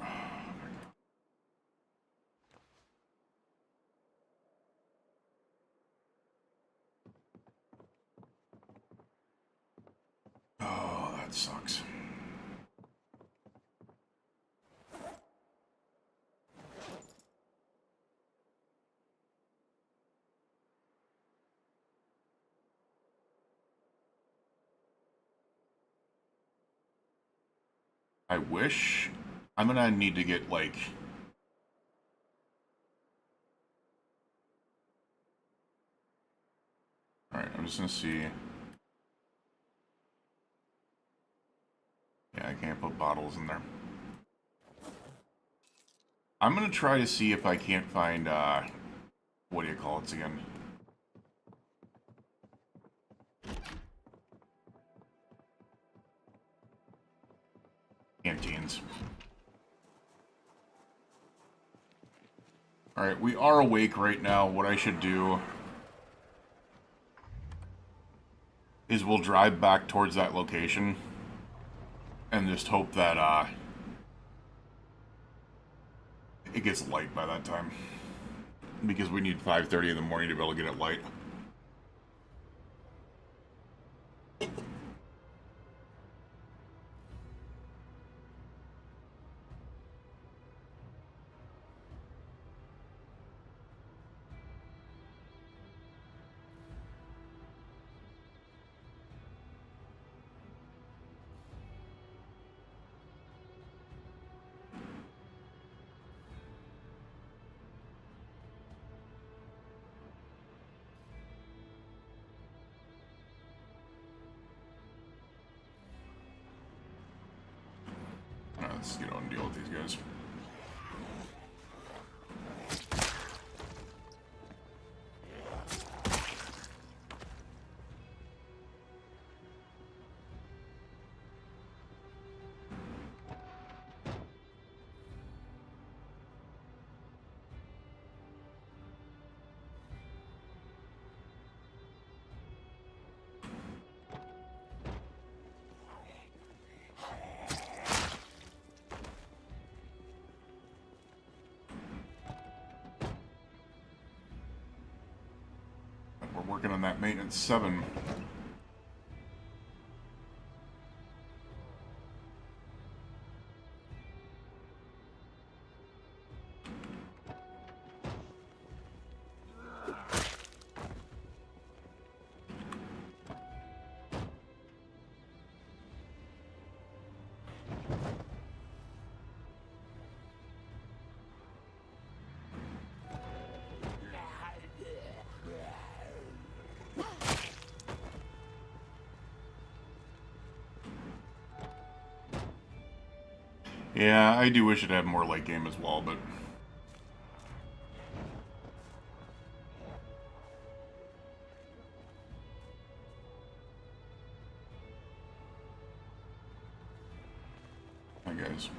Speaker 1: Oh, that sucks. I wish. I'm gonna need to get, like... Alright, I'm just gonna see... Yeah, I can't put bottles in there. I'm gonna try to see if I can't find, what do you call it again? Canteens. Alright, we are awake right now. What I should do is we'll drive back towards that location and just hope that it gets light by that time. Because we need 5:30 in the morning to be able to get it light. Let's get on and deal with these guys. We're working on that maintenance 7. Yeah, I do wish it had more late game as well, but... Hi, guys.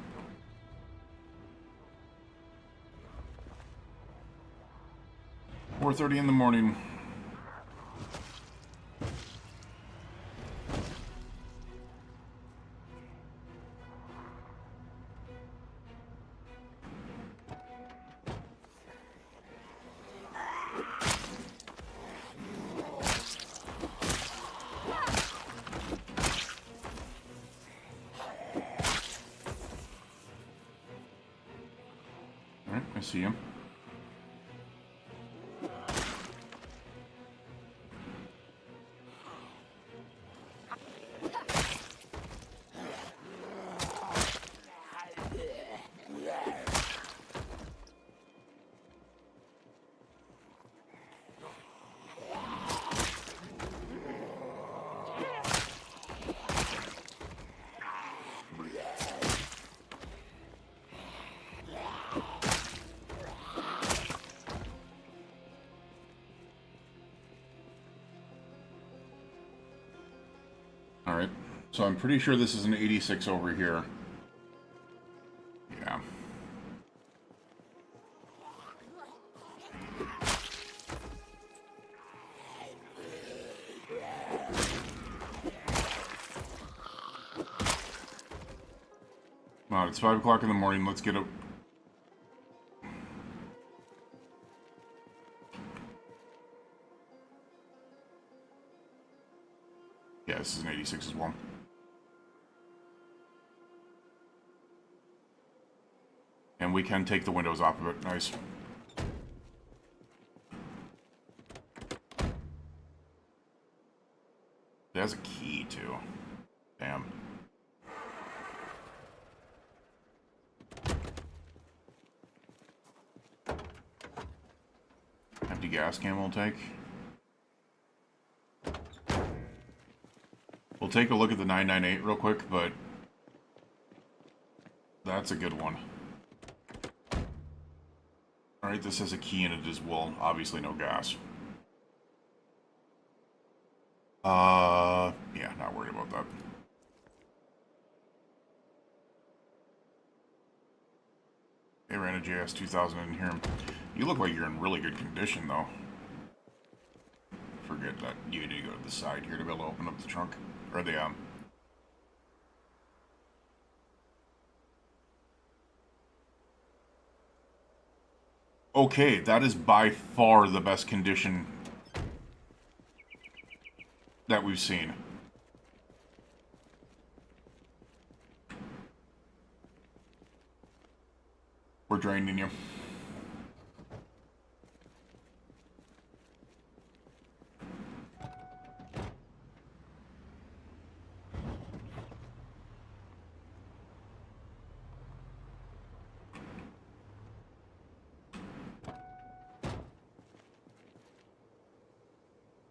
Speaker 1: "4:30 in the morning." see him. Alright, so I'm pretty sure this is an 86 over here. Yeah. Come on, it's 5 o'clock in the morning, let's get up. Yeah, this is an 86 as well. And we can take the windows off of it. Nice. It has a key, too. Damn. Empty gas can we'll take. We'll take a look at the 998 real quick, but that's a good one. Alright, this has a key in it as well. Obviously no gas. Yeah, not worried about that. They ran a JS 2000 in here. You look like you're in really good condition, though. Forget that. You need to go to the side here to be able to open up the trunk. Or the, Okay, that is by far the best condition that we've seen. We're draining you.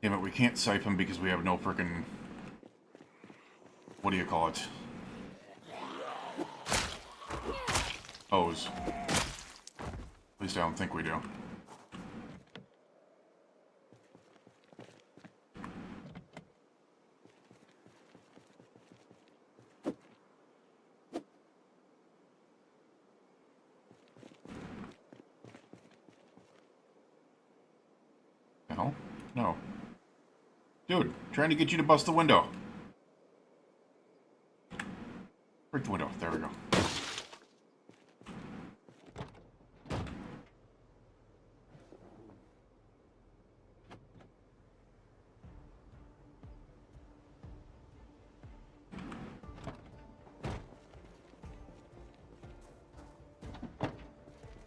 Speaker 1: Damn it, we can't siphon because we have no frickin'... What do you call it? Hose. At least I don't think we do. The hell? No. Dude, trying to get you to bust the window. Break the window. There we go.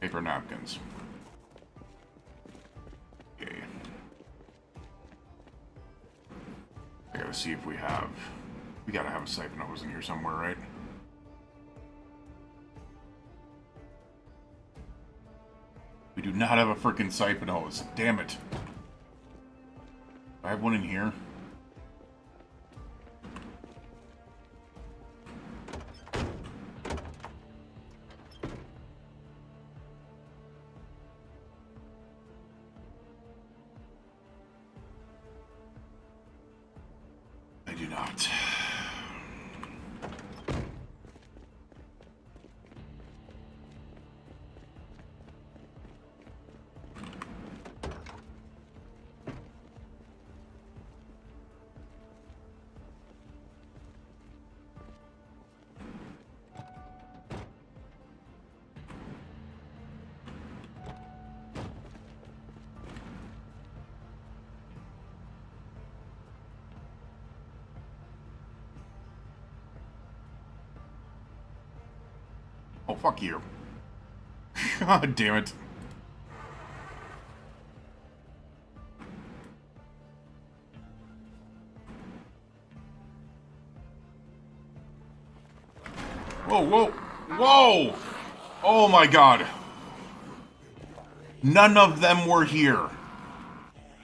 Speaker 1: Paper napkins. Okay. I gotta see if we have... We gotta have a siphon hose in here somewhere, right? We do not have a frickin' siphon hose. Damn it. Do I have one in here? I do not. Oh, fuck you. God damn it. Whoa, whoa, whoa! Oh my god. None of them were here.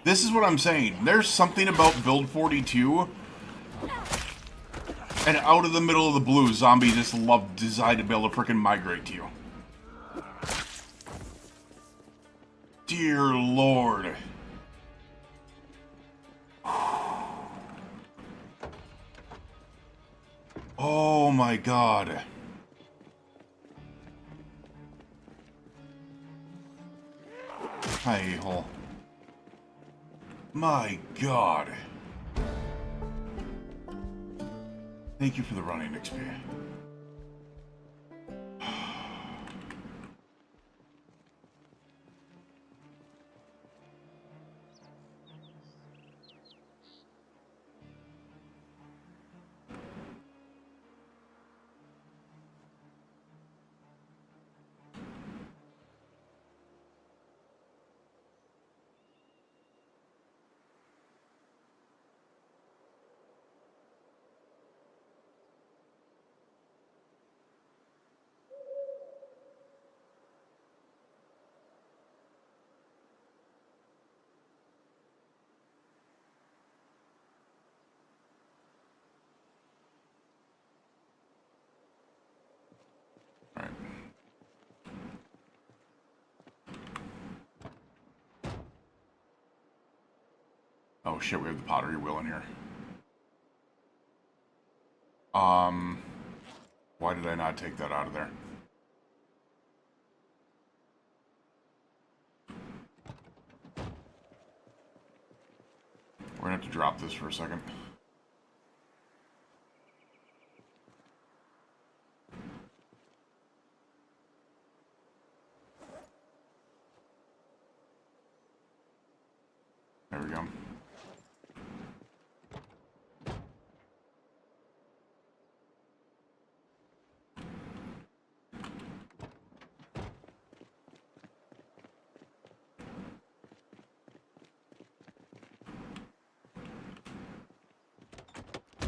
Speaker 1: This is what I'm saying. There's something about build 42, and out of the middle of the blue, zombies just decide to be able to frickin' migrate to you. Dear Lord. Oh my god. Hi, hole. My god. Thank you for the running XP. Alright. Oh shit, we have the pottery wheel in here. Why did I not take that out of there? We're gonna have to drop this for a second. There we go.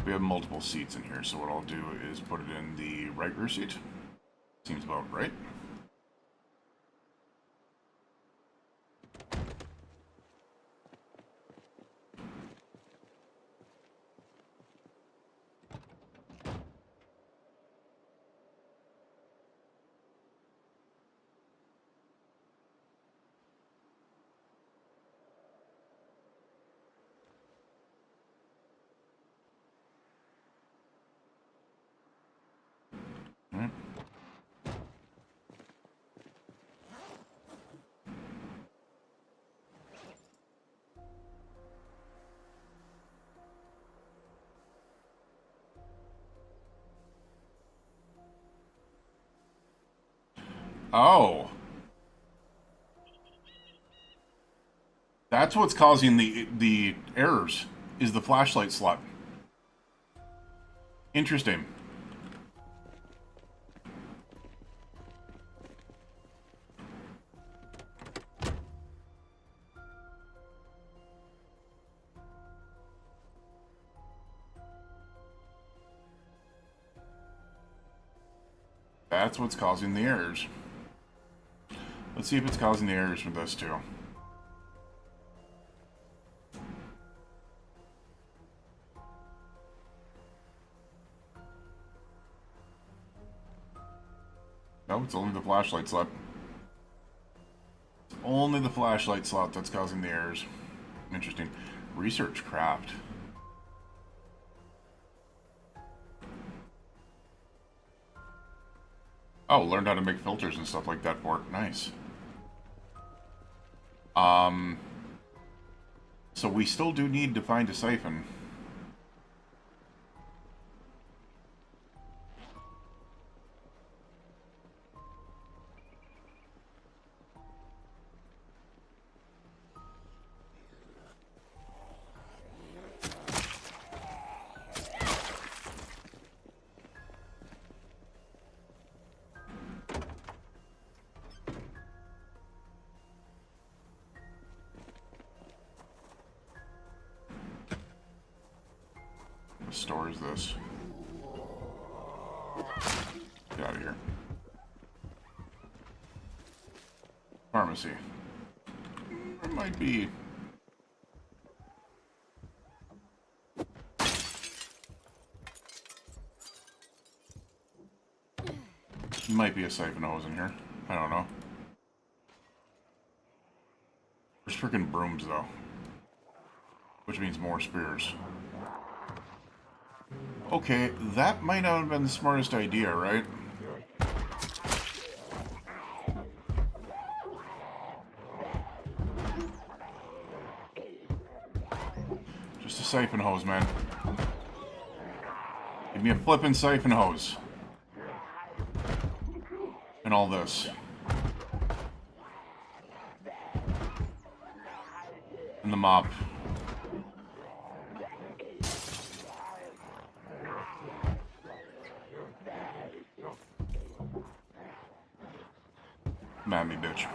Speaker 1: We have multiple seats in here, so what I'll do is put it in the right rear seat. Seems about right. Alright. Oh. That's what's causing the errors, is the flashlight slot. Interesting. That's what's causing the errors. Let's see if it's causing the errors for this too. No, it's only the flashlight slot. It's only the flashlight slot that's causing the errors. Interesting. Research craft. Oh, learned how to make filters and stuff like that for it. Nice. So we still do need to find a siphon. of store is this? Get out of here. Pharmacy. There might be... Might be a siphon hose in here. I don't know. There's freaking brooms, though. Which means more spears. Okay, that might not have been the smartest idea, right? Just a siphon hose, man. Give me a flippin' siphon hose. And all this. And the mop. Mad me, bitch.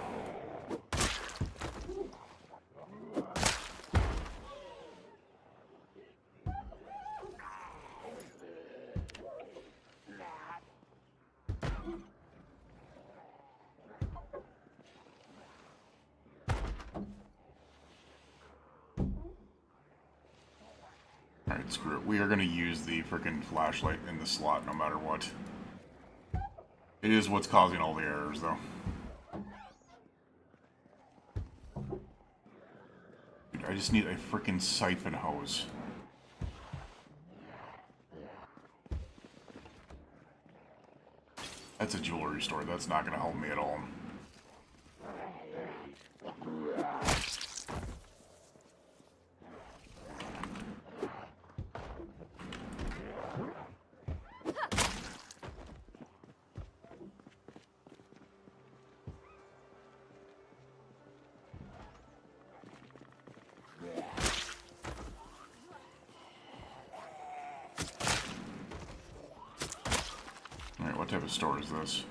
Speaker 1: Alright, screw it. We are going to use the frickin' flashlight in the slot no matter what. It is what's causing all the errors, though. Dude, I just need a frickin' siphon hose. That's a jewelry store. That's not going to help me at all. Alright, what type of store is this?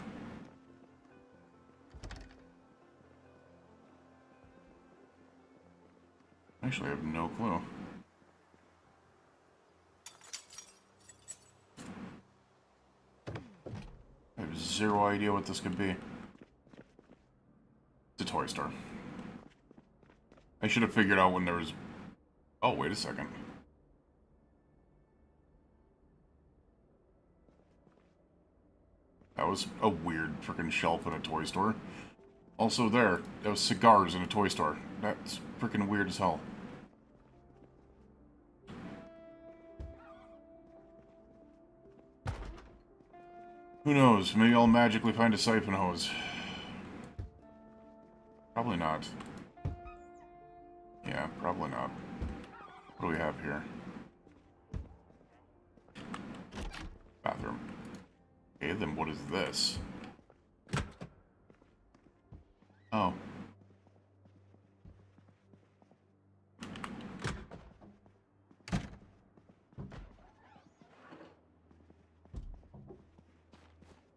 Speaker 1: Actually, I have no clue. I have zero idea what this could be. It's a toy store. I should have figured out when there was... Oh, wait a second. That was a weird freaking shelf in a toy store. Also there, that was cigars in a toy store. That's freaking weird as hell. Who knows? Maybe I'll magically find a siphon hose. Probably not. Yeah, probably not. What do we have here? Bathroom. Okay, then what is this? Oh.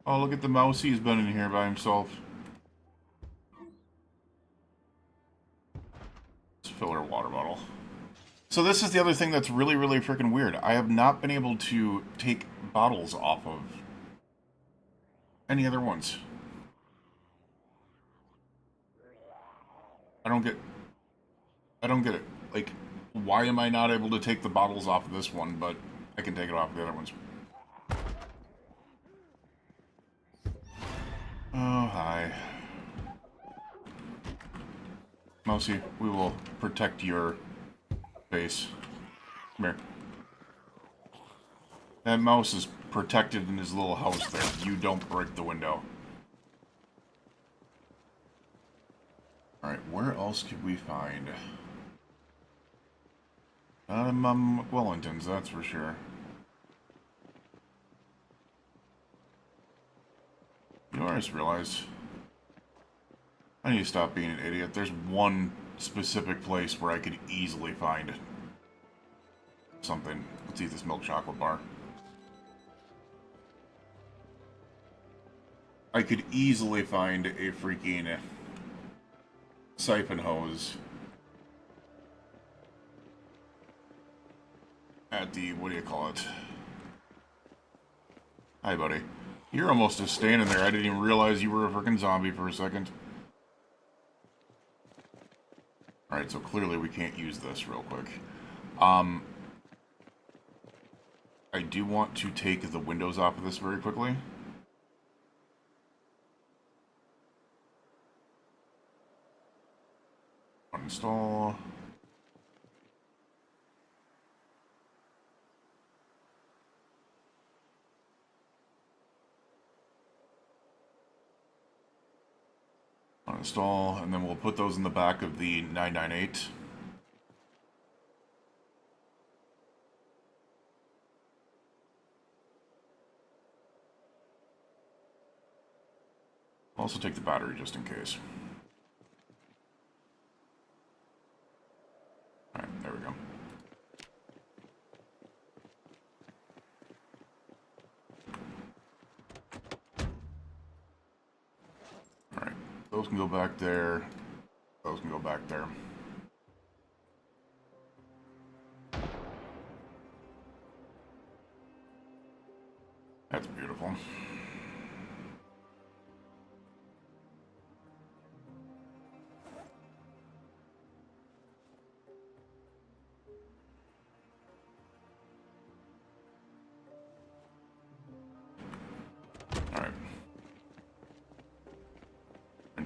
Speaker 1: Oh, look at the mouse. He's been in here by himself. Let's fill our water bottle. So this is the other thing that's really, really freaking weird. I have not been able to take bottles off of any other ones. I don't get it. Like, why am I not able to take the bottles off of this one, but I can take it off of the other ones? Oh, hi. Mousy, we will protect your base. Come here. That mouse is protected in his little house there. You don't break the window. Alright, where else could we find? Not in Wellingtons, that's for sure. You know what I just realized? I need to stop being an idiot. There's one specific place where I could easily find something. Let's eat this milk chocolate bar. I could easily find a freaking siphon hose at the, what do you call it? Hi, buddy. You're almost just standing there. I didn't even realize you were a freaking zombie for a second. Alright, so clearly we can't use this real quick. I do want to take the windows off of this very quickly. Uninstall. Uninstall, and then we'll put those in the back of the 998. Also take the battery just in case. Alright, there we go. Alright, those can go back there. Those can go back there. That's beautiful.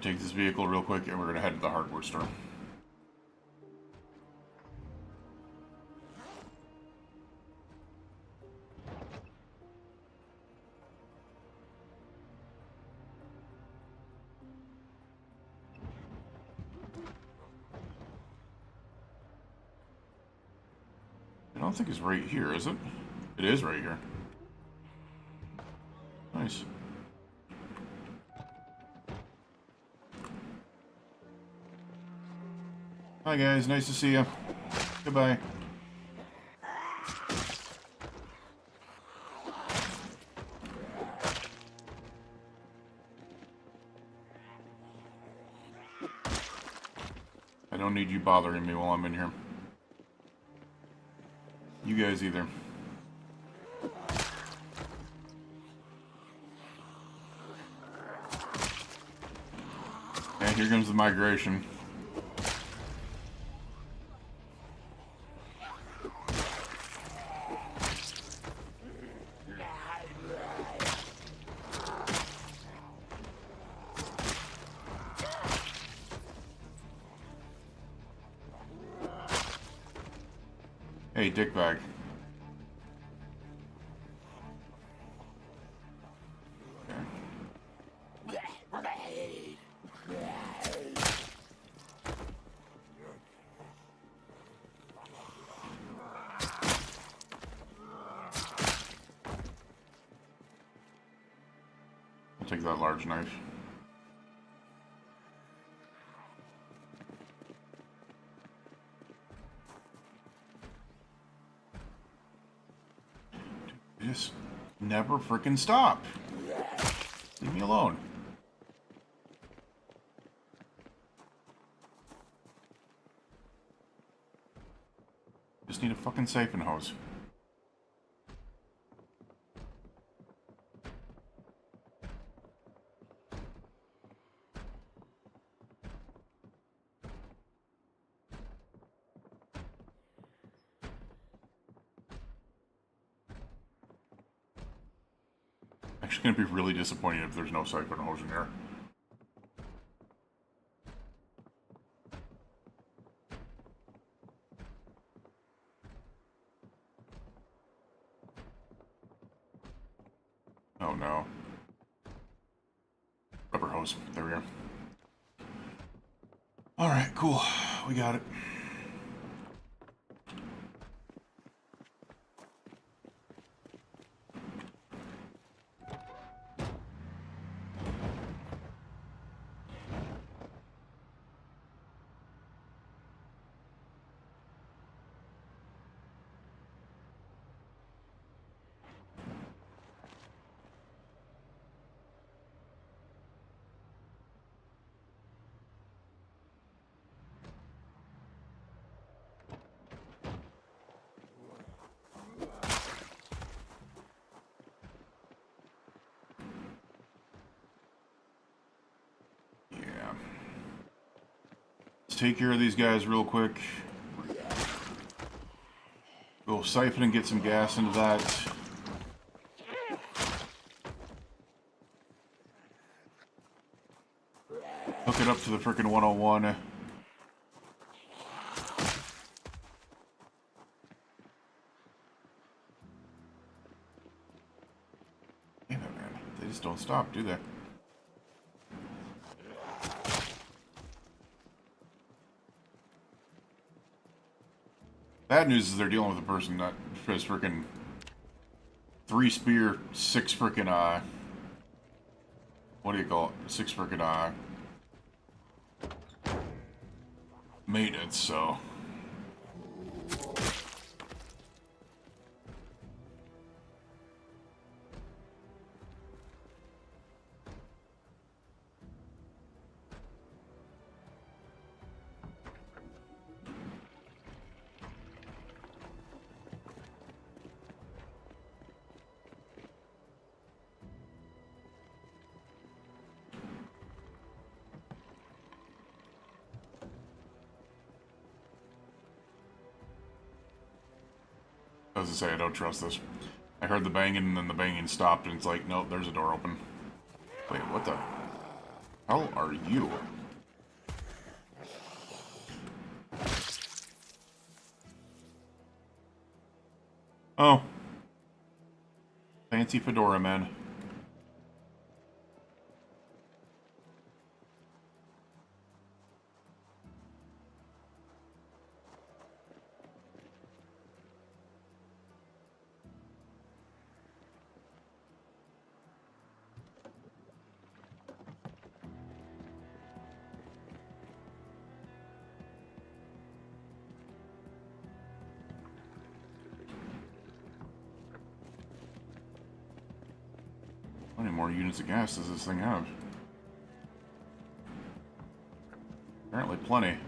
Speaker 1: Take this vehicle real quick and we're gonna head to the hardware store. I don't think it's right here, is it? It is right here. Nice. Hi guys, nice to see you. Goodbye. I don't need you bothering me while I'm in here. You guys either. And here comes the migration. Hey, dickbag. I'll take that large knife. Just never frickin' stop. Leave me alone. Just need a fucking siphon hose. Actually gonna be really disappointed if there's no siphon hose in here. Oh no. Rubber hose. There we go. Alright, cool. We got it. take care of these guys real quick. Go siphon and get some gas into that. Hook it up to the frickin' 101. Damn it, man. They just don't stop, do they? Bad news is they're dealing with a person that has frickin' 3 spear, 6 frickin', what do you call it? 6 frickin', maintenance, so. As I say, I don't trust this. I heard the banging, and then the banging stopped, and it's like, nope, there's a door open. Wait, what the hell are you? Oh. Fancy fedora, man. How many more units of gas does this thing have? Apparently plenty.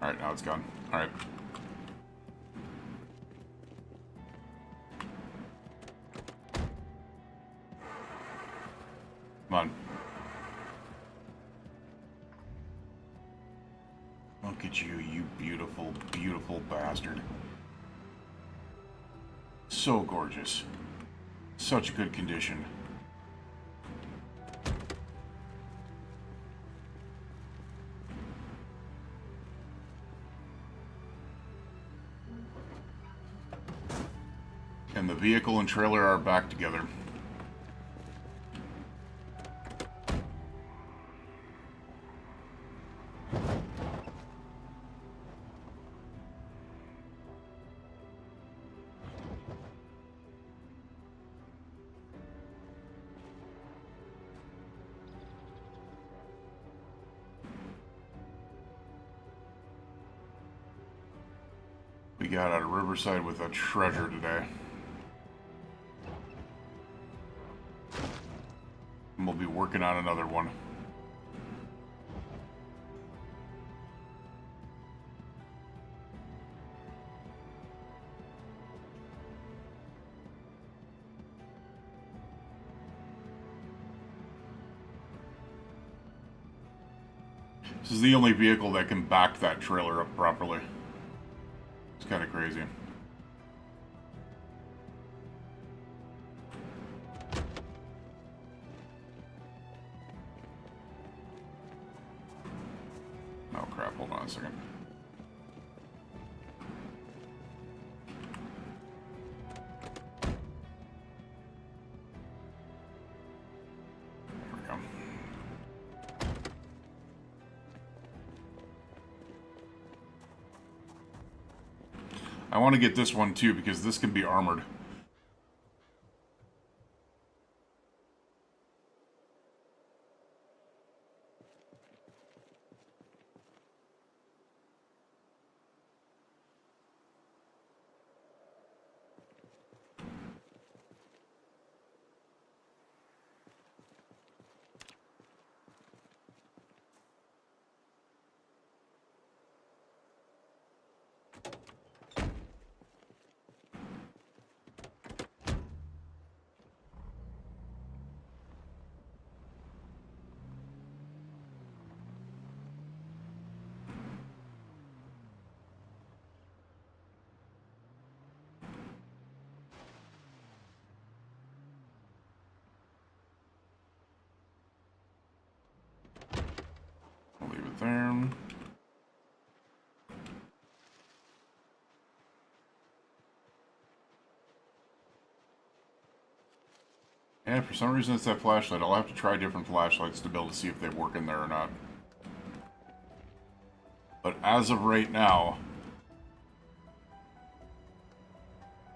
Speaker 1: Alright, now it's gone. Alright. Come on. Look at you, you beautiful, beautiful bastard. So gorgeous. Such good condition. And the vehicle and trailer are back together. We got out of Riverside with a treasure today. And we'll be working on another one. This is the only vehicle that can back that trailer up properly. It's kind of crazy. Oh crap, hold on a second. There we go. I want to get this one too because this can be armored. on. And for some reason it's that flashlight. I'll have to try different flashlights to be able to see if they work in there or not. But as of right now,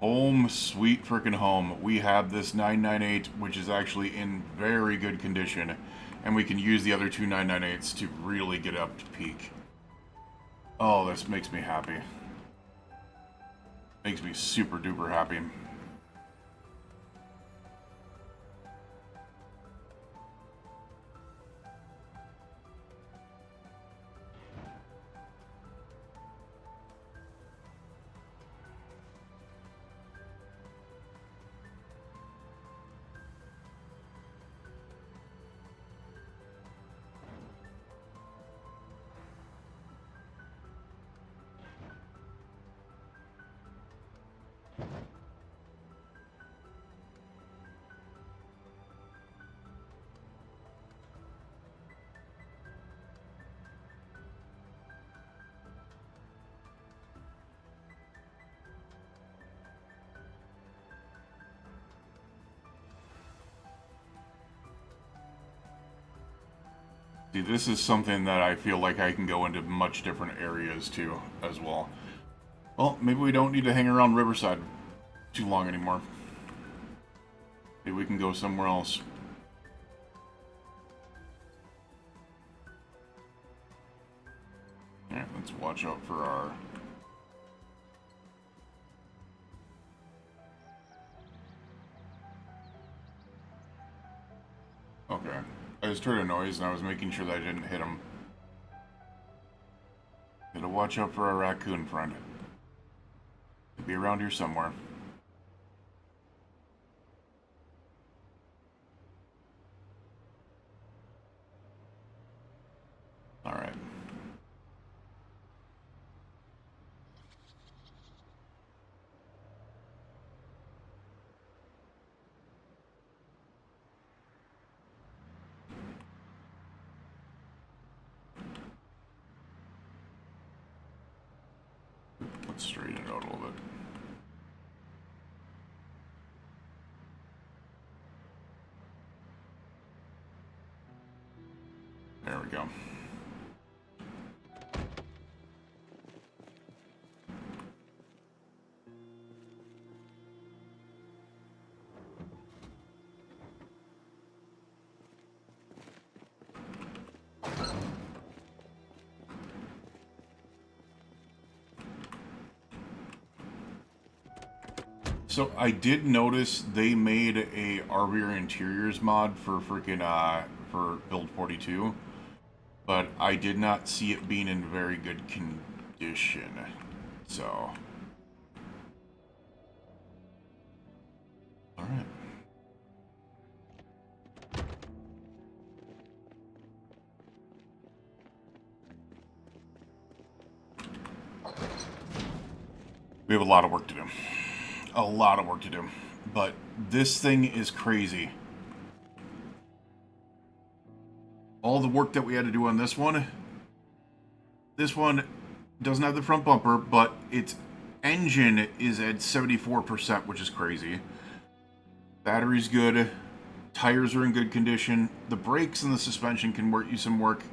Speaker 1: home sweet frickin' home, we have this 998, which is actually in very good condition, and we can use the other two 998s to really get up to peak. Oh, this makes me happy. Makes me super duper happy. See, this is something that I feel like I can go into much different areas too, as well. Well, maybe we don't need to hang around Riverside too long anymore. Maybe we can go somewhere else. Yeah, let's watch out for our... Okay. I just heard a noise and I was making sure that I didn't hit him. Gotta watch out for our raccoon friend. Could be around here somewhere. Alright. Let's straighten it out a little bit. There we go. So I did notice they made a RV Interiors mod for freaking for build 42, but I did not see it being in very good condition. So, all right. We have a lot of work to do. A lot of work to do. But this thing is crazy. All the work that we had to do on this one doesn't have the front bumper, but its engine is at 74%, which is crazy. Battery's good. Tires are in good condition. The brakes and the suspension can use some work.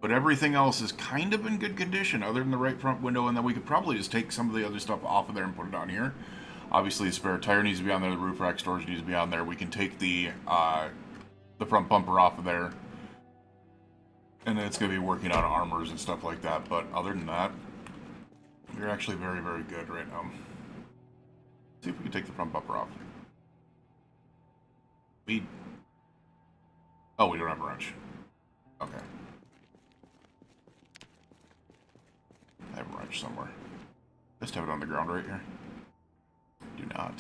Speaker 1: But everything else is kind of in good condition, other than the right front window, and then we could probably just take some of the other stuff off of there and put it on here. Obviously, the spare tire needs to be on there, the roof rack storage needs to be on there. We can take the front bumper off of there, and then it's going to be working on armors and stuff like that. But other than that, we're actually very, very good right now. Let's see if we can take the front bumper off. Oh, we don't have a wrench. Okay. I have a wrench somewhere. Just have it on the ground right here. Do not.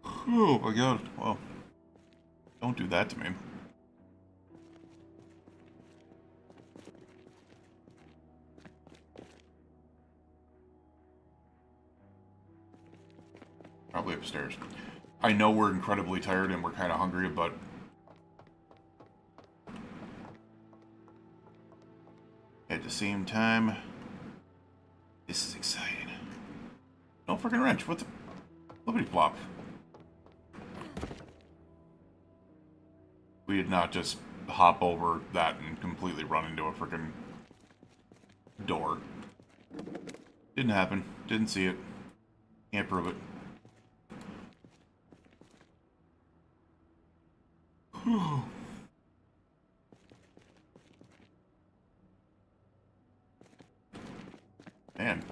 Speaker 1: Oh my god. Well, don't do that to me. Probably upstairs. I know we're incredibly tired and we're kind of hungry, but At the same time, this is exciting. No freaking wrench. What the? Flippity flop. We did not just hop over that and completely run into a freaking door. Didn't happen. Didn't see it. Can't prove it. Man.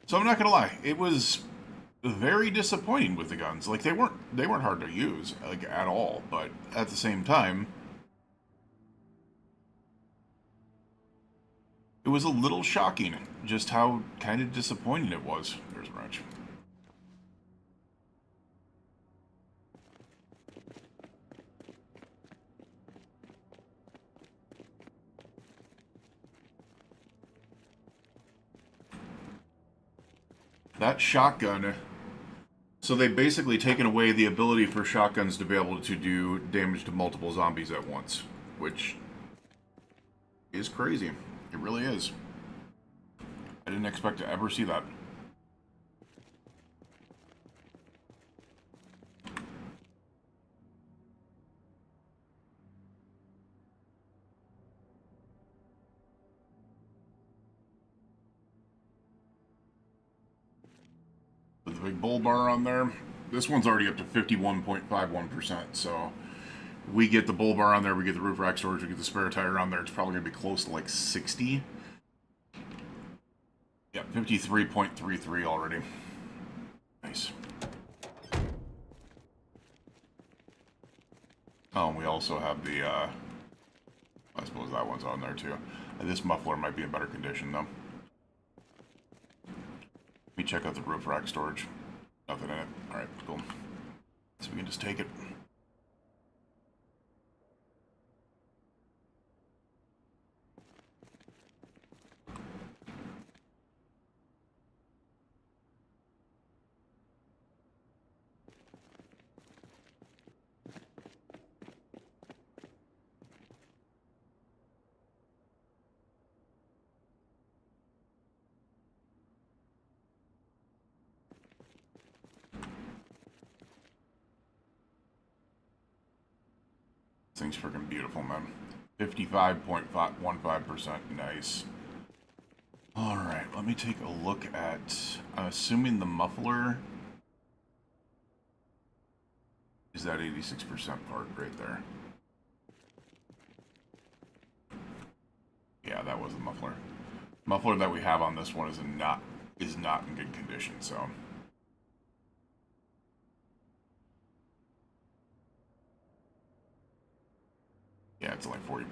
Speaker 1: So I'm not gonna lie, it was very disappointing with the guns. Like they weren't hard to use, like at all, but at the same time, it was a little shocking just how kind of disappointing it was. There's a wrench. That shotgun, so they've basically taken away the ability for shotguns to be able to do damage to multiple zombies at once, which is crazy. It really is. I didn't expect to ever see that. With the big bull bar on there, this one's already up to 51.51%, so we get the bull bar on there, we get the roof rack storage, we get the spare tire on there, it's probably going to be close to like 60. Yeah, 53.33 already. Nice. Oh, and we also have the, I suppose that one's on there too. This muffler might be in better condition though. Let me check out the roof rack storage. Nothing in it. Alright, cool. So we can just take it. Thing's freaking beautiful, man. 55.15%. Nice. Alright, let me take a look at... I'm assuming the muffler is that 86% part right there. Yeah, that was the muffler. Muffler that we have on this one is not in good condition, so... Yeah, it's only 40%.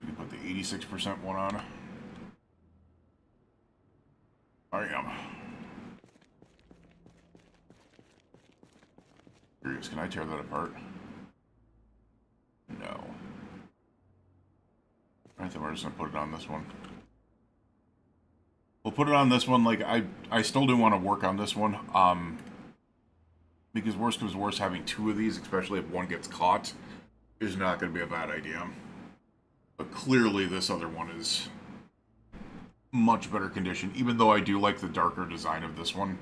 Speaker 1: We can put the 86% one on. I am. Curious, can I tear that apart? No. I think we're just gonna put it on this one. We'll put it on this one. Like I still do want to work on this one. Because worst comes worst, having two of these, especially if one gets caught, is not going to be a bad idea. But clearly, this other one is much better condition. Even though I do like the darker design of this one.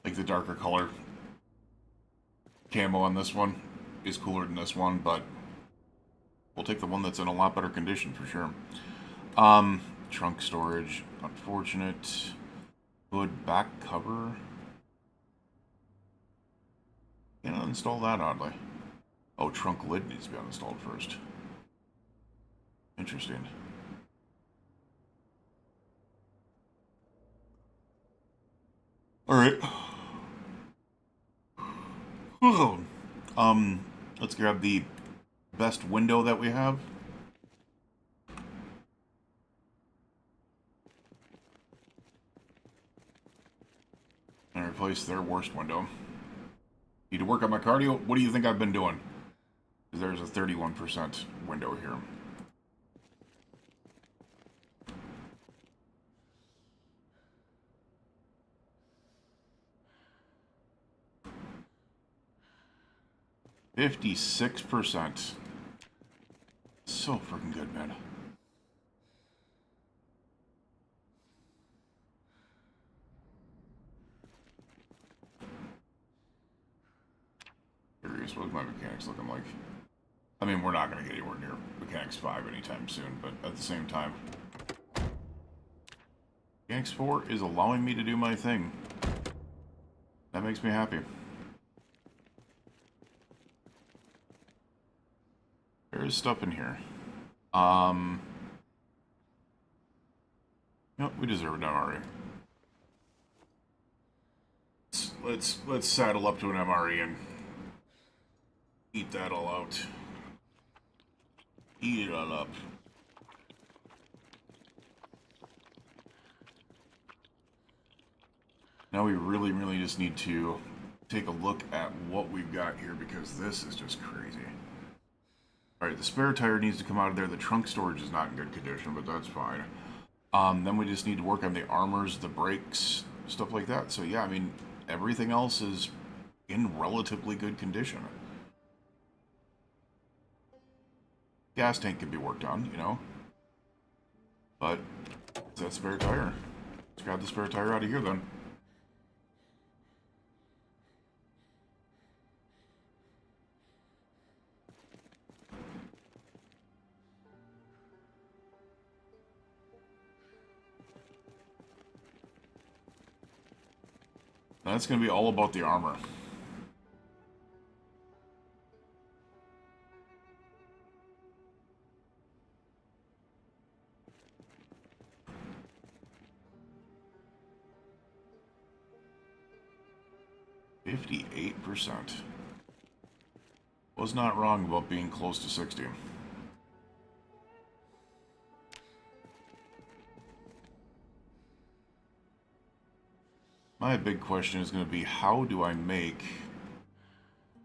Speaker 1: Like the darker color camo on this one is cooler than this one, but we'll take the one that's in a lot better condition for sure. Trunk storage, unfortunate. Hood back cover. Can't uninstall that oddly. Oh, trunk lid needs to be uninstalled first. Interesting. Alright. Let's grab the best window that we have. And replace their worst window. Need to work on my cardio? What do you think I've been doing? There's a 31% window here. $56%. So freaking good, man. Curious, what's my mechanics looking like? I mean, we're not going to get anywhere near Mechanics 5 anytime soon, but at the same time, Mechanics 4 is allowing me to do my thing. That makes me happy. There is stuff in here. Nope, we deserve an MRE. Let's saddle up to an MRE and eat that all out. Eat it all up. Now we really just need to take a look at what we've got here, because this is just crazy. Alright, the spare tire needs to come out of there. The trunk storage is not in good condition, but that's fine. Then we just need to work on the armors, the brakes, stuff like that. So yeah, I mean, everything else is in relatively good condition. Gas tank can be worked on, you know. But, it's that spare tire. Let's grab the spare tire out of here then. That's going to be all about the armor. %. Was not wrong about being close to 60. My big question is going to be, how do I make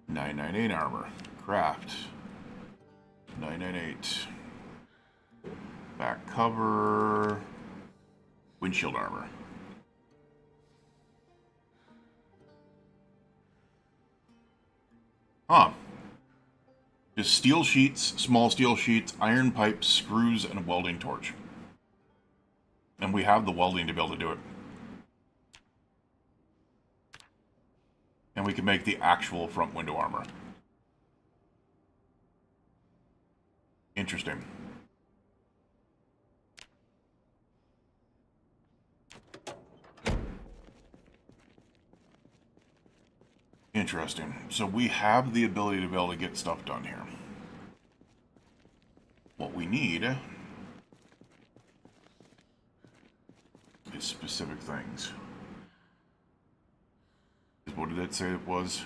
Speaker 1: 998 armor? Craft. 998. Back cover. Windshield armor. Huh. Just steel sheets, small steel sheets, iron pipes, screws, and a welding torch. And we have the welding to be able to do it. And we can make the actual front window armor. Interesting. Interesting. So we have the ability to be able to get stuff done here. What we need is specific things. What did it say it was?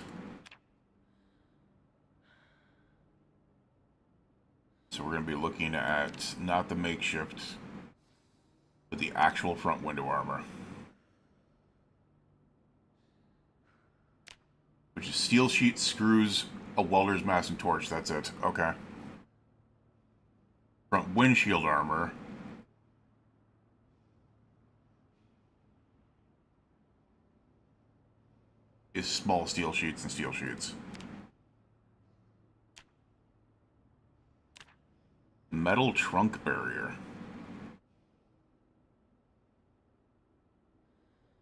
Speaker 1: So we're going to be looking at not the makeshift, but the actual front window armor. Which is steel sheets, screws, a welder's mask, and torch. That's it. Okay. Front windshield armor. Is small steel sheets and steel sheets. Metal trunk barrier.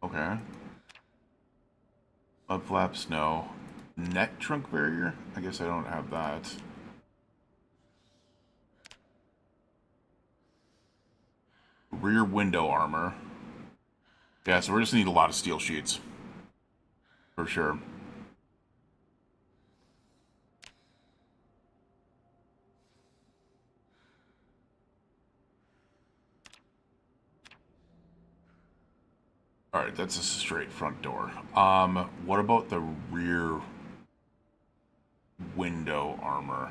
Speaker 1: Okay. Mud flaps, no. Net trunk barrier? I guess I don't have that. Rear window armor. Yeah, so we're just gonna need a lot of steel sheets. For sure. Alright, that's a straight front door. What about the rear window armor?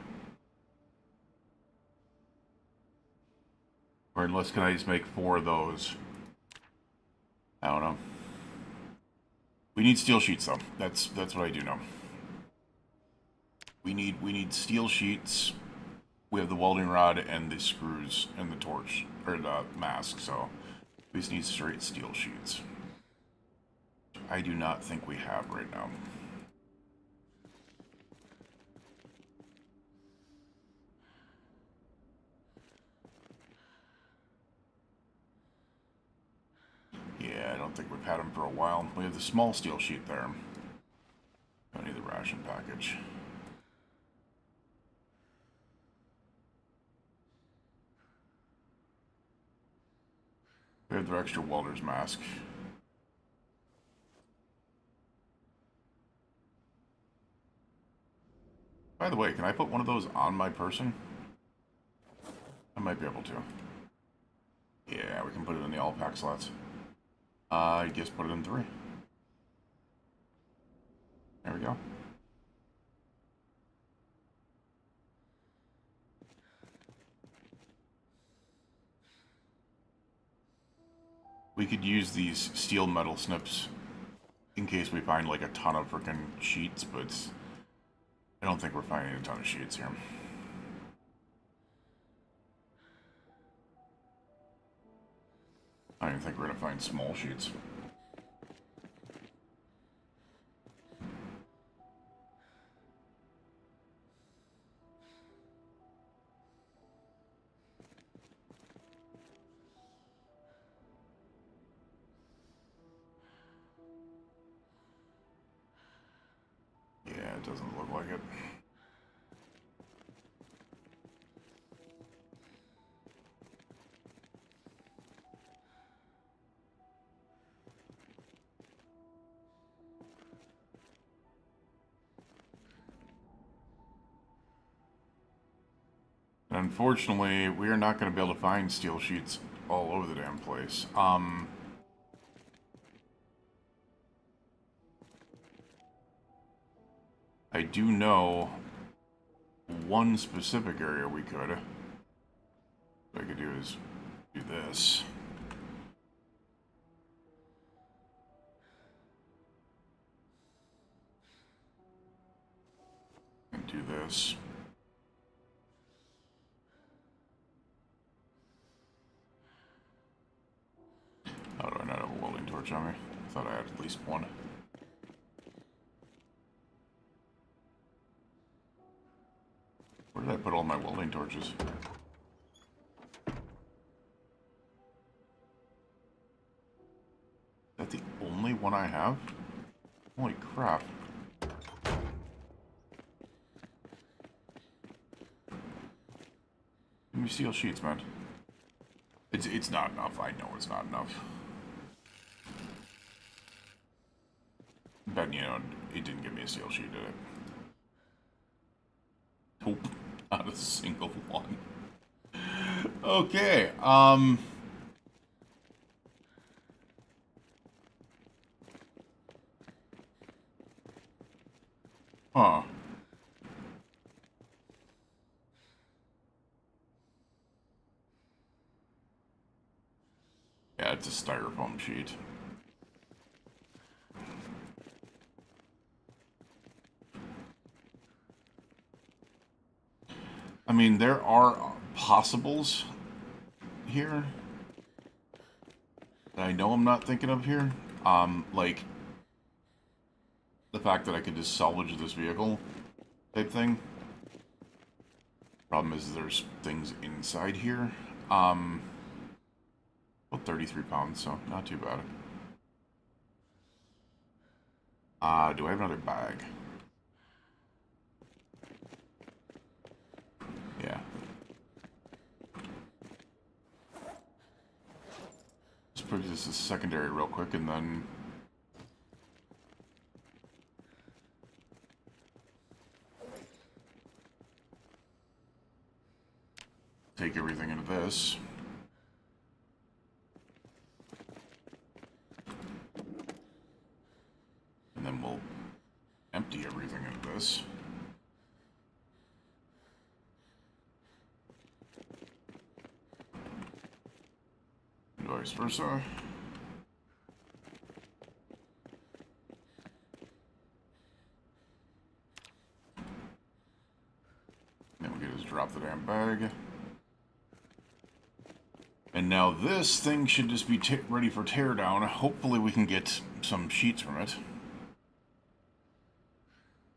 Speaker 1: Or unless, can I just make 4 of those? I don't know. We need steel sheets though. That's what I do know. We need steel sheets. We have the welding rod and the screws and the torch or the mask, so we just need straight steel sheets. I do not think we have right now. Yeah, I don't think we've had them for a while. We have the small steel sheet there. I need the ration package. We have the extra welder's mask. By the way, can I put one of those on my person? I might be able to. Yeah, we can put it in the all pack slots. I guess put it in 3. There we go. We could use these steel metal snips in case we find like a ton of freaking sheets, but I don't think we're finding a ton of sheets here. I don't even think we're gonna find small sheets. Yeah, it doesn't look like it. Unfortunately, we are not going to be able to find steel sheets all over the damn place. I do know one specific area we could. What I could do is do this. And do this. How do I not have a welding torch on me? I thought I had at least one. Where did I put all my welding torches? Is that the only one I have? Holy crap. Give me steel sheets, man. It's not enough. I know it's not enough. But, you know, it didn't give me a steel sheet, did it? Nope. Not a single one. Okay, Huh. Yeah, it's a styrofoam sheet. I mean, there are possibles here that I know I'm not thinking of here. Like the fact that I could just salvage this vehicle type thing. Problem is there's things inside here. About 33 pounds, so not too bad. Do I have another bag? Yeah. Let's put this as secondary real quick and then... take everything into this. And then we'll empty everything into this. And vice versa. drop the damn bag. And now this thing should just be ready for teardown. Hopefully we can get some sheets from it.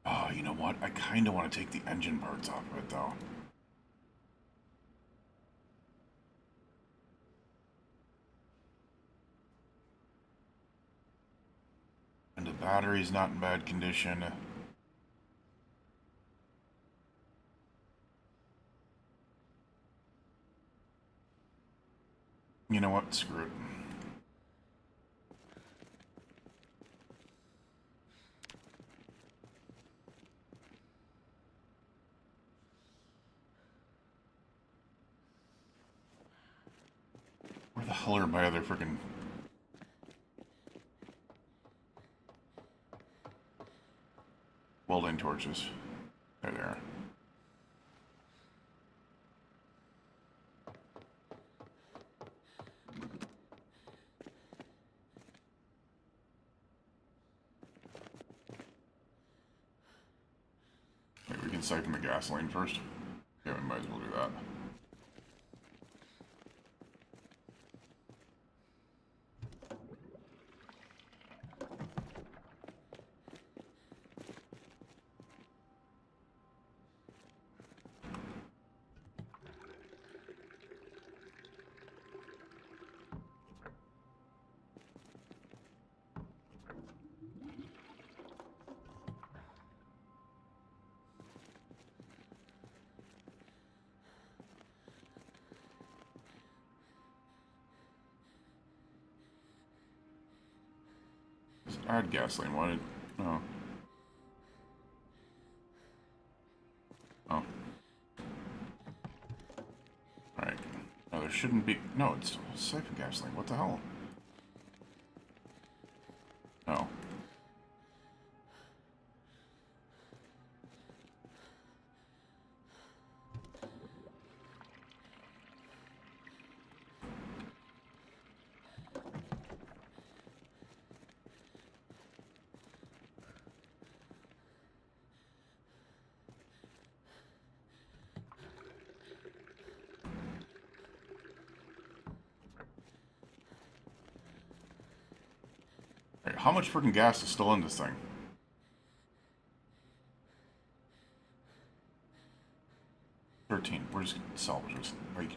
Speaker 1: Oh, you know what? I kind of want to take the engine parts off of it, though. And the battery's not in bad condition. You know what? Screw it. Where the hell are my other freaking... welding torches? There they are. Maybe we can siphon the gasoline first. Yeah, we might as well do that. Add gasoline. Why did... oh. Oh. Alright. No, there shouldn't be... no, it's siphon gasoline. What the hell? Oh. Alright, how much freaking gas is still in this thing? We're just gonna salvage this. Like,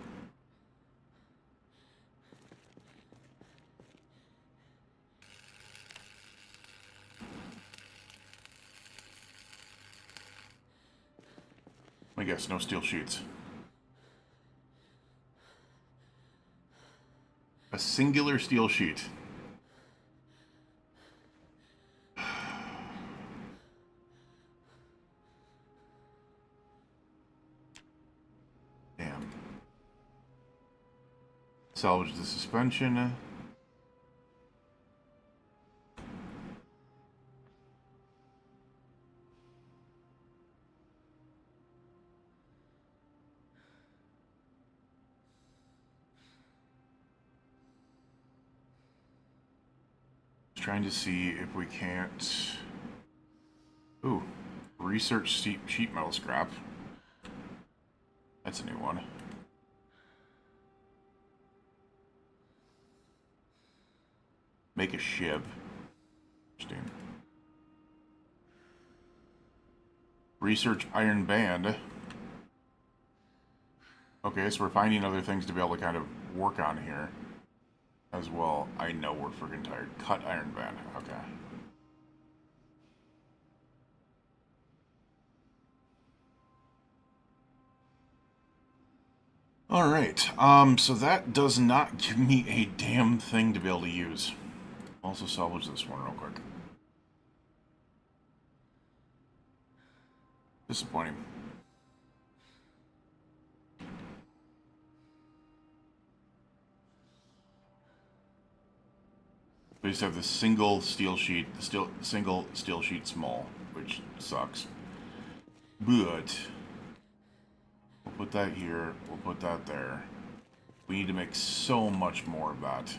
Speaker 1: I guess no steel sheets. A singular steel sheet. Damn. Salvage the suspension. Trying to see if we can't... ooh, research sheet metal scrap. That's a new one. Make a shiv. Interesting. Research iron band. Okay, so we're finding other things to be able to kind of work on here as well. I know we're freaking tired. Cut iron band. Okay. Alright, so that does not give me a damn thing to be able to use. Also salvage this one real quick. Disappointing. We just have this single steel sheet, single steel sheet small, which sucks. But we'll put that here, we'll put that there. We need to make so much more of that.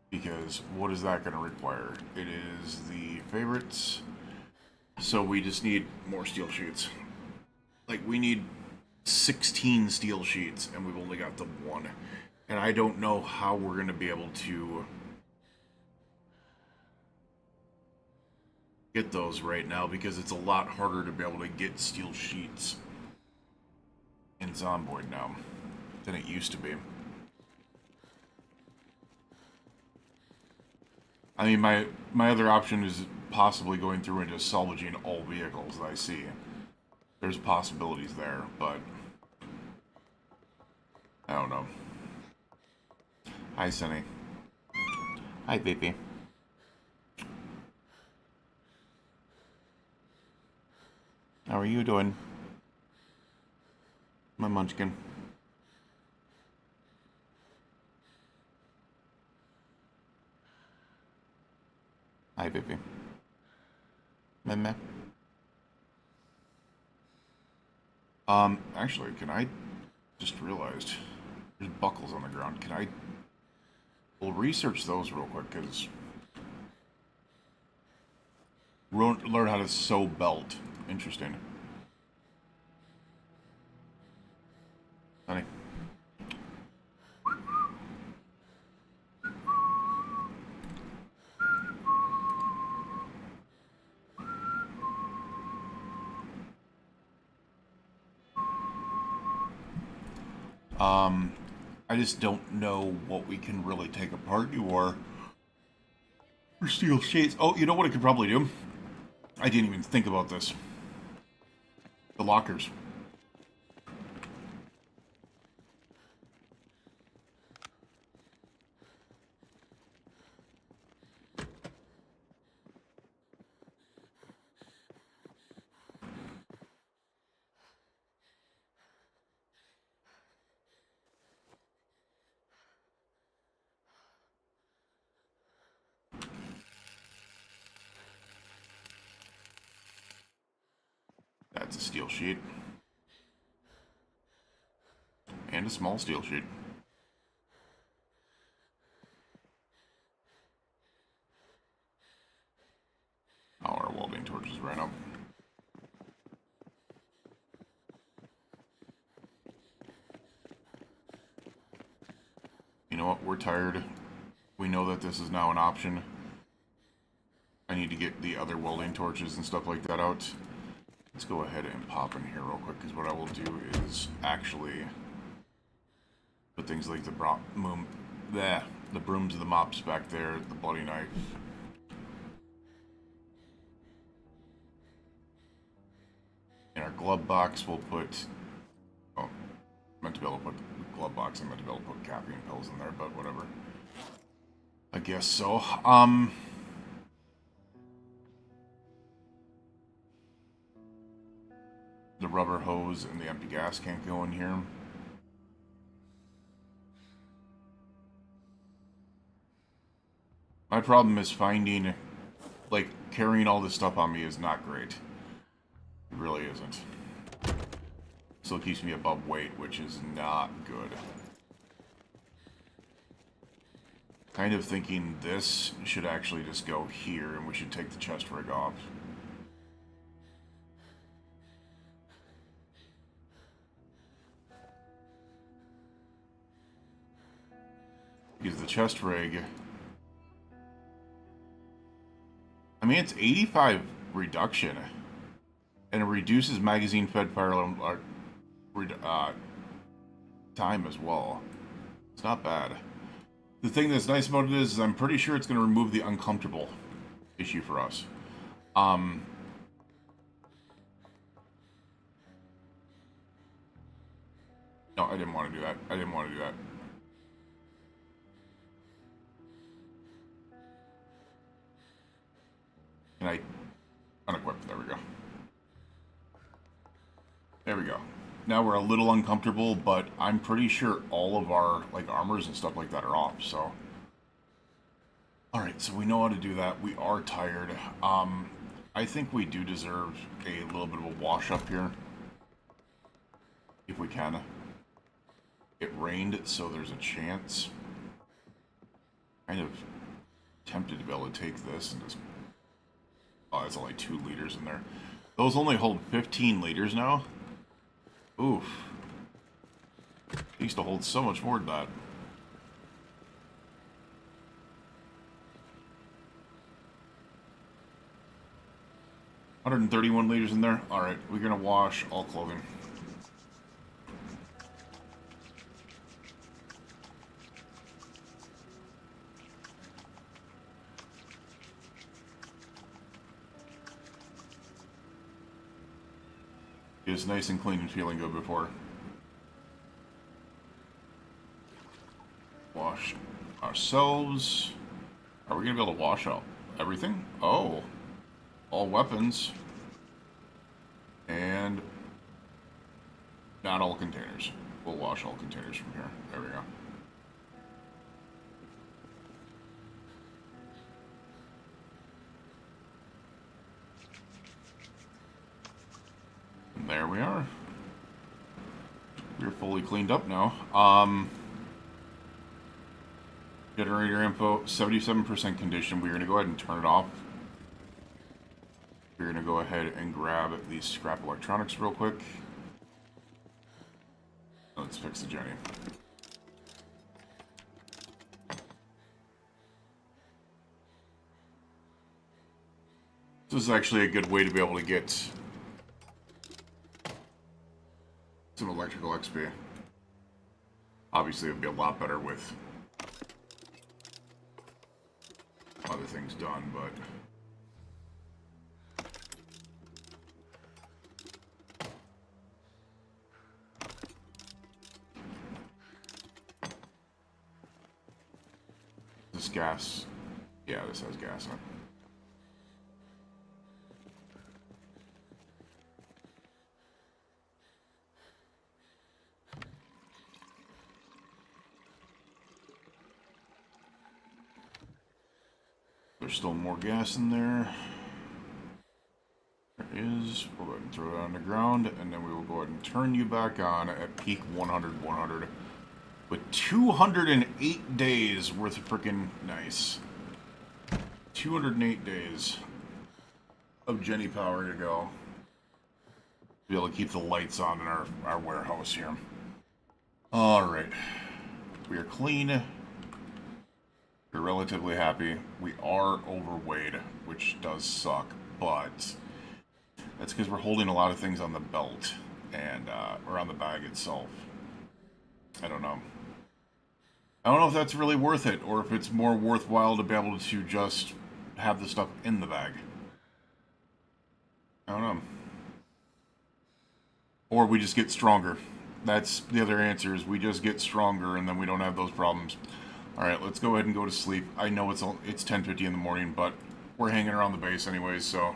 Speaker 1: Because what is that going to require? It is the favorites. So we just need more steel sheets. Like, we need 16 steel sheets, and we've only got the one. And I don't know how we're going to be able to get those right now, because it's a lot harder to be able to get steel sheets in Zomboid now than it used to be. I mean, my other option is possibly going through and just salvaging all vehicles that I see. There's possibilities there, but I don't know. Hi, Sunny. Hi, baby. How are you doing? My munchkin. Hi, baby. Meh. Actually, can I... Just realized there's buckles on the ground. Can I... We'll research those real quick, because... Learn how to sew belt. Interesting. Honey. I just don't know what we can really take apart anymore. For steel shades. Oh, you know what I could probably do? I didn't even think about this. The lockers. That's a steel sheet. And a small steel sheet. Oh, our welding torches ran up. You know what? We're tired. We know that this is now an option. I need to get the other welding torches and stuff like that out. Let's go ahead and pop in here real quick, because what I will do is actually put things like the brooms of the mops back there, the bloody knife. In our glove box, we'll put... Oh, meant to be able to put the glove box, I meant to be able to put caffeine pills in there, but whatever. I guess so. The rubber hose and the empty gas can't go in here. My problem is finding, like, carrying all this stuff on me is not great. It really isn't. Still keeps me above weight, which is not good. Kind of thinking this should actually just go here, and we should take the chest rig off. Because the chest rig... I mean, it's 85 reduction. And it reduces magazine fed fire time as well. It's not bad. The thing that's nice about it is I'm pretty sure it's going to remove the uncomfortable issue for us. No, I didn't want to do that. I didn't want to do that. Can I unequip? There we go. There we go. Now we're a little uncomfortable, but I'm pretty sure all of our like armors and stuff like that are off, so. Alright, so we know how to do that. We are tired. I think we do deserve a little bit of a wash up here. If we can. It rained, so there's a chance. Kind of tempted to be able to take this and just... Oh, it's only 2 liters in there. Those only hold 15 liters now. Oof. It used to hold so much more than that. 131 liters in there. Alright, we're gonna wash all clothing. It was nice and clean and feeling good before. Wash ourselves. Are we gonna be able to wash out everything? Oh. All weapons. And not all containers. We'll wash all containers from here. There we go. And there we are. We're fully cleaned up now. Generator info, 77% condition. We're going to go ahead and turn it off. We're going to go ahead and grab these scrap electronics real quick. Let's fix the Jenny. This is actually a good way to be able to get some electrical XP. Obviously, it would be a lot better with other things done, but this gas, yeah, this has gas in it. There's still more gas in there. There is. We'll go ahead and throw it on the ground, and then we will go ahead and turn you back on at peak 100, 100. With 208 days worth of freaking nice. 208 days of Jenny power to go. Be able to keep the lights on in our warehouse here. Alright. We are clean. We're relatively happy. We are overweight, which does suck, but that's because we're holding a lot of things on the belt and or on the bag itself. I don't know. I don't know if that's really worth it, or if it's more worthwhile to be able to just have the stuff in the bag. I don't know. Or we just get stronger. That's the other answer, is we just get stronger and then we don't have those problems. Alright, let's go ahead and go to sleep. I know it's 10:50 in the morning, but we're hanging around the base anyways, so...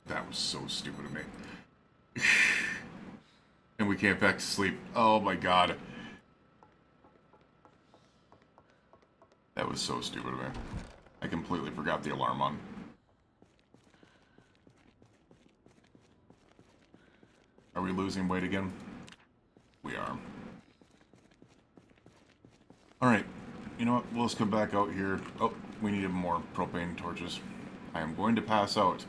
Speaker 1: That was so stupid of me. And we can't back to sleep. Oh my god. That was so stupid of me. I completely forgot the alarm on. Are we losing weight again? We are. Alright. You know what? We'll just come back out here. Oh, we needed more propane torches. I am going to pass out.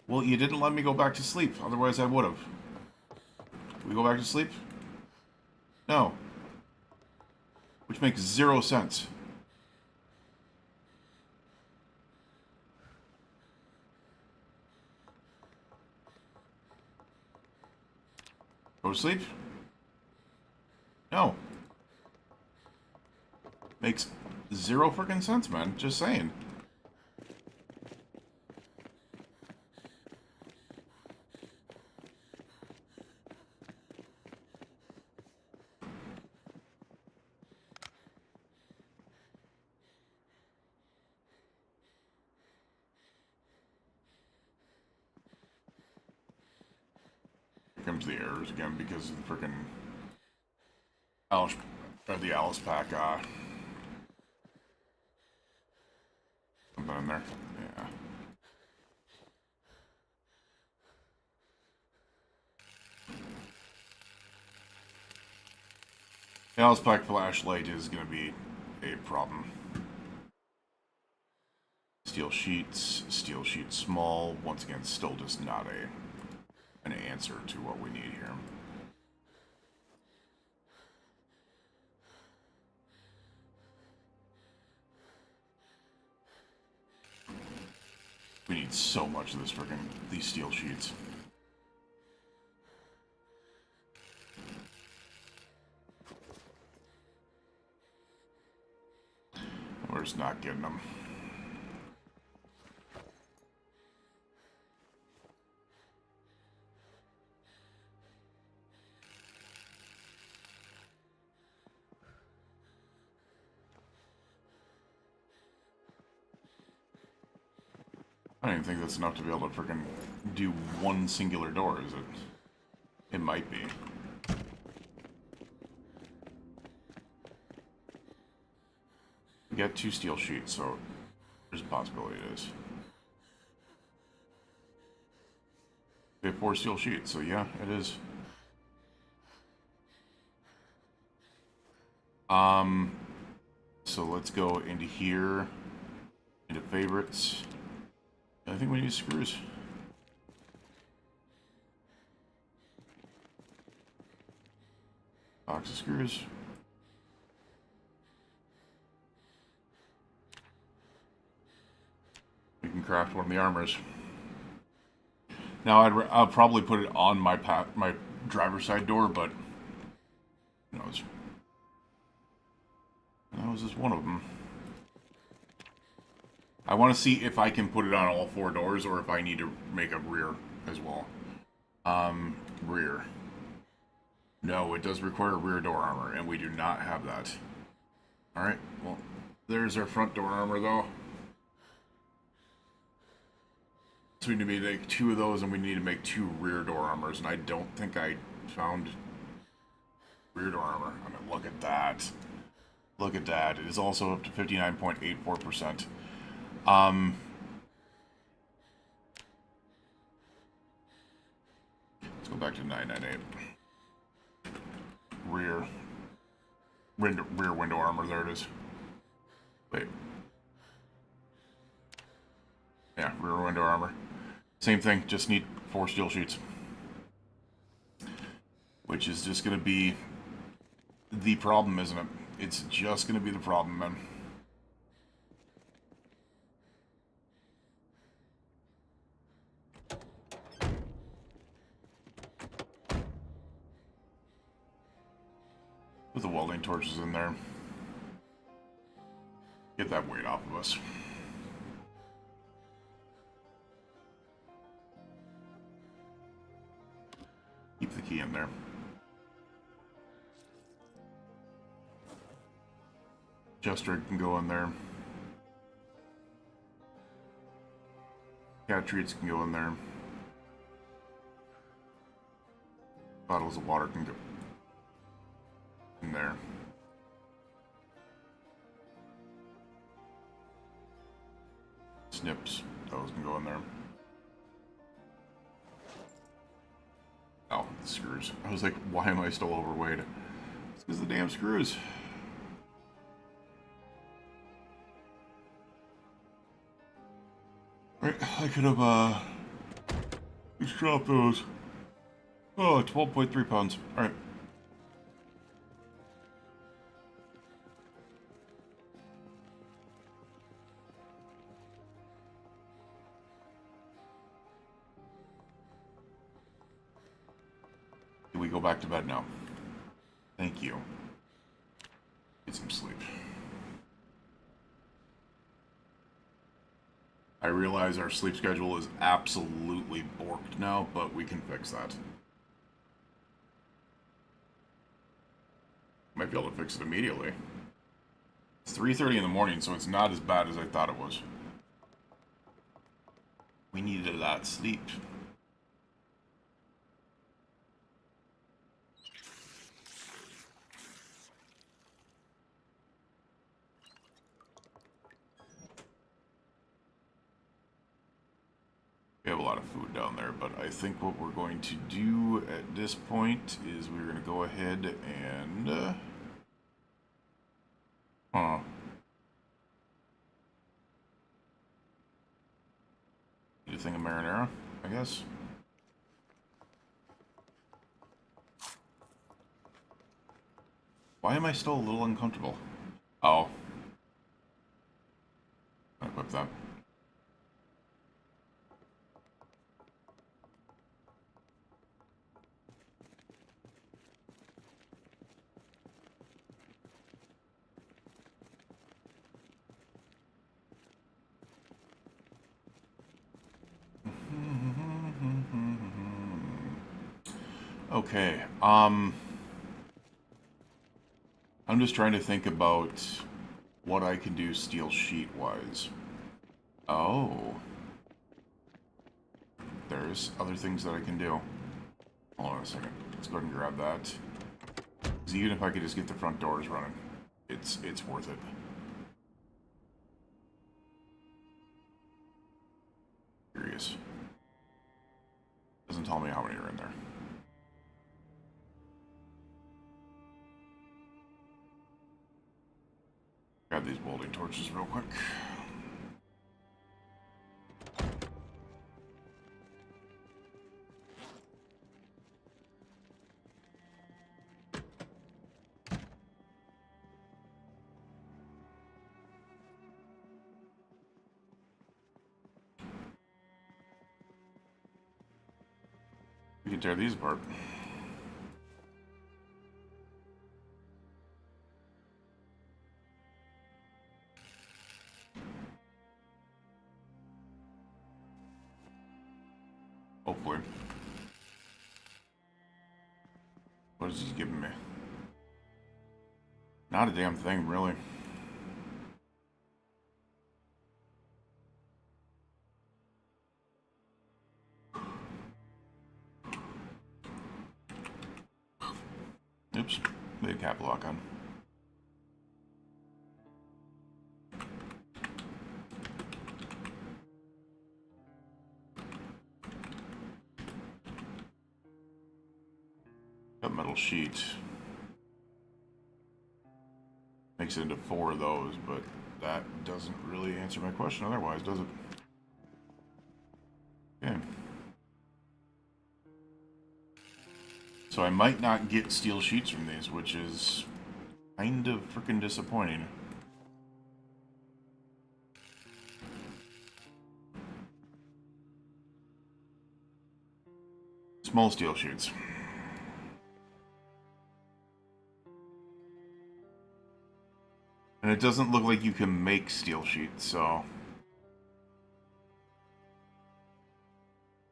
Speaker 1: Well, you didn't let me go back to sleep. Otherwise, I would have. Can we go back to sleep? No. Which makes 0 sense. Go to sleep? No. Makes 0 freaking sense, man. Just saying. Here comes the errors again because of the freaking Alice, or the Alice pack, something in there. Yeah. The Alice pack flashlight is going to be a problem. Steel sheet small. Once again, still just not an answer to what we need here. We need so much of this freaking these steel sheets. We're just not getting them. I don't even think that's enough to be able to freaking do one singular door, is it? It might be. We got 2 steel sheets, so there's a possibility it is. We have 4 steel sheets, so yeah, it is. So let's go into here, into favorites. I think we need screws. Box of screws. We can craft one of the armors. Now I'll probably put it on my driver's side door, but who knows? That was just one of them. I want to see if I can put it on all 4 doors or if I need to make a rear as well. Rear. No, it does require rear door armor, and we do not have that. Alright, well, there's our front door armor, though. So we need to make 2 of those, and we need to make 2 rear door armors, and I don't think I found rear door armor. I mean, look at that. Look at that. It is also up to 59.84%. Let's go back to 998. Rear window armor. There it is. Wait. Yeah, rear window armor. Same thing. Just need 4 steel sheets, which is just going to be the problem, isn't it? It's just going to be the problem, man. Put the welding torches in there. Get that weight off of us. Keep the key in there. Jester can go in there. Cat treats can go in there. Bottles of water can go in there. Snips, those can go in there. Oh, the screws. I was like, why am I still overweight? It's because of the damn screws. Right, I could have, let's drop those. Oh, 12.3 pounds. Alright. Can we go back to bed now? Thank you. Get some sleep. I realize our sleep schedule is absolutely borked now, but we can fix that. Might be able to fix it immediately. It's 3:30 in the morning, so it's not as bad as I thought it was. We needed that sleep. We have a lot of food down there, but I think what we're going to do at this point is we're going to go ahead and... Need a thing of marinara, I guess. Why am I still a little uncomfortable? Oh. I'll equip that. Okay, I'm just trying to think about what I can do steel sheet-wise. Oh. There's other things that I can do. Hold on a second. Let's go ahead and grab that. Because even if I could just get the front doors running, it's worth it. Curious. Doesn't tell me how many are in there. Grab these welding torches real quick. We can tear these apart. Hopefully. What is he giving me? Not a damn thing, really. Oops. They had cap lock on. Got metal sheet. Makes it into 4 of those, but that doesn't really answer my question otherwise, does it? Okay. So I might not get steel sheets from these, which is kind of freaking disappointing. Small steel sheets. And it doesn't look like you can make steel sheets, so...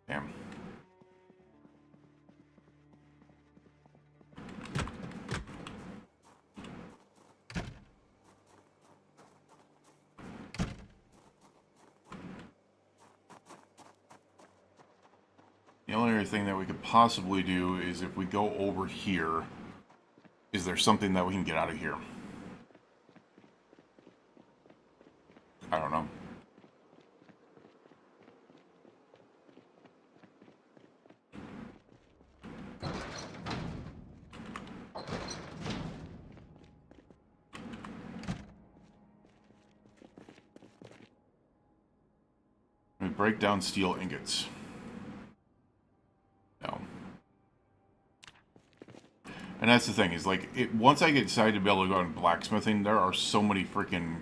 Speaker 1: Damn. The only other thing that we could possibly do is if we go over here, is there something that we can get out of here? I don't know. We break down steel ingots. No. And that's the thing, is like, once I get excited to be able to go on blacksmithing, there are so many freaking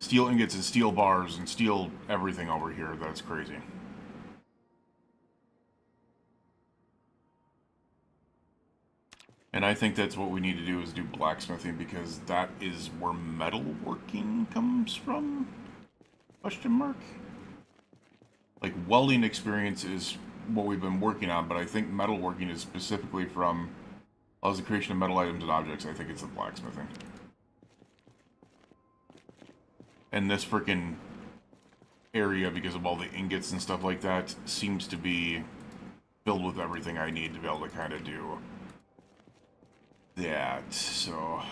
Speaker 1: steel ingots and steel bars and steel everything over here. That's crazy. And I think that's what we need to do, is do blacksmithing, because that is where metalworking comes from? Question mark? Like, welding experience is what we've been working on, but I think metalworking is specifically from, as the creation of metal items and objects. I think it's the blacksmithing. And this freaking area, because of all the ingots and stuff like that, seems to be filled with everything I need to be able to kind of do that, so...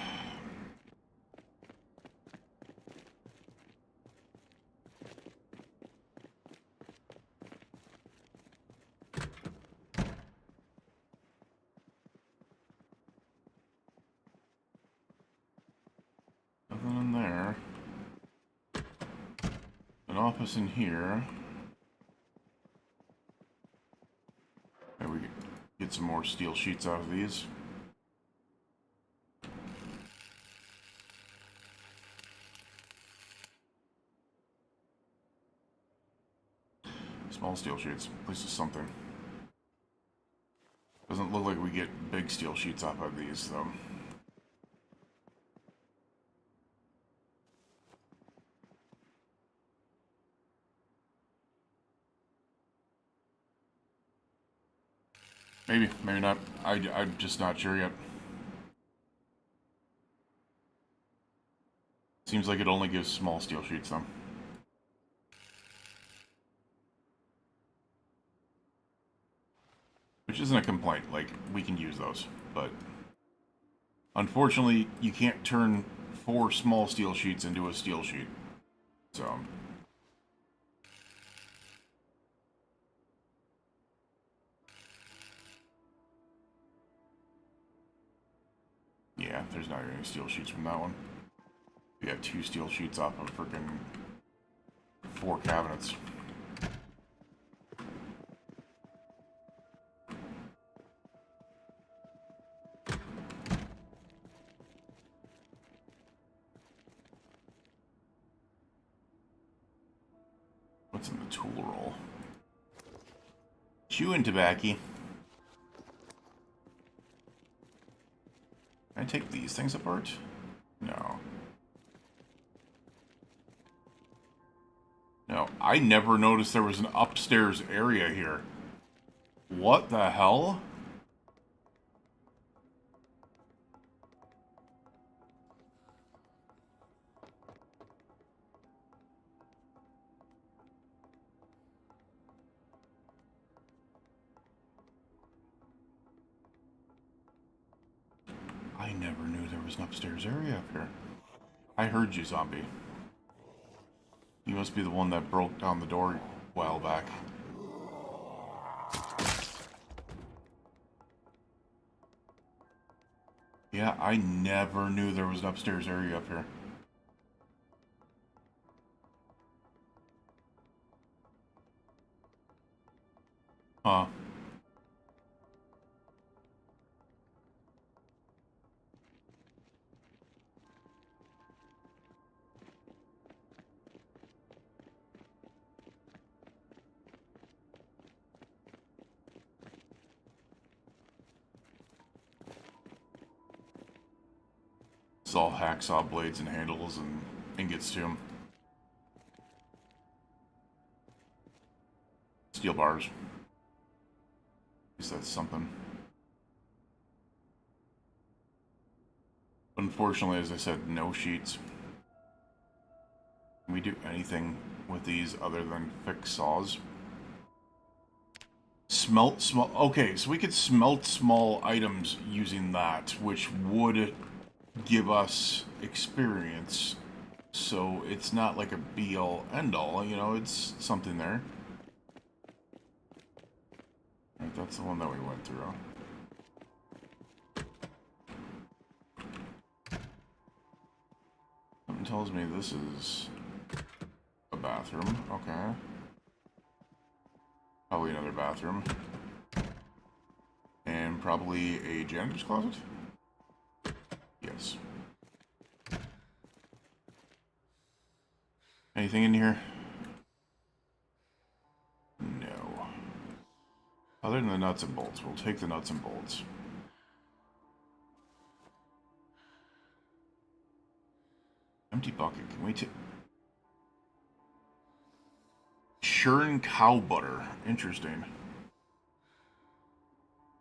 Speaker 1: Nothing in there. An office in here. And we can get some more steel sheets out of these. Small steel sheets. At least it's something. Doesn't look like we get big steel sheets off of these, though. Maybe, maybe not. I'm just not sure yet. Seems like it only gives small steel sheets, though. Which isn't a complaint. Like, we can use those, but unfortunately, you can't turn 4 small steel sheets into a steel sheet. So... yeah, there's not any steel sheets from that one. We got 2 steel sheets off of freaking 4 cabinets. What's in the tool roll? Chewing tobacco. Can I take these things apart? No. No, I never noticed there was an upstairs area here. What the hell? I never knew there was an upstairs area up here. I heard you, zombie. You must be the one that broke down the door a while back. Yeah, I never knew there was an upstairs area up here. Huh. It's all hacksaw blades and handles and ingots to them. Steel bars. At least that's something. Unfortunately, as I said, no sheets. Can we do anything with these other than fix saws? Smelt small. Okay, so we could smelt small items using that, which would give us experience. So it's not like a be-all, end-all, you know, it's something there. Right, that's the one that we went through. Something tells me this is a bathroom. Okay. Probably another bathroom. And probably a janitor's closet? Yes. Anything in here? No. Other than the nuts and bolts. We'll take the nuts and bolts. Empty bucket. Can we take... churn cow butter. Interesting.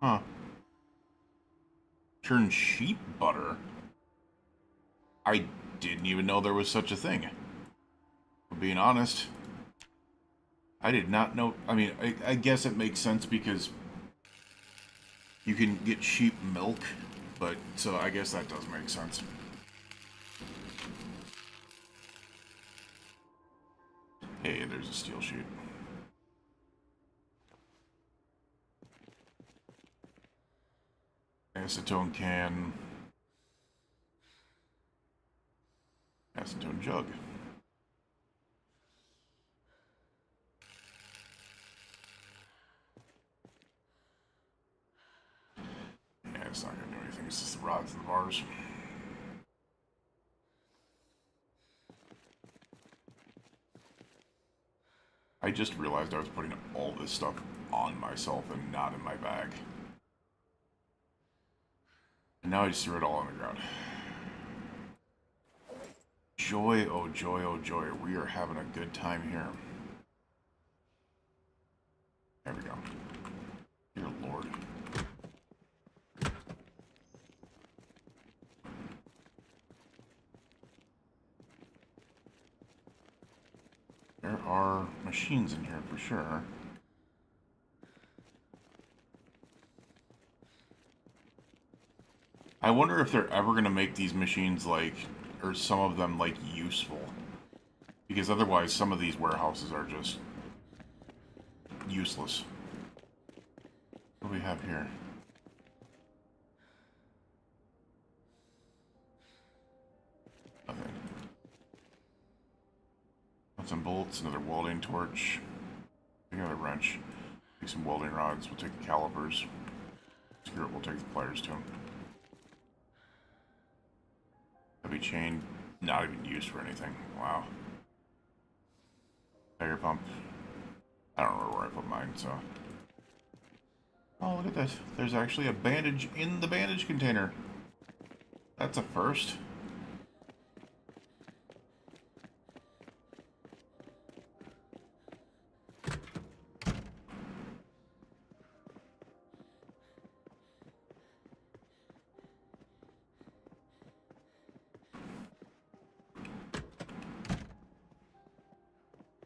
Speaker 1: Huh. Churn sheep butter? I didn't even know there was such a thing. For being honest. I did not know... I mean, I guess it makes sense because you can get sheep milk, but so I guess that does make sense. Hey, there's a steel sheet. Acetone can. Acetone jug. Yeah, it's not gonna do anything. It's just the rods and the bars. I just realized I was putting all this stuff on myself and not in my bag. And now I just threw it all on the ground. Joy, oh joy, oh joy. We are having a good time here. There we go. Dear Lord. are machines in here for sure. I wonder if they're ever going to make these machines, like, or some of them, like, useful. Because otherwise, some of these warehouses are just useless. What do we have here? Nothing. Got some bolts, another welding torch. Another wrench. Take some welding rods. We'll take the calipers. Screw it, we'll take the pliers to them. Heavy chain, not even used for anything. Wow. Tire pump. I don't remember where I put mine, so. Oh, look at this. There's actually a bandage in the bandage container. That's a first.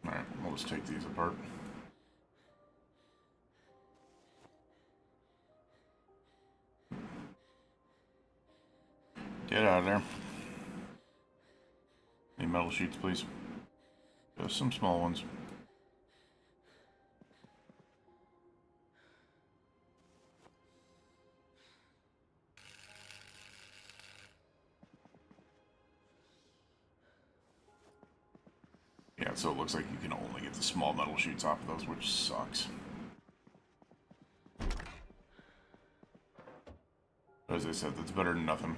Speaker 1: Alright, we'll just take these apart. Get out of there. Any metal sheets, please? Just some small ones. Yeah, so it looks like you can only get the small metal sheets off of those, which sucks. But as I said, that's better than nothing.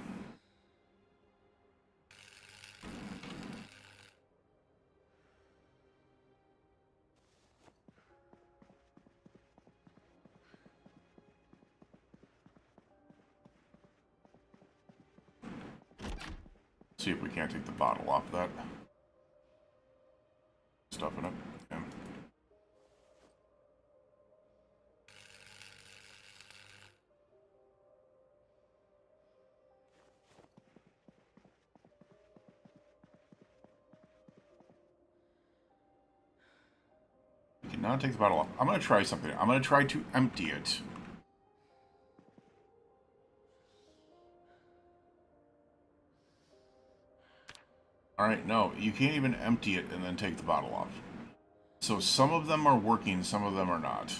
Speaker 1: See if we can't take the bottle off that. Stuff in it. Yeah. We cannot take the bottle off. I'm going to try something. I'm going to try to empty it. Alright, no, you can't even empty it and then take the bottle off. So some of them are working, some of them are not.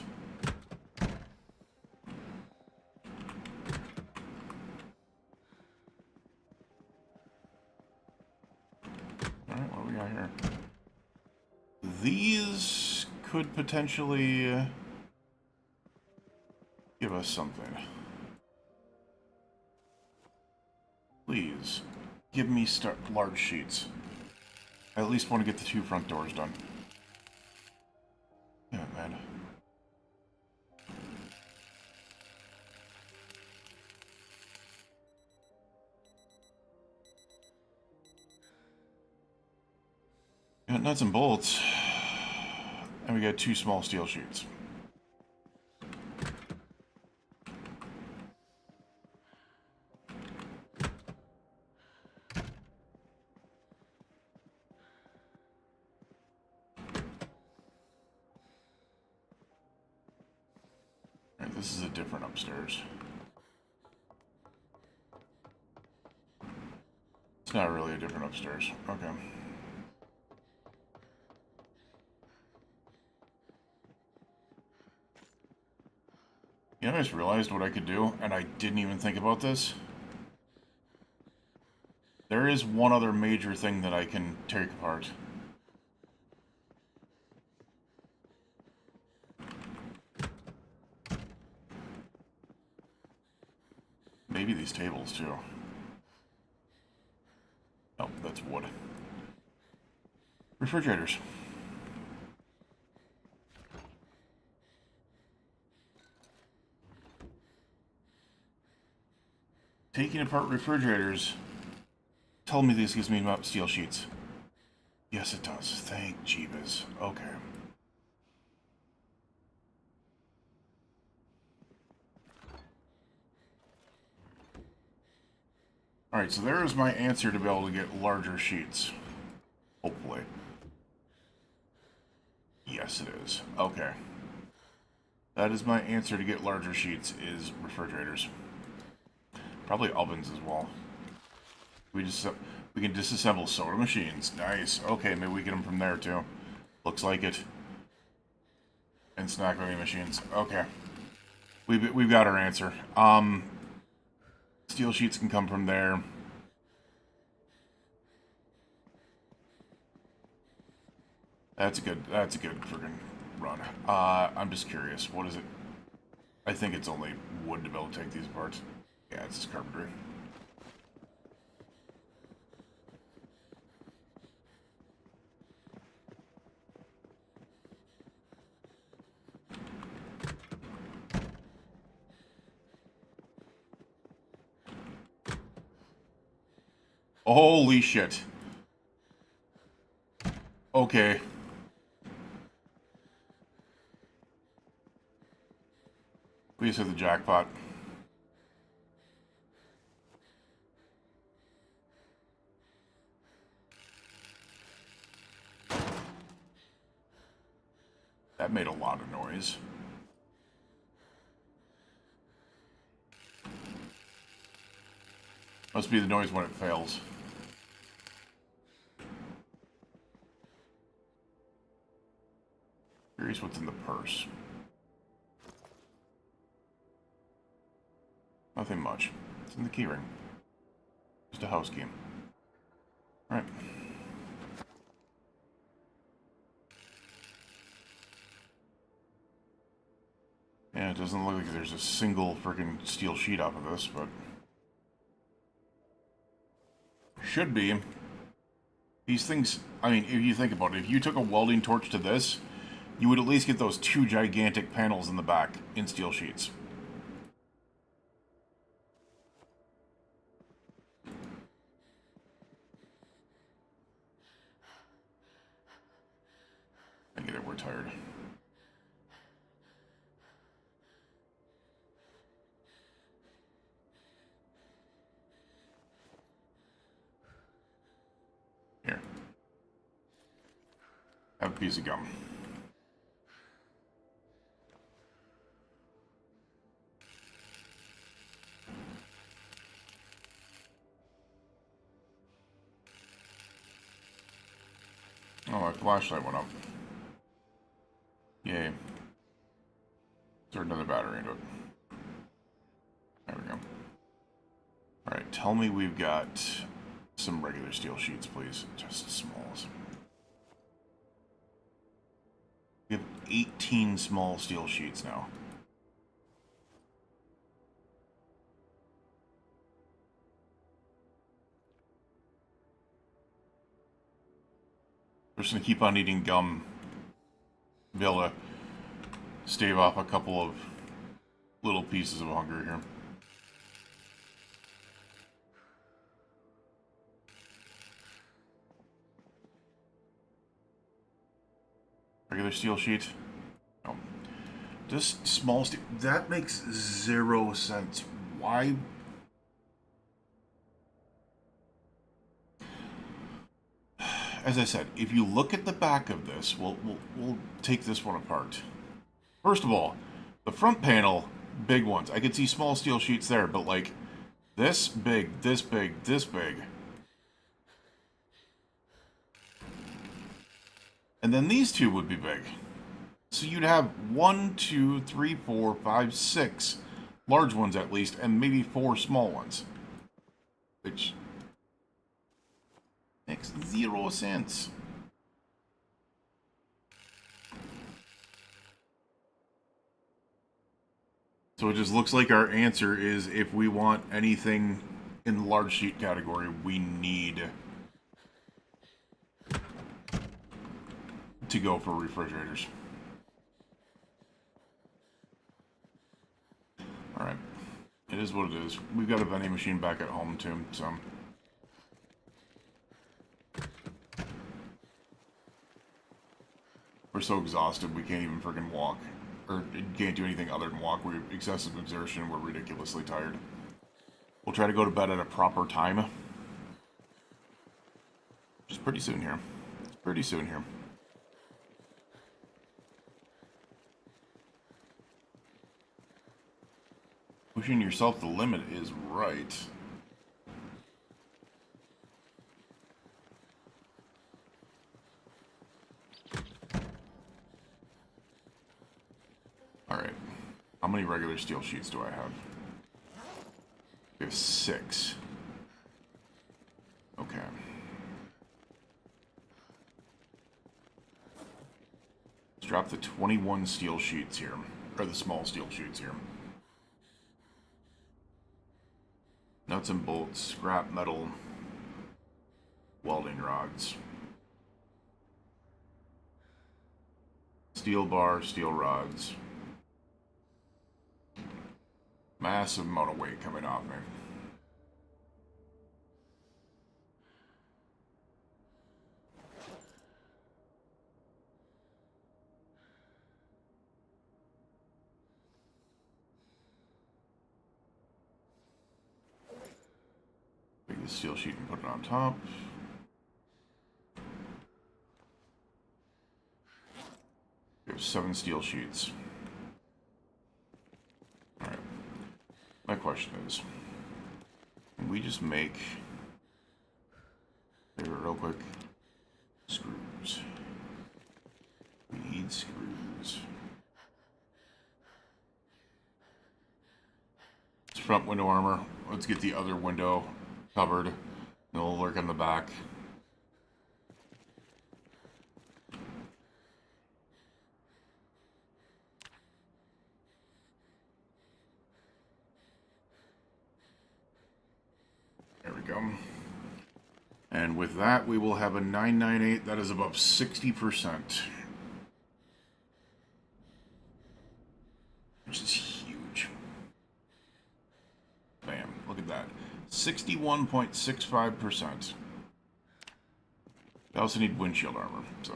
Speaker 1: Alright, what do we got here? These could potentially give us something. Please. Give me large sheets. I at least want to get the 2 front doors done. Yeah, man. Got nuts and bolts. And we got 2 small steel sheets. This is a different upstairs. It's not really a different upstairs. Okay. You know, I just realized what I could do, and I didn't even think about this. There is one other major thing that I can take apart. Maybe these tables, too. Oh, that's wood. Refrigerators. Taking apart refrigerators. Tell me this gives me steel sheets. Yes, it does. Thank Jeebus. Okay. Alright, so there is my answer to be able to get larger sheets. Hopefully. Okay. That is my answer to get larger sheets, is refrigerators. Probably ovens as well. We can disassemble soda machines. Nice. Okay, maybe we get them from there too. Looks like it. And snack vending machines. Okay. We've got our answer. Steel sheets can come from there. That's a good friggin' run. I'm just curious. What is it? I think it's only wood to be able to take these apart. Yeah, it's just carpentry. Holy shit. Okay. We just hit the jackpot. That made a lot of noise. Must be the noise when it fails. Curious what's in the purse. Nothing much. It's in the keyring. Just a house key. Alright. Yeah, it doesn't look like there's a single freaking steel sheet off of this, but... should be. These things, I mean, if you think about it, if you took a welding torch to this, you would at least get those two gigantic panels in the back in steel sheets. I get it, we're tired. Here. Have a piece of gum. Oh, my flashlight went up. Yay. Insert another battery into it. There we go. Alright, tell me we've got some regular steel sheets, please. Just smalls. We have 18 small steel sheets now. We're just gonna keep on eating gum. Be able to stave off a couple of little pieces of hunger here. Regular steel sheet. No. Just small steel. That makes 0 sense. Why? As I said, if you look at the back of this, we'll take this one apart. First of all, the front panel, big ones. I could see small steel sheets there, but like this big, this big, this big. And then these two would be big. So you'd have 1, 2, 3, 4, 5, 6 large ones at least, and maybe 4 small ones. Which makes 0 sense. So it just looks like our answer is if we want anything in the large sheet category, we need to go for refrigerators. Alright. It is what it is. We've got a vending machine back at home too, so... we're so exhausted we can't even freaking walk. Or can't do anything other than walk. We're excessive exertion, we're ridiculously tired. We'll try to go to bed at a proper time. Just pretty soon here. It's pretty soon here. Pushing yourself the limit is right. Alright. How many regular steel sheets do I have? We have 6. Okay. Let's drop the 21 steel sheets here. Or the small steel sheets here. Nuts and bolts, scrap metal, welding rods. Steel bar, steel rods. Massive amount of weight coming off me. Take the steel sheet and put it on top. We have 7 steel sheets. Alright. My question is, can we just make, here real quick, screws. We need screws. It's front window armor. Let's get the other window covered. And we'll work on the back. There we go. And with that, we will have a 998. That is above 60%. Which is huge. Bam. Look at that. 61.65%. I also need windshield armor, so.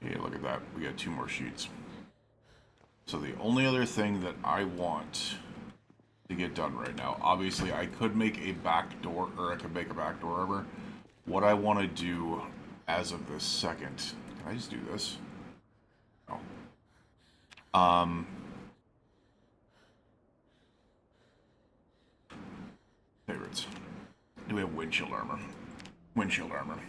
Speaker 1: Yeah, look at that. We got 2 more sheets. So the only other thing that I want to get done right now, obviously I could make a back door, or I could make a back door armor. What I want to do as of this second, can I just do this? No. Favorites. Do we have windshield armor? Windshield armor.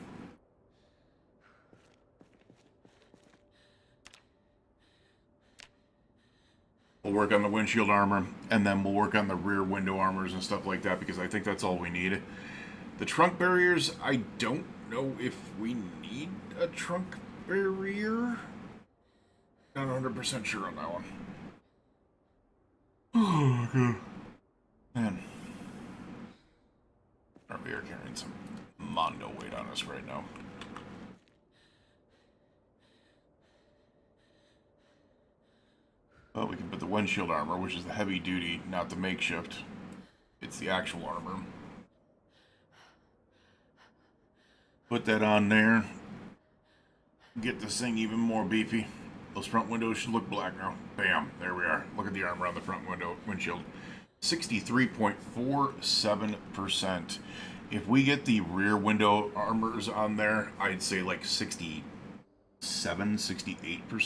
Speaker 1: We'll work on the windshield armor, and then we'll work on the rear window armors and stuff like that, because I think that's all we need. The trunk barriers, I don't know if we need a trunk barrier. Not 100% sure on that one. Oh, God. Man. We are carrying some mondo weight on us right now. Well, we can put the windshield armor, which is the heavy duty, not the makeshift. It's the actual armor. Put that on there. Get this thing even more beefy. Those front windows should look black now. Bam, there we are. Look at the armor on the front windshield. 63.47%. If we get the rear window armors on there, I'd say like 68%,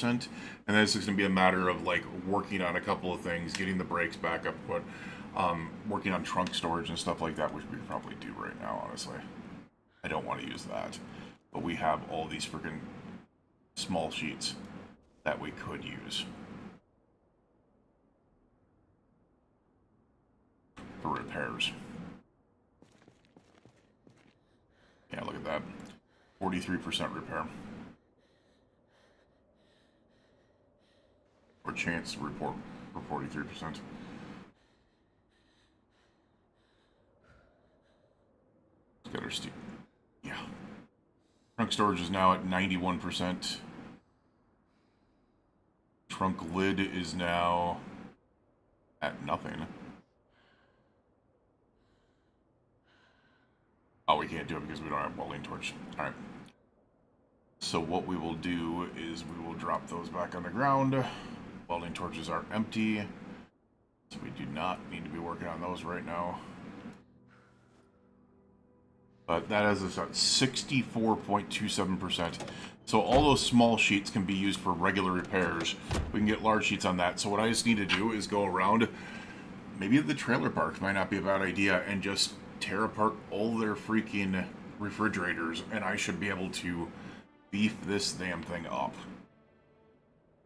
Speaker 1: and then it's just gonna be a matter of like working on a couple of things, getting the brakes back up, but working on trunk storage and stuff like that, which we probably do right now. Honestly, I don't want to use that, but we have all these freaking small sheets that we could use for repairs. Yeah, look at that, 43% repair. Or chance report for 43%. Got our steel. Yeah. Trunk storage is now at 91%. Trunk lid is now at nothing. Oh, we can't do it because we don't have welding torch. Alright. So what we will do is we will drop those back on the ground. Welding torches are empty. So we do not need to be working on those right now. But that has us at 64.27%. So all those small sheets can be used for regular repairs. We can get large sheets on that. So what I just need to do is go around, maybe the trailer park might not be a bad idea, and just tear apart all their freaking refrigerators, and I should be able to beef this damn thing up.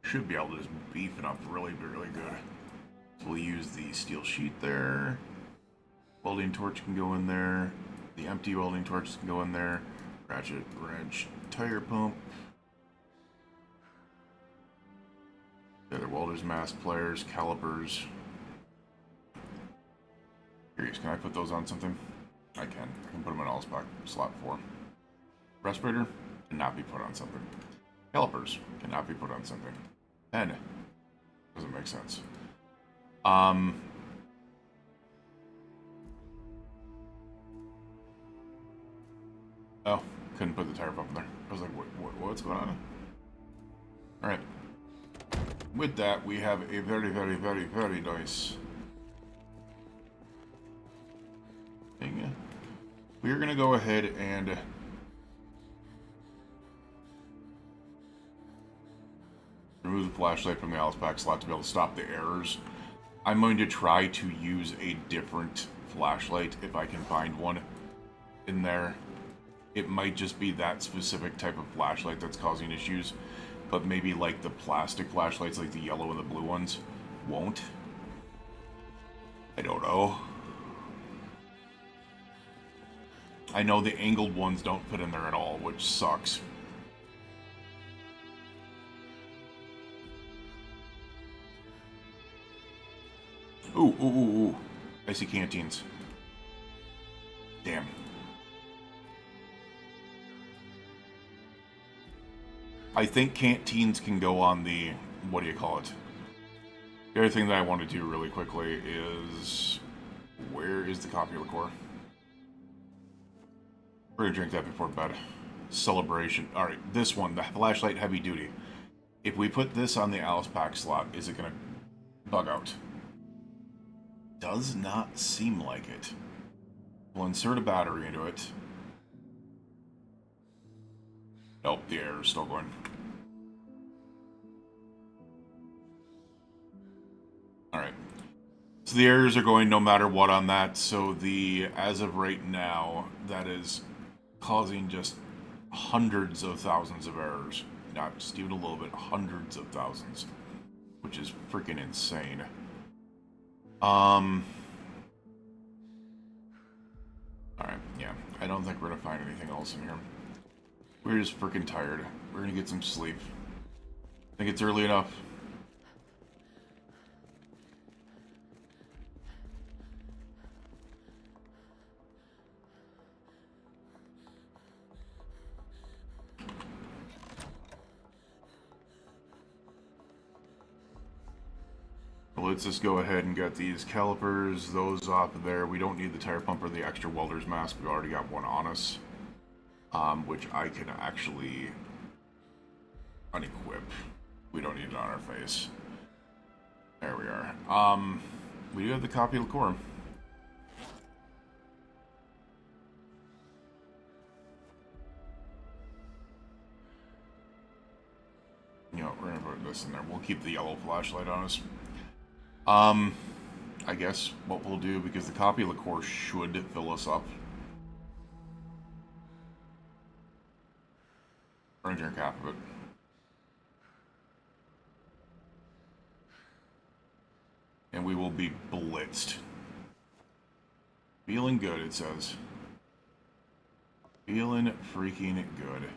Speaker 1: Should be able to just beef it up really, really good. So we'll use the steel sheet there. Welding torch can go in there. The empty welding torches can go in there. Ratchet, wrench, tire pump. The other welders, mask pliers, calipers. Curious, can I put those on something? I can. I can put them in all slot 4. Respirator cannot be put on something. Calipers cannot be put on something. Pen doesn't make sense. Oh, couldn't put the tire pump in there. I was like, what's going on? Alright. With that, we have a very, very, very, very nice thing. We're going to go ahead and remove the flashlight from the Alice pack slot to be able to stop the errors. I'm going to try to use a different flashlight if I can find one in there. It might just be that specific type of flashlight that's causing issues, but maybe like the plastic flashlights, like the yellow and the blue ones, won't. I don't know. I know the angled ones don't fit in there at all, which sucks. Ooh, ooh, ooh, ooh. I see canteens. Damn. I think canteens can go on the, what do you call it? The other thing that I want to do really quickly is, where is the coffee liqueur? We're gonna drink that before bed. Celebration. Alright, this one, the flashlight heavy duty. If we put this on the Alice pack slot, is it gonna bug out? Does not seem like it. We'll insert a battery into it. Nope, the air is still going. Alright. So the errors are going no matter what on that. So the, as of right now, that is causing just hundreds of thousands of errors. Not just even a little bit, hundreds of thousands. Which is freaking insane. Alright, yeah. I don't think we're gonna find anything else in here. We're just freaking tired. We're gonna get some sleep. I think it's early enough. Let's just go ahead and get these calipers, those off of there. We don't need the tire pump or the extra welder's mask. We've already got one on us. Which I can actually unequip. We don't need it on our face. There we are. We do have the copy liqueur. You know, we're gonna put this in there. We'll keep the yellow flashlight on us. I guess what we'll do, because the copy liqueur should fill us up. We're gonna drink half of it. And we will be blitzed. Feeling good, it says. Feeling freaking good.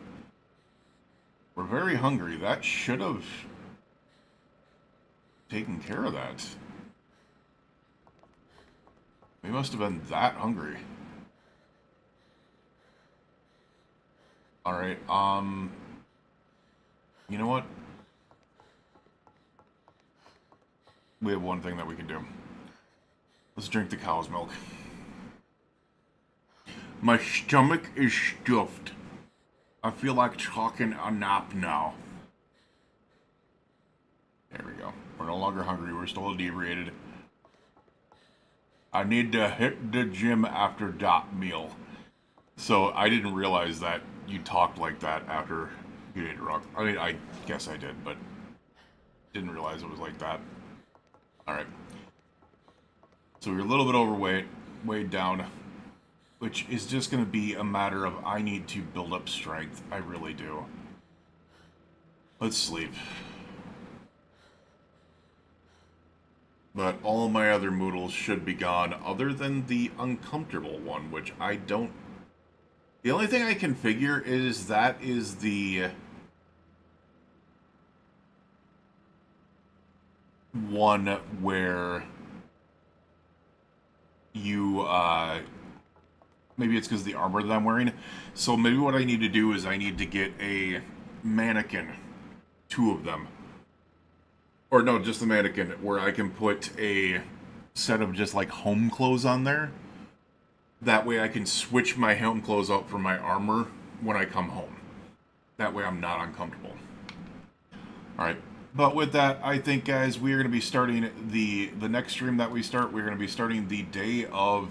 Speaker 1: We're very hungry. That should have taken care of that. We must have been that hungry. Alright, you know what? We have one thing that we can do. Let's drink the cow's milk. My stomach is stuffed. I feel like talking a nap now. There we go. We're no longer hungry. We're still inebriated. I need to hit the gym after dot meal. So I didn't realize that you talked like that after you ate rock. I mean, I guess I did, but didn't realize it was like that. Alright. So we're a little bit overweight, weighed down, which is just going to be a matter of I need to build up strength. I really do. Let's sleep. But all my other moodles should be gone, other than the uncomfortable one, which I don't... The only thing I can figure is that is the one where you, maybe it's because of the armor that I'm wearing. So maybe what I need to do is I need to get a mannequin, 2 of them. Or no, just the mannequin, where I can put a set of just like home clothes on there. That way I can switch my home clothes out for my armor when I come home. That way I'm not uncomfortable. Alright, but with that, I think, guys, we are going to be starting the next stream that we start. We're going to be starting the day of...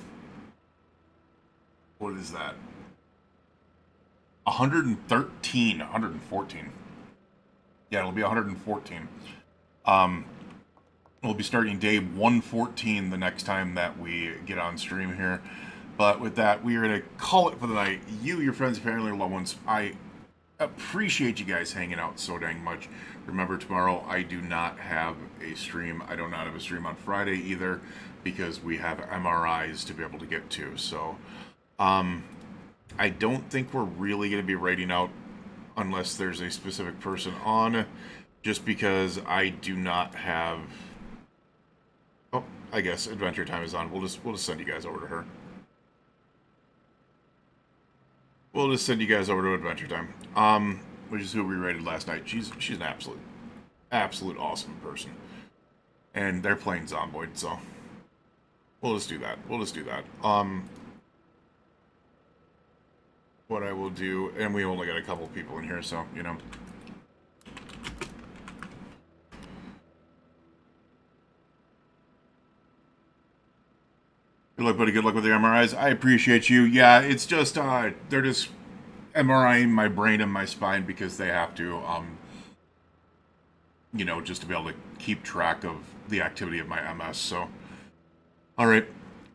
Speaker 1: What is that? 113, 114. Yeah, it'll be 114. We'll be starting day 114 the next time that we get on stream here. But with that, we are going to call it for the night. You, your friends, family, loved ones, I appreciate you guys hanging out so dang much. Remember, tomorrow I do not have a stream. I do not have a stream on Friday either, because we have MRIs to be able to get to. So, I don't think we're really going to be raiding out unless there's a specific person on. Just because I do not have... Oh, I guess Adventure Time is on. We'll just send you guys over to her. We'll just send you guys over to Adventure Time. Which is who we raided last night. She's an absolute awesome person. And they're playing Zomboid, so we'll just do that. What I will do, and we only got a couple people in here, so, you know. Good luck, buddy. Good luck with the MRIs. I appreciate you. Yeah, it's just, they're just MRIing my brain and my spine because they have to, you know, just to be able to keep track of the activity of my MS. So, all right,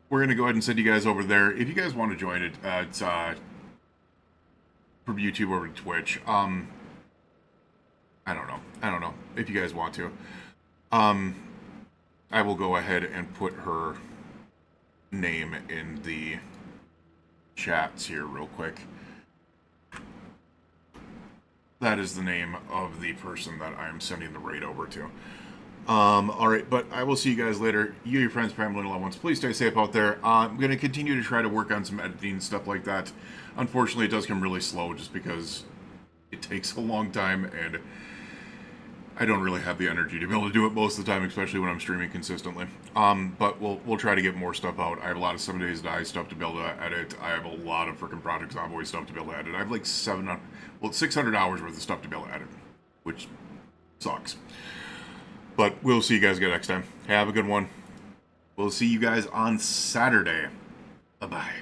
Speaker 1: we're going to go ahead and send you guys over there. If you guys want to join it, it's from YouTube over to Twitch. I don't know if you guys want to. I will go ahead and put her name in the chats here real quick. That is the name of the person that I'm sending the raid over to. Alright, but I will see you guys later. You, your friends, family, and loved ones, please stay safe out there. I'm going to continue to try to work on some editing and stuff like that. Unfortunately, it does come really slow just because it takes a long time, and I don't really have the energy to be able to do it most of the time, especially when I'm streaming consistently. But we'll try to get more stuff out. I have a lot of 7 Days to Die stuff to be able to edit. I have a lot of freaking Project Zomboid stuff to be able to edit. I have like 600 hours worth of stuff to be able to edit, which sucks. But we'll see you guys again next time. Have a good one. We'll see you guys on Saturday. Bye-bye.